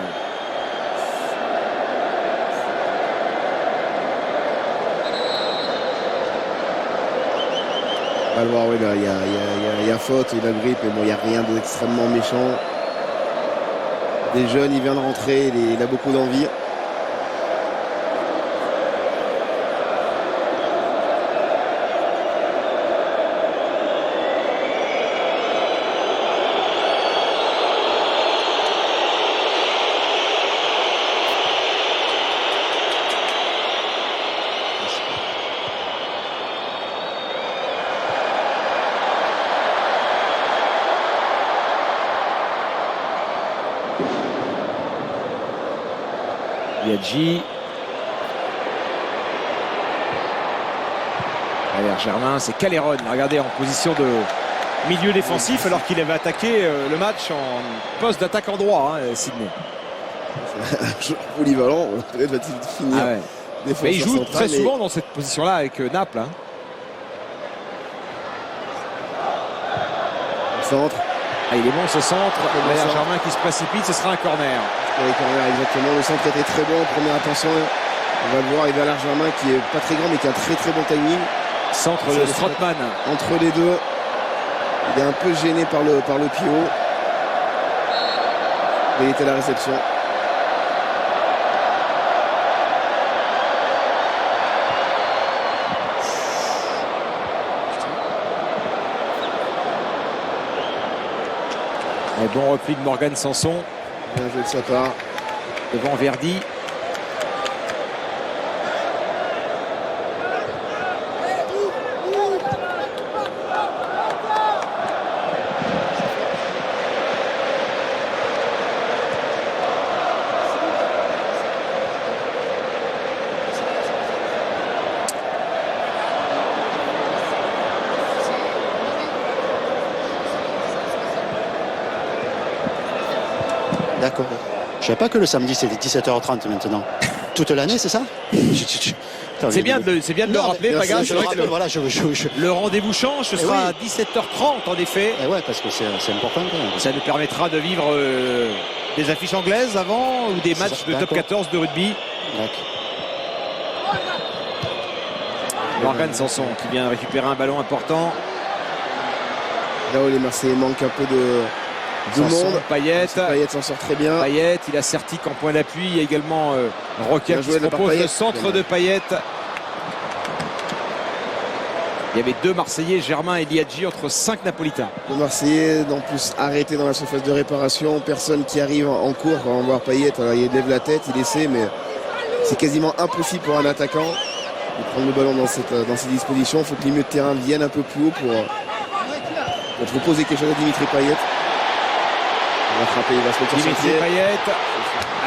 Speaker 2: On va le voir, oui, là, il y a faute, il a grippe, mais bon, il n'y a rien d'extrêmement méchant. Des jeunes, il vient de rentrer, il a beaucoup d'envie.
Speaker 7: Liadji. Allez, Germain, c'est Caléron. Regardez, en position de milieu défensif, alors qu'il avait attaqué le match en poste d'attaquant droit, Sidney.
Speaker 2: Polyvalent, peut-être va-t-il finir.
Speaker 7: Ah ouais.
Speaker 2: Défenseur
Speaker 7: Mais il joue
Speaker 2: central,
Speaker 7: très souvent dans cette position-là avec Naples.
Speaker 2: Centre.
Speaker 7: Ah, il est bon ce centre.
Speaker 2: Bon
Speaker 7: Derrière
Speaker 2: centre.
Speaker 7: Germain qui se précipite, ce sera un corner.
Speaker 2: Pour les corners, exactement. Le centre était très bon. Première attention. On va le voir. Et Valère Germain qui est pas très grand mais qui a un très très bon timing.
Speaker 7: Centre
Speaker 2: C'est
Speaker 7: de
Speaker 2: le
Speaker 7: Strootman.
Speaker 2: Entre les deux. Il est un peu gêné par le pied haut. Mais il était à la réception.
Speaker 7: Un bon repli de Morgan Sanson
Speaker 2: Bien joué de sa part.
Speaker 7: devant Verdi.
Speaker 3: D'accord. Je savais pas que le samedi c'était 17h30 maintenant. Toute l'année, c'est ça?
Speaker 7: C'est bien de le rappeler,
Speaker 3: mais
Speaker 7: Pagas.
Speaker 3: je
Speaker 7: C'est
Speaker 3: le
Speaker 7: vrai que
Speaker 3: rappelle, voilà,
Speaker 7: le rendez-vous change, ce sera
Speaker 3: oui.
Speaker 7: à 17h30 en effet.
Speaker 3: Eh ouais, parce que c'est important quand même.
Speaker 7: Ça nous permettra de vivre des affiches anglaises avant ou des
Speaker 3: C'est
Speaker 7: matchs
Speaker 3: ça,
Speaker 7: de top
Speaker 3: d'accord.
Speaker 7: 14 de rugby. Morgan Sanson qui vient récupérer un ballon important.
Speaker 2: Là où les Marseillais manquent un peu de
Speaker 7: Sanson,
Speaker 2: monde.
Speaker 7: Payet.
Speaker 2: Payet s'en sort très bien.
Speaker 7: Payet, il a Certic en point d'appui. Il y a également Roquet
Speaker 2: Bien
Speaker 7: qui
Speaker 2: joué
Speaker 7: se
Speaker 2: de la part
Speaker 7: propose
Speaker 2: Payet.
Speaker 7: le centre de Payet. Il y avait deux Marseillais, Germain et Liadji, entre 5 Napolitains.
Speaker 2: Le Marseillais, en plus, arrêté dans la surface de réparation. Personne qui arrive en cours. Quand on voit Payet, alors, il lève la tête, il essaie, mais c'est quasiment impossible pour un attaquant de prendre le ballon dans ces dispositions. Il faut que les milieux de terrain viennent un peu plus haut pour proposer quelque chose à Dimitri Payet. Il va frapper, il va se mettre sur son
Speaker 7: Dimitri
Speaker 2: pied.
Speaker 7: Payet.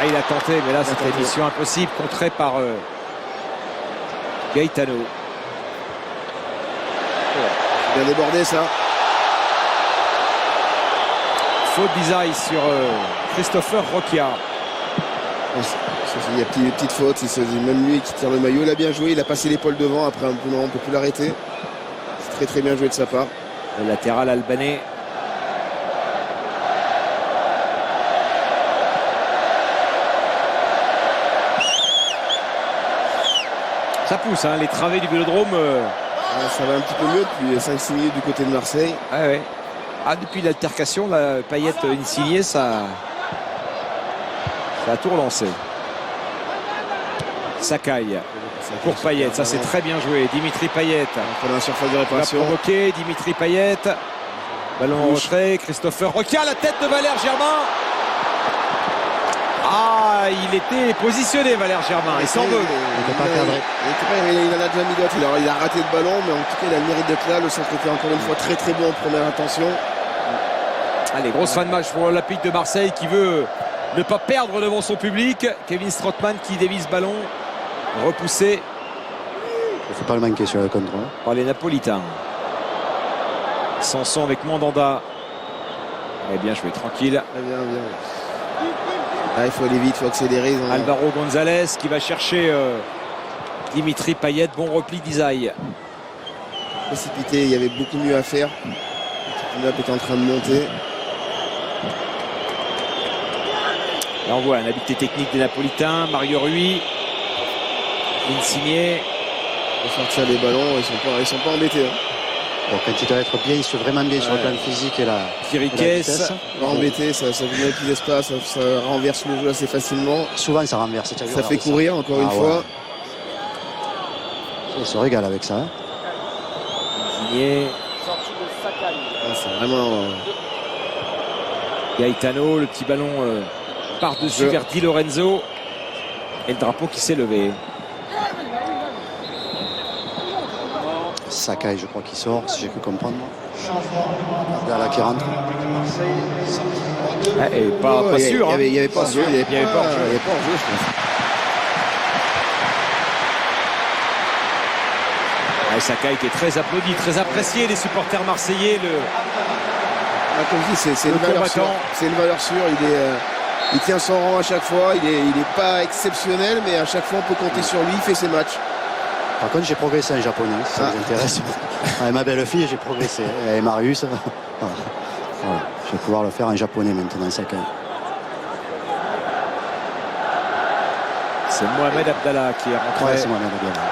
Speaker 7: Ah, il a tenté, mais là, c'était
Speaker 2: tenté.
Speaker 7: mission impossible, contrée par Gaetano.
Speaker 2: Bien débordé, ça.
Speaker 7: Faute d'Isaï sur Christopher Roquia.
Speaker 2: Il y a une petite faute, même lui qui tire le maillot, il a bien joué, il a passé l'épaule devant, après un peu, non, on ne peut plus l'arrêter. C'est très très bien joué de sa part.
Speaker 7: Le latéral albanais. Ça pousse, hein, les travées du Vélodrome.
Speaker 2: Ça va un petit peu mieux depuis 5-6 minutes du côté de Marseille.
Speaker 7: Ouais. Depuis l'altercation, la Payet Insigné, ça a tout relancé. Sakai pour Payet, ça c'est très bien joué. Dimitri Payet.
Speaker 2: On a la surface de
Speaker 7: Il a
Speaker 2: réparation.
Speaker 7: provoqué Dimitri Payet. Ballon en retrait. Christopher Roquia, la tête de Valère Germain. Ah, il était positionné, Valère Germain. Il s'en veut.
Speaker 3: Il ne peut pas cadrer.
Speaker 2: Il en a déjà mis d'autres. Il a raté le ballon, mais en tout cas, il a le mérite d'être là. Le centre était encore une fois très très bon en première intention.
Speaker 7: Allez, grosse fin de match pour l'Olympique de Marseille qui veut ne pas perdre devant son public. Kevin Strootman qui dévie ce ballon. Repoussé
Speaker 3: Il ne faut pas le manquer sur le contrôle.
Speaker 7: par les Napolitains. Sanson avec Mandanda. Eh bien joué, tranquille.
Speaker 2: Très bien, bien. Ah, il faut aller vite, il faut accélérer.
Speaker 7: Alvaro González qui va chercher Dimitri Payet. Bon repli d'Isaïe.
Speaker 2: Précipité, il y avait beaucoup mieux à faire. Le est en train de monter.
Speaker 7: Là on voit un habileté technique des Napolitains. Mario Rui. Insigné.
Speaker 2: Pour sortir les ballons, ils sont pas embêtés. Hein.
Speaker 3: Bon, quand il doit être bien, il se fait vraiment bien sur le plan physique et la
Speaker 7: Chiriques.
Speaker 3: vitesse.
Speaker 2: Pas embêté, ça vous met plus d'espace, ça renverse le jeu assez facilement.
Speaker 3: Souvent ça renverse.
Speaker 2: Ça fait courir encore une fois.
Speaker 3: Il se régale avec ça. Hein.
Speaker 7: Insigné.
Speaker 2: C'est vraiment.
Speaker 7: Gaetano, le petit ballon par-dessus vers Di Lorenzo. Et le drapeau qui s'est levé.
Speaker 3: Sakai, je crois qu'il sort, si j'ai pu comprendre. Là qui rentre.
Speaker 7: Et pas sûr.
Speaker 2: Il n'y avait pas sûr. Il n'y avait pas
Speaker 7: hors-jeu.
Speaker 2: je pense.
Speaker 7: Sakai qui est très applaudi, très apprécié des supporters marseillais.
Speaker 2: Comme je dis, c'est une valeur sûre. C'est une valeur sûre. Il tient son rang à chaque fois. Il est pas exceptionnel, mais à chaque fois on peut compter sur lui. Il fait ses matchs.
Speaker 3: Par contre, j'ai progressé en japonais, si ça vous intéresse. Avec ma belle-fille, j'ai progressé. Et Marius, voilà. Je vais pouvoir le faire en japonais maintenant, Sakai.
Speaker 7: C'est Mohamed Abdallah qui est rentré.
Speaker 3: Ouais, c'est Mohamed Abdallah.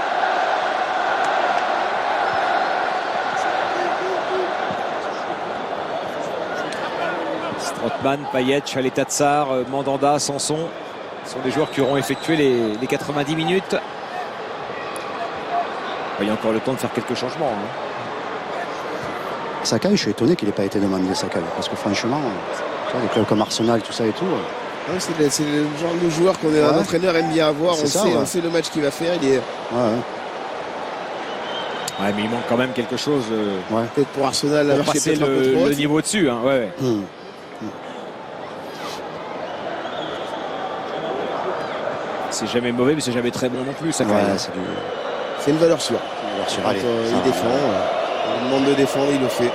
Speaker 7: Strootman, Payet, Chalet-Tatsar, Mandanda, Sanson. Ce sont des joueurs qui auront effectué les 90 minutes. Il y a encore le temps de faire quelques changements. Hein.
Speaker 3: Sakai, je suis étonné qu'il n'ait pas été demandé, Sakai. Parce que franchement, tu vois, des clubs comme Arsenal, tout ça et tout.
Speaker 2: Ouais, c'est le genre de joueur un entraîneur aime bien avoir. On sait le match qu'il va faire. Il est...
Speaker 7: Ouais, mais il manque quand même quelque chose
Speaker 2: peut-être pour Arsenal
Speaker 7: pour passer le niveau au-dessus. Hein. Ouais. C'est jamais mauvais, mais c'est jamais très bon non plus. Ça
Speaker 2: c'est une valeur sûre.
Speaker 3: Allez,
Speaker 2: il défend. On demande de défendre, il le fait.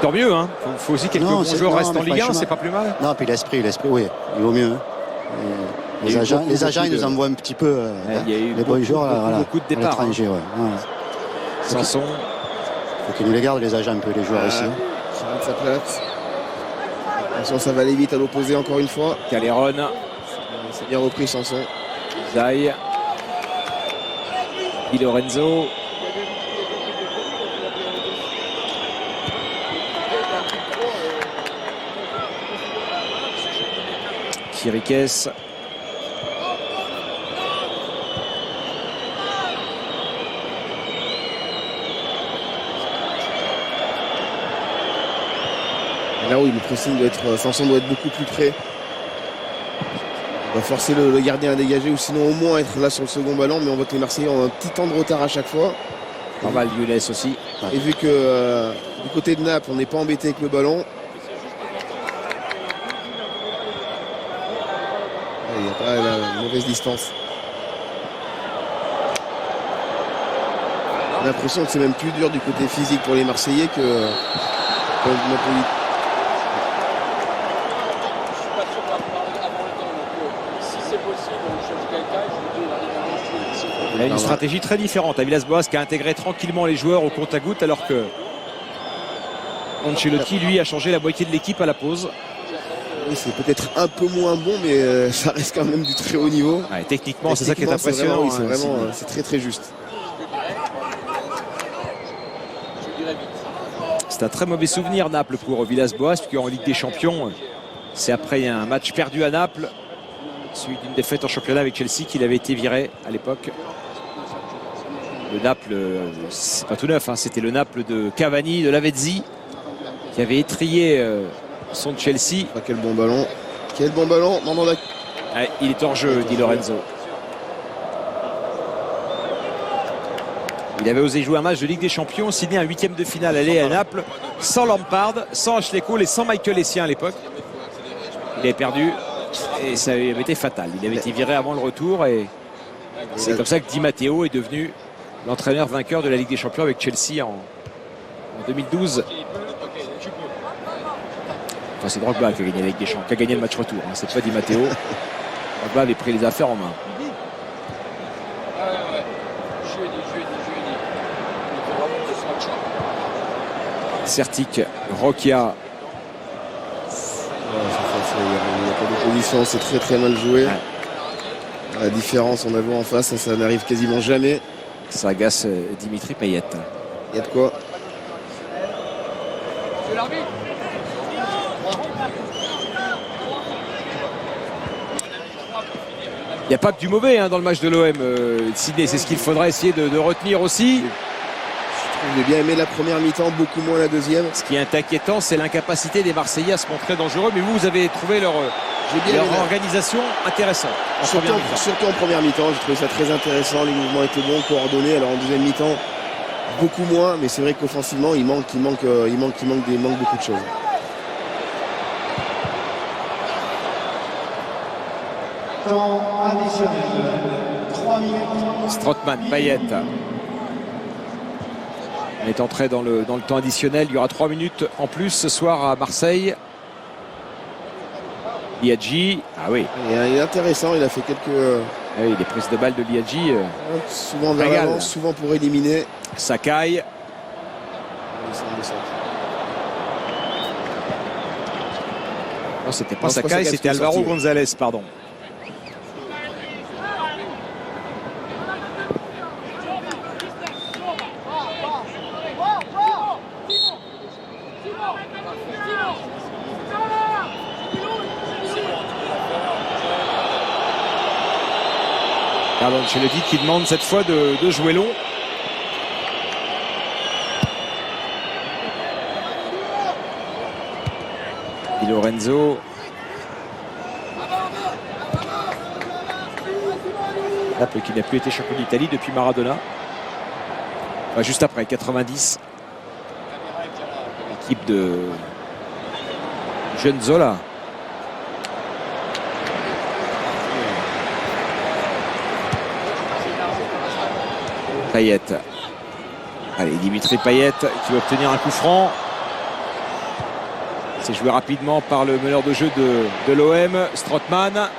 Speaker 7: Tant mieux, hein. Faut aussi quelques bons joueurs restent en Ligue 1, c'est pas plus mal.
Speaker 3: Non, puis l'esprit, oui, il vaut mieux. Hein. Les agents, ils nous envoient un petit peu
Speaker 7: il y a eu
Speaker 3: les bons joueurs
Speaker 7: beaucoup de départs.
Speaker 3: À l'étranger.
Speaker 7: Sanson.
Speaker 3: Faut qu'ils nous les gardent, les agents, un peu, les joueurs aussi.
Speaker 2: Ça rentre sa place. Attention, ça va aller vite à l'opposé encore une fois.
Speaker 7: Caléron.
Speaker 2: C'est bien repris, Sanson.
Speaker 7: Zay. Di Lorenzo. Chiriques.
Speaker 2: Là où le pressing Sanson doit être beaucoup plus près. On va forcer le gardien à dégager ou sinon au moins être là sur le second ballon, mais on voit que les Marseillais ont un petit temps de retard à chaque fois.
Speaker 7: Normal, Younes aussi.
Speaker 2: Et vu que du côté de Naples, on n'est pas embêté avec le ballon. Il n'y a pas la mauvaise distance. On a l'impression que c'est même plus dur du côté physique pour les Marseillais que Napoli.
Speaker 7: Il a une stratégie très différente à Villas-Boas qui a intégré tranquillement les joueurs au compte à goutte alors que Ancelotti lui a changé la moitié de l'équipe à la pause.
Speaker 2: Oui, c'est peut-être un peu moins bon, mais ça reste quand même du très haut niveau.
Speaker 7: Ouais, techniquement, c'est ça qui est impressionnant.
Speaker 2: C'est vraiment, c'est très très juste.
Speaker 7: C'est un très mauvais souvenir, Naples, pour Villas-Boas, puisqu'en Ligue des Champions, c'est après un match perdu à Naples, suivi d'une défaite en championnat avec Chelsea, qu'il avait été viré à l'époque. Le Naples, c'est pas tout neuf, hein, c'était le Naples de Cavani, de Lavezzi, qui avait étrillé son Chelsea.
Speaker 2: Ah, quel bon ballon. Quel bon ballon. Non,
Speaker 7: Ouais, il est hors jeu, dit Lorenzo. Il avait osé jouer un match de Ligue des Champions, signé un 8e de finale aller à Naples, sans Lampard, sans Ashley Cole et sans Michael Essien à l'époque. Il avait perdu et ça avait été fatal. Il avait été viré avant le retour et c'est comme ça que Di Matteo est devenu l'entraîneur vainqueur de la Ligue des Champions avec Chelsea en 2012. Enfin, c'est Drogba qui a gagné la Ligue des Champions, qui a gagné le match retour. Hein. C'est pas Di Matteo. Drogba avait pris les affaires en main. Certic, Roquia.
Speaker 2: il n'y a pas d'opposition, c'est très très mal joué.
Speaker 7: Ouais.
Speaker 2: La différence, on a vu en face, ça n'arrive quasiment jamais.
Speaker 7: Ça agace Dimitri Payet.
Speaker 2: Il y a de quoi.
Speaker 7: Il n'y a pas que du mauvais hein, dans le match de l'OM. Sidney, c'est ce qu'il faudrait essayer de retenir aussi.
Speaker 2: J'ai bien aimé la première mi-temps, beaucoup moins la deuxième.
Speaker 7: Ce qui est inquiétant, c'est l'incapacité des Marseillais à se montrer dangereux. Mais vous avez trouvé leur organisation intéressante.
Speaker 2: Surtout en première mi-temps, j'ai trouvé ça très intéressant. Les mouvements étaient bons, coordonnés. Alors en deuxième mi-temps, beaucoup moins. Mais c'est vrai qu'offensivement, il manque beaucoup de choses.
Speaker 3: Temps additionnel. 3 minutes.
Speaker 7: Strootman, Payet. On est entré dans le temps additionnel. Il y aura 3 minutes en plus ce soir à Marseille. Liadji, ah oui.
Speaker 2: Il est intéressant, il a fait quelques...
Speaker 7: Ah oui, les prises de balles de Liadji.
Speaker 2: souvent vers l'avant, souvent pour éliminer.
Speaker 7: Sakai. Non, c'était pas Sakai, c'était Alvaro González, pardon. Carlo Ancelotti qui demande cette fois de jouer long. Di Lorenzo. Naples qui n'a plus été champion d'Italie depuis Maradona. Enfin, juste après, 90. L'équipe de Jeune Zola. Payet. Allez, Dimitri Payet qui va obtenir un coup franc. C'est joué rapidement par le meneur de jeu de l'OM, Strootman.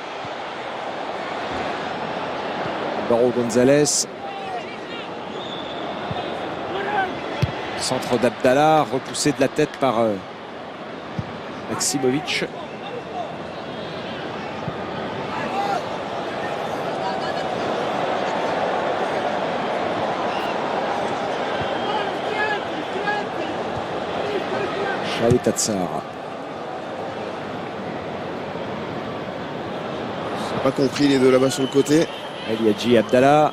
Speaker 7: Alvaro González. Centre d'Abdallah, repoussé de la tête par Maximovic. Chalet Tatsar.
Speaker 2: J'ai pas compris les deux là-bas sur le côté.
Speaker 7: Liadji Abdallah.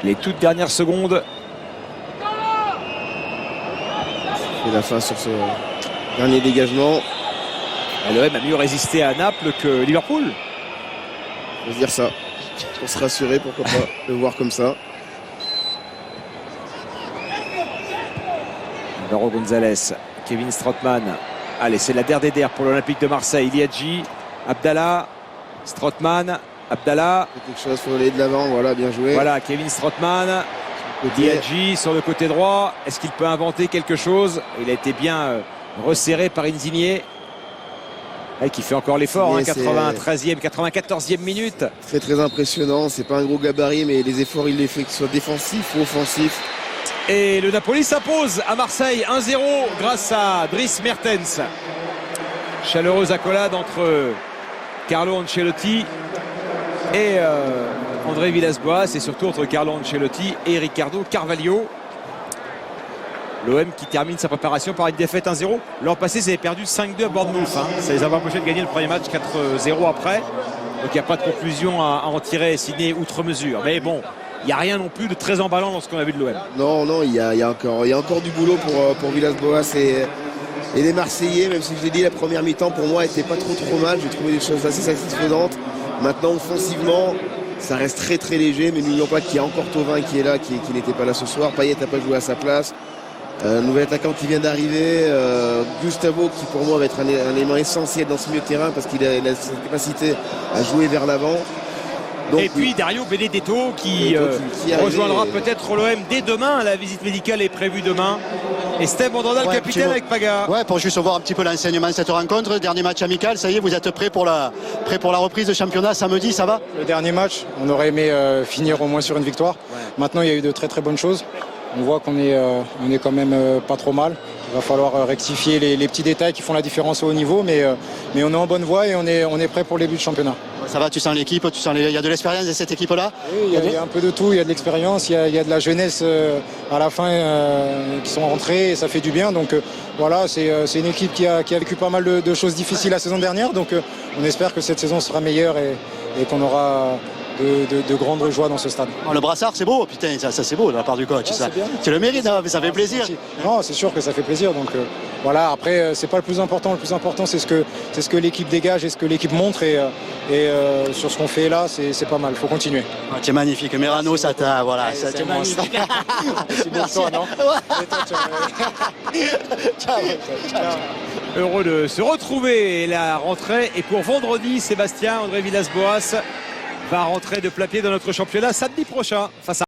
Speaker 7: Les toutes dernières secondes.
Speaker 2: Et la fin sur ce dernier dégagement.
Speaker 7: L'OM a mieux résisté à Naples que Liverpool.
Speaker 2: On va se dire ça. Pour se rassurer, pourquoi pas le voir comme ça.
Speaker 7: Alvaro González, Kevin Strootman. Allez, c'est la der pour l'Olympique de Marseille. Liadji, Abdallah, Strootman, Abdallah.
Speaker 2: Quelque chose, il faut aller de l'avant, voilà, bien joué.
Speaker 7: Voilà, Kevin Strootman. Liadji sur le côté droit. Est-ce qu'il peut inventer quelque chose? Il a été bien resserré par Insigne. Qui fait encore l'effort,
Speaker 2: Mais
Speaker 7: 93e, 94e minute.
Speaker 2: Très très impressionnant. C'est pas un gros gabarit, mais les efforts, il les fait, que ce soit défensif ou offensif.
Speaker 7: Et le Napoli s'impose à Marseille 1-0 grâce à Dries Mertens. Chaleureuse accolade entre Carlo Ancelotti et André Villas-Boas, et surtout entre Carlo Ancelotti et Ricardo Carvalho. L'OM qui termine sa préparation par une défaite 1-0. L'an passé, ils avaient perdu 5-2 à Bournemouth. Ça les avait empêchés de gagner le premier match 4-0 après. Donc il n'y a pas de conclusion à en tirer signée outre mesure. Mais bon, il n'y a rien non plus de très emballant dans ce qu'on a vu de l'OM.
Speaker 2: Non, il y a encore du boulot pour Villas-Boas et les Marseillais, même si je l'ai dit, la première mi-temps pour moi n'était pas trop mal. J'ai trouvé des choses assez satisfaisantes. Maintenant, offensivement, ça reste très très léger, mais n'oublions pas qu'il y a encore Thauvin qui est là, qui n'était pas là ce soir. Payet n'a pas joué à sa place. Nouvel attaquant qui vient d'arriver, Gustavo, qui pour moi va être un élément essentiel dans ce milieu de terrain parce qu'il a cette capacité à jouer vers l'avant. Donc,
Speaker 7: et puis Dario Benedetto qui rejoindra peut-être l'OM dès demain. La visite médicale est prévue demain. Et Steve Mandanda, le capitaine, avec Paga.
Speaker 3: Ouais, pour juste voir un petit peu l'enseignement de cette rencontre. Dernier match amical, ça y est, vous êtes prêts pour la reprise de championnat samedi, ça va?
Speaker 8: Le dernier match, on aurait aimé finir au moins sur une victoire. Ouais. Maintenant, il y a eu de très très bonnes choses. On voit qu'on est quand même pas trop mal. Il va falloir rectifier les petits détails qui font la différence au haut niveau, mais on est en bonne voie et on est prêt pour le début de championnat.
Speaker 3: Ça va, tu sens l'équipe, il y a de l'expérience de cette équipe-là?
Speaker 8: Oui, il y a un peu de tout, il y a de l'expérience, il y a de la jeunesse à la fin qui sont rentrés et ça fait du bien. Donc voilà, c'est une équipe qui a vécu pas mal de choses difficiles la saison dernière. Donc on espère que cette saison sera meilleure et qu'on aura de grandes joies dans ce stade.
Speaker 3: Oh, le brassard, c'est beau, putain, ça c'est beau de la part du coach. Ça. Tu le mérites, hein, mais ça fait plaisir.
Speaker 8: Non, c'est sûr que ça fait plaisir. Donc voilà, après, c'est pas le plus important. Le plus important, c'est ce que l'équipe dégage et ce que l'équipe montre. Et sur ce qu'on fait là, c'est pas mal. Il faut continuer.
Speaker 3: Ah, tu es magnifique. Merano, ça t'a. Voilà, ça t'es magnifique.
Speaker 8: C'est bon toi, non?
Speaker 7: Heureux de se retrouver. Et la rentrée est pour vendredi. Sébastien, André Villas-Boas va rentrer de plain-pied dans notre championnat samedi prochain face à